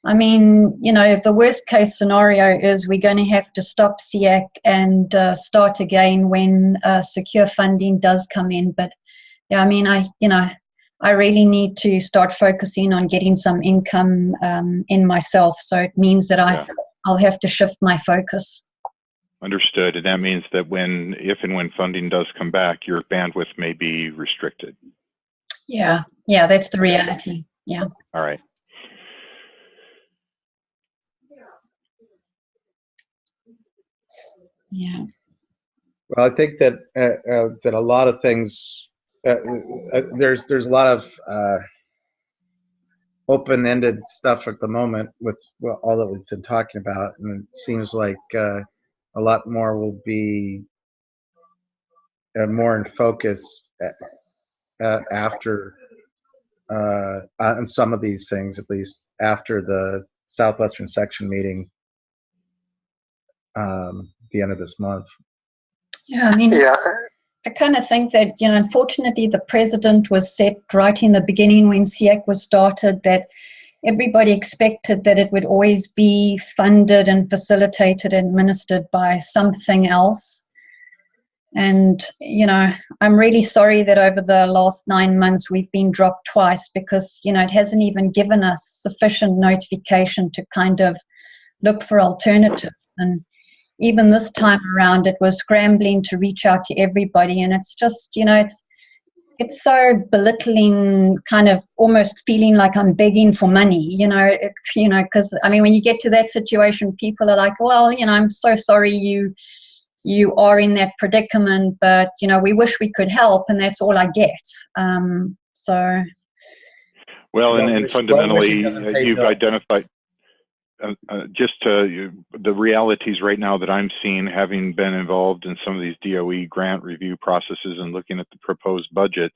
I mean, the worst case scenario is we're going to have to stop SEAC and start again when secure funding does come in. But yeah, I mean, I really need to start focusing on getting some income in myself. So it means that I'll have to shift my focus. Understood. And that means that if and when funding does come back, your bandwidth may be restricted. Yeah, that's the reality. Yeah. All right. Yeah. Well, I think that that a lot of things there's a lot of open-ended stuff at the moment with all that we've been talking about, and it seems like a lot more will be more in focus after on some of these things, at least after the Southwestern section meeting the end of this month. Yeah, I mean, I kind of think that, unfortunately, the precedent was set right in the beginning when SEAC was started, that everybody expected that it would always be funded and facilitated and administered by something else. And, I'm really sorry that over the last 9 months we've been dropped twice, because, it hasn't even given us sufficient notification to kind of look for alternatives. And even this time around, it was scrambling to reach out to everybody, and it's just, it's so belittling, kind of almost feeling like I'm begging for money, because I mean, when you get to that situation, people are like, well, I'm so sorry you are in that predicament, but we wish we could help, and that's all I get. So. Well, and fundamentally, you've identified. The realities right now that I'm seeing, having been involved in some of these DOE grant review processes and looking at the proposed budget,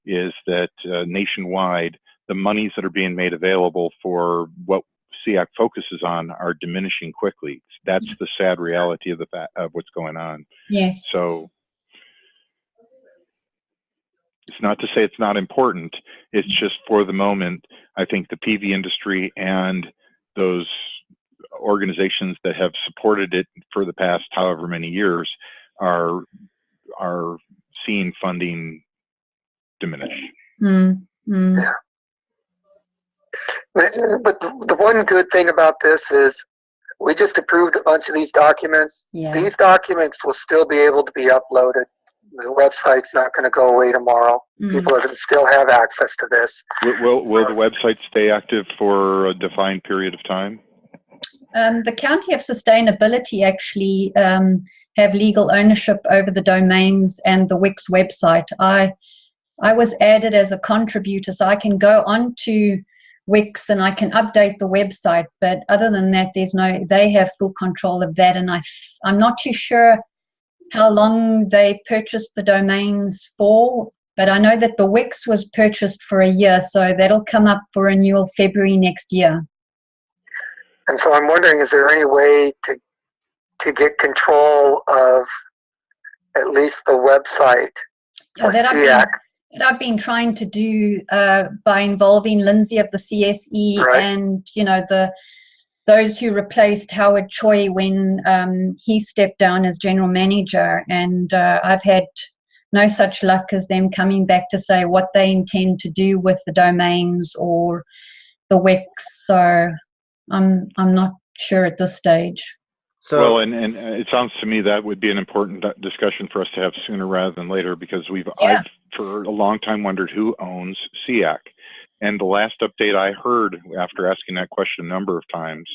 is that nationwide, the monies that are being made available for what SEAC focuses on are diminishing quickly. That's the sad reality of what's going on. Yes. So it's not to say it's not important. It's just, for the moment, I think the PV industry and those organizations that have supported it for the past however many years are seeing funding diminish. Yeah. But the one good thing about this is we just approved a bunch of these documents. Yeah. These documents will still be able to be uploaded. The website's not going to go away tomorrow. People will still have access to this. Will the website stay active for a defined period of time? The County of Sustainability actually have legal ownership over the domains and the Wix website. I was added as a contributor, so I can go onto Wix and I can update the website, but other than that, they have full control of that, and I'm not too sure how long they purchased the domains for, but I know that the Wix was purchased for a year, so that'll come up for renewal February next year. And so I'm wondering, is there any way to get control of at least the website for SEAC? That I've been trying to do by involving Lindsay of the CSE, right, and those who replaced Howard Choi when he stepped down as general manager, and I've had no such luck as them coming back to say what they intend to do with the domains or the Wix. So I'm not sure at this stage. So, well, and it sounds to me that would be an important discussion for us to have sooner rather than later, because I've for a long time wondered who owns SEAC. And the last update I heard after asking that question a number of times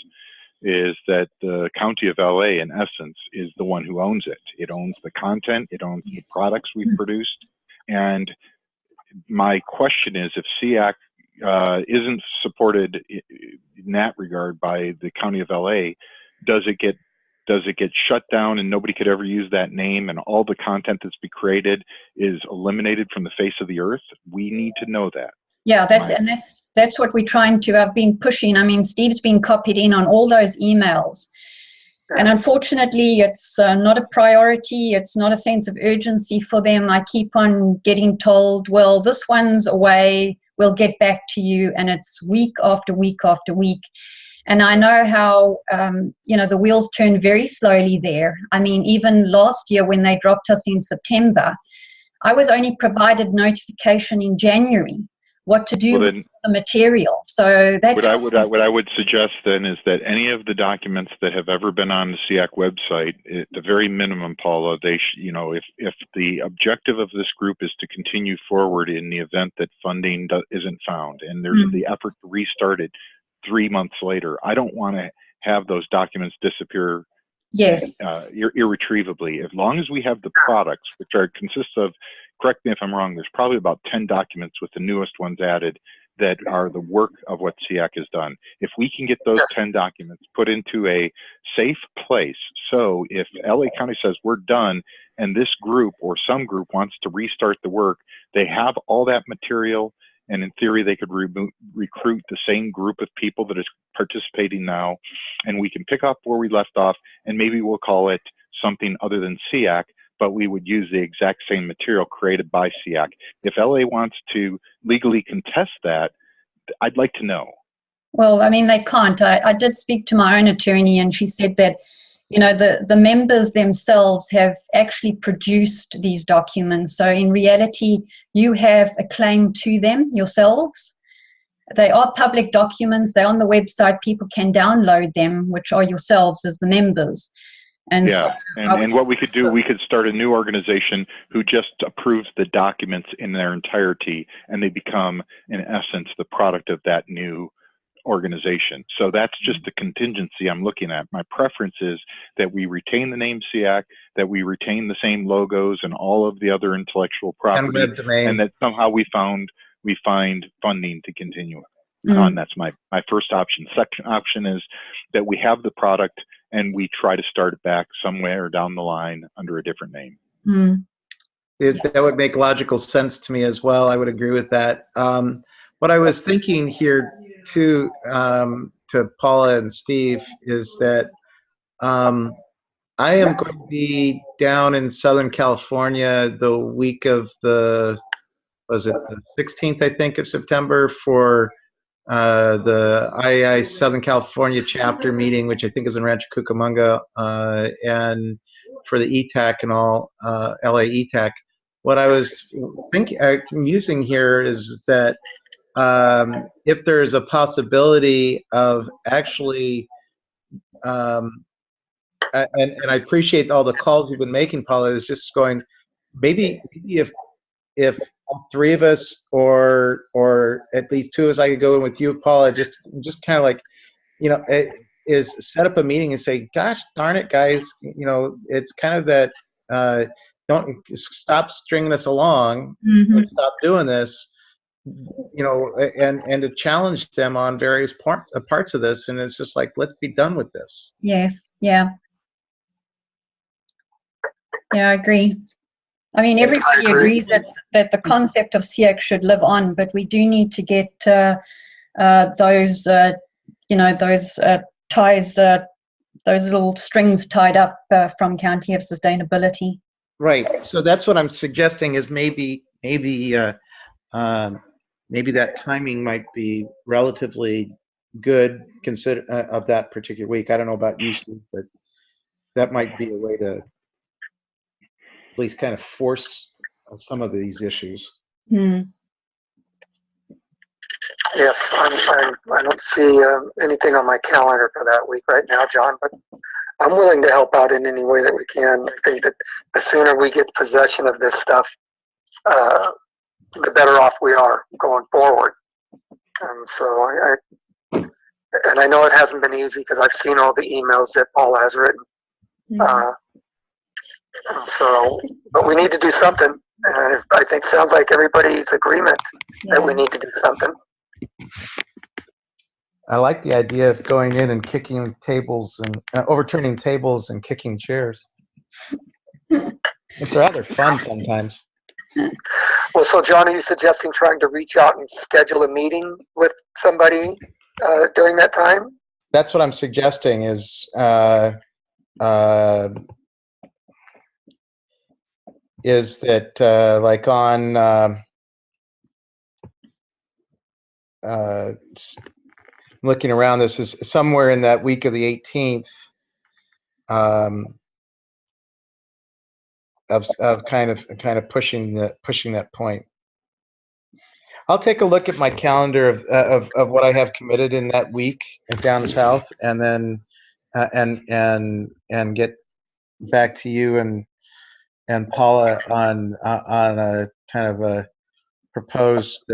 is that the County of LA, in essence, is the one who owns it. It owns the content, it owns the products we've produced. And my question is, if SEAC isn't supported in that regard by the County of LA, does it get shut down and nobody could ever use that name, and all the content that's been created is eliminated from the face of the earth? We need to know that. Yeah, that's what we're trying to. I've been pushing. I mean, Steve's been copied in on all those emails, and unfortunately, it's not a priority. It's not a sense of urgency for them. I keep on getting told, well, this one's away, we'll get back to you, and it's week after week after week. And I know how, the wheels turn very slowly there. I mean, even last year when they dropped us in September, I was only provided notification in January what to do with the material. So that's what I would suggest then is that any of the documents that have ever been on the SEAC website, at the very minimum, Paula, they if the objective of this group is to continue forward in the event that funding isn't found and there's the effort to restart it 3 months later, I don't want to have those documents disappear irretrievably. As long as we have the products, which consist of, correct me if I'm wrong, there's probably about 10 documents with the newest ones added that are the work of what SEAC has done. If we can get those 10 documents put into a safe place, so if LA County says we're done and this group or some group wants to restart the work, they have all that material, and in theory they could recruit the same group of people that is participating now, and we can pick up where we left off, and maybe we'll call it something other than SEAC, but we would use the exact same material created by SEAC. If LA wants to legally contest that, I'd like to know. Well, I mean, they can't. I did speak to my own attorney, and she said that, the members themselves have actually produced these documents. So in reality, you have a claim to them yourselves. They are public documents. They're on the website. People can download them, which are yourselves as the members. And and what we could do, we could start a new organization who just approves the documents in their entirety, and they become, in essence, the product of that new organization. So that's just the contingency I'm looking at. My preference is that we retain the name SEAC, that we retain the same logos and all of the other intellectual property, and that somehow we find funding to continue on. That's my first option. Second option is that we have the product and we try to start it back somewhere down the line under a different name. That would make logical sense to me as well. I would agree with that. What I was thinking here too, to Paula and Steve, is that I am going to be down in Southern California the week of the 16th, I think, of September for the IAI Southern California chapter meeting, which I think is in Rancho Cucamonga, and for the ETAC and all, LA ETAC. What I was musing here is that if there is a possibility of actually and I appreciate all the calls you've been making, Paula, is just going, maybe if all three of us or at least two of us, I could go in with you, Paula, just kind of like, is set up a meeting and say, gosh darn it, guys, it's kind of that, don't stop stringing us along, let's stop doing this, and to challenge them on various parts of this, and it's just like, let's be done with this. Yes, yeah. Yeah, I agree. I mean, everybody agrees that the concept of SEAC should live on, but we do need to get those, those ties, those little strings tied up from County of Sustainability. Right. So that's what I'm suggesting is maybe that timing might be relatively good of that particular week. I don't know about you, Steve, but that might be a way to at least kind of force some of these issues. Yes, I don't see anything on my calendar for that week right now, John, but I'm willing to help out in any way that we can. I think that the sooner we get possession of this stuff, the better off we are going forward. And so I know it hasn't been easy because I've seen all the emails that Paula has written. But we need to do something. And I think sounds like everybody's agreement that we need to do something. I like the idea of going in and kicking tables and overturning tables and kicking chairs. It's rather fun sometimes. Well, so John, are you suggesting trying to reach out and schedule a meeting with somebody during that time? That's what I'm suggesting is that like on looking around, this is somewhere in that week of the 18th of kind of pushing that point. I'll take a look at my calendar of what I have committed in that week down south, and then and get back to you and Paula on a kind of a proposed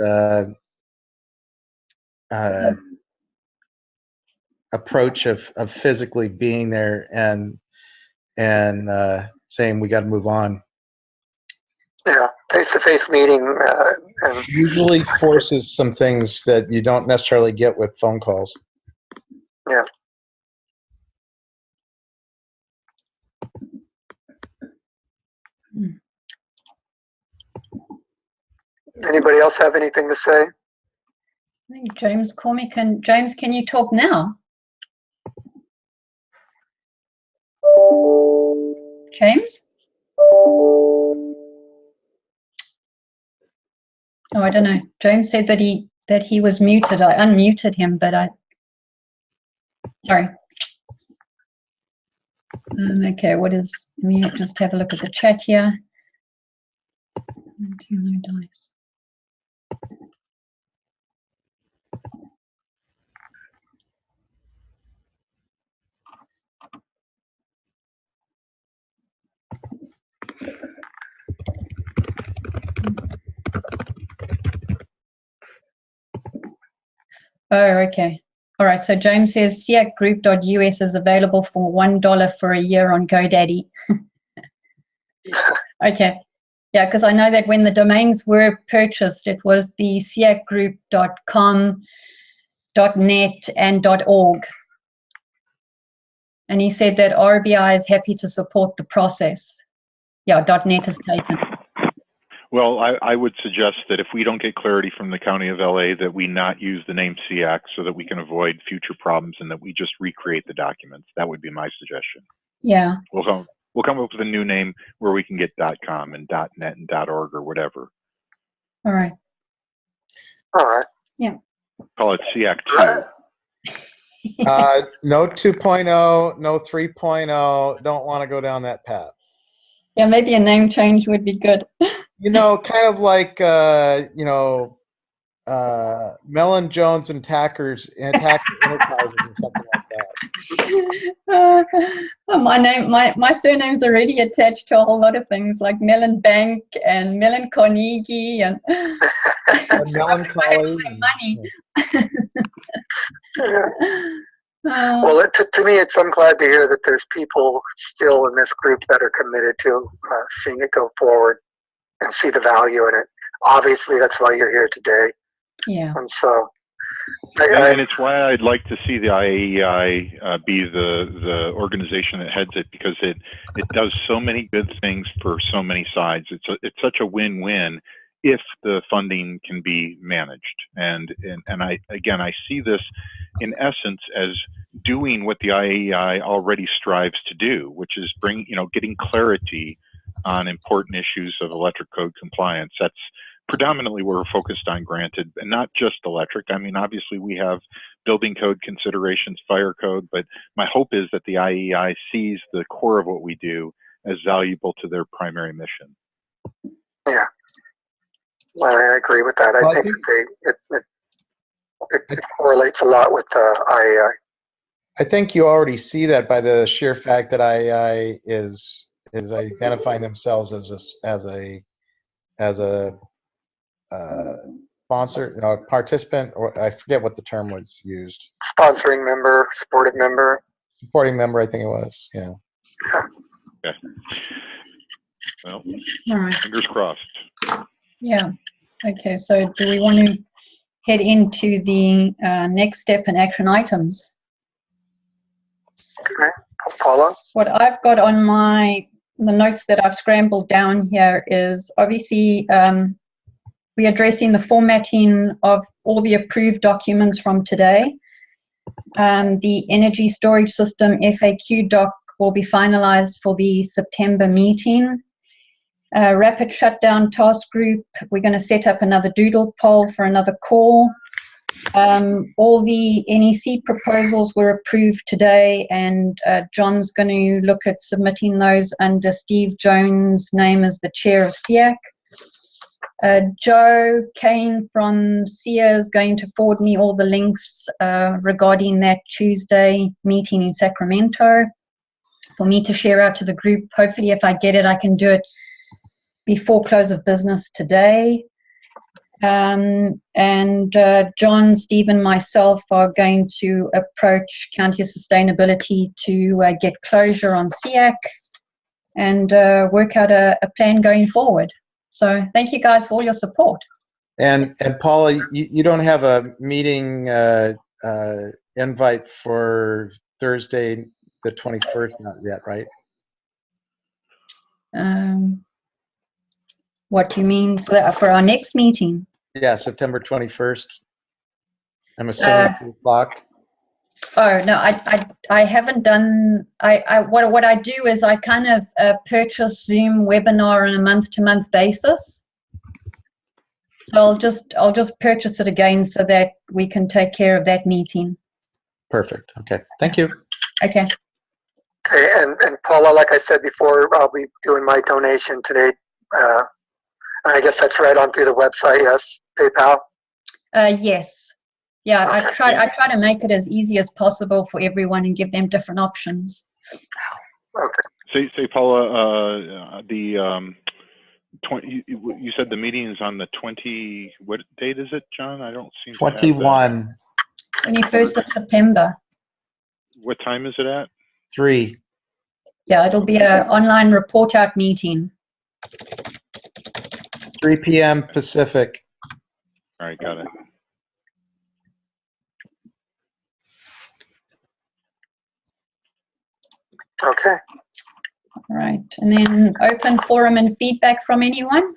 approach of physically being there and saying we got to move on. Yeah, face-to-face meeting. And usually forces some things that you don't necessarily get with phone calls. Yeah. Anybody else have anything to say? I think James Cormier can. James, can you talk now? James? Oh, I don't know. James said that he was muted. I unmuted him, but sorry. Okay, let me just have a look at the chat here. No dice. Oh, okay. All right. So James says SEACgroup.us is available for $1 for a year on GoDaddy. Okay. Yeah, because I know that when the domains were purchased, it was the SEACgroup.com, .net, and .org. And he said that RBI is happy to support the process. Yeah, .net is taken. Well, I would suggest that if we don't get clarity from the County of LA, that we not use the name SEAC so that we can avoid future problems, and that we just recreate the documents. That would be my suggestion. Yeah. We'll come up with a new name where we can get .com and .net and .org or whatever. All right. All right. Yeah. Call it SEAC 2. No 2.0, no 3.0. Don't want to go down that path. Yeah, maybe a name change would be good. Kind of like Mellon Jones and Tackers Enterprises or something like that. My surname's already attached to a whole lot of things like Mellon Bank and Mellon Carnegie and Melancholy. money. Well, to me, I'm glad to hear that there's people still in this group that are committed to seeing it go forward and see the value in it. Obviously, that's why you're here today. Yeah. And so, and it's why I'd like to see the IAEI be the organization that heads it, because it does so many good things for so many sides. It's such a win-win if the funding can be managed. And I see this in essence as doing what the IAEI already strives to do, which is getting clarity on important issues of electric code compliance. That's predominantly what we're focused on, granted, and not just electric. I mean, obviously we have building code considerations, fire code, but my hope is that the IAEI sees the core of what we do as valuable to their primary mission. Yeah, I agree with that. I think it correlates a lot with IAEI. I think you already see that by the sheer fact that IAEI is identifying themselves as a sponsor, participant, or I forget what the term was used. Sponsoring member, supportive member. Supporting member, I think it was. Yeah. Okay. Well, All right. fingers crossed. Yeah. Okay. So, do we want to head into the next step and action items? Okay, Paula. What I've got on the notes that I've scrambled down here is obviously we're addressing the formatting of all the approved documents from today. The energy storage system FAQ doc will be finalized for the September meeting. Rapid shutdown task group, we're going to set up another doodle poll for another call. All the NEC proposals were approved today, and John's going to look at submitting those under Steve Jones' name as the chair of SEAC. Joe Kane from SEA is going to forward me all the links regarding that Tuesday meeting in Sacramento for me to share out to the group. Hopefully, if I get it, I can do it before close of business today. And John, Steve, and myself are going to approach County Sustainability to get closure on SEAC and work out a plan going forward. So thank you guys for all your support. And Paula, you don't have a meeting invite for Thursday the 21st, not yet, right? What do you mean for our next meeting? Yeah, September 21st. I'm assuming 2 o'clock. Oh no, I haven't done. What I do is I kind of purchase Zoom webinar on a month-to-month basis. So I'll just purchase it again so that we can take care of that meeting. Perfect. Okay. Thank you. Okay. Okay, and Paula, like I said before, I'll be doing my donation today. I guess that's right on through the website. Yes, PayPal. Yes. Yeah, okay. I try to make it as easy as possible for everyone and give them different options. Okay. Say Paula, the 20. You said the meeting is on the 20. What date is it, John? I don't seem to have that. 21. 21st of September. What time is it at? 3. Yeah, it'll be an online report out meeting. 3 p.m. Pacific. All right, got it. Okay. All right, and then open forum and feedback from anyone.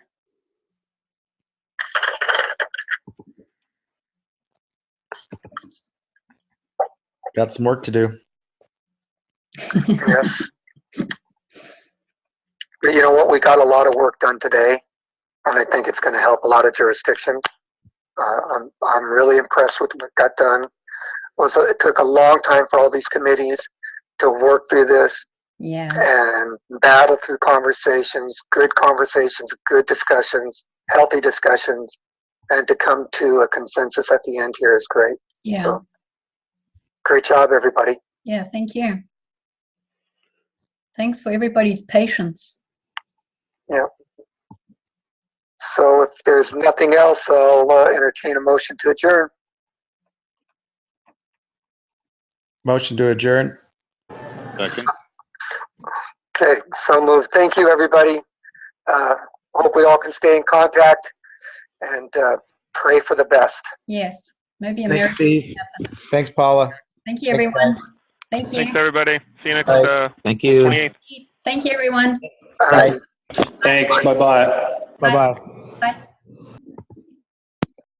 Got some work to do. Yes. But you know what? We got a lot of work done today, and I think it's going to help a lot of jurisdictions. I'm really impressed with what got done. It took a long time for all these committees to work through this. Yeah. And battle through conversations, good discussions, healthy discussions, and to come to a consensus at the end here is great. Yeah. So, great job, everybody. Yeah, thank you. Thanks for everybody's patience. Yeah. So if there's nothing else, I'll entertain a motion to adjourn. Motion to adjourn. Second. Okay, so moved. Thank you, everybody. Hope we all can stay in contact and pray for the best. Yes, maybe a Thanks, miracle Steve. will happen. Thanks, Paula. Thank you, Thanks, everyone. guys. Thank you. Thanks, everybody. See you next Bye. Thank you. 28th. Thank you, everyone. All right. Thanks. Bye-bye. Bye-bye.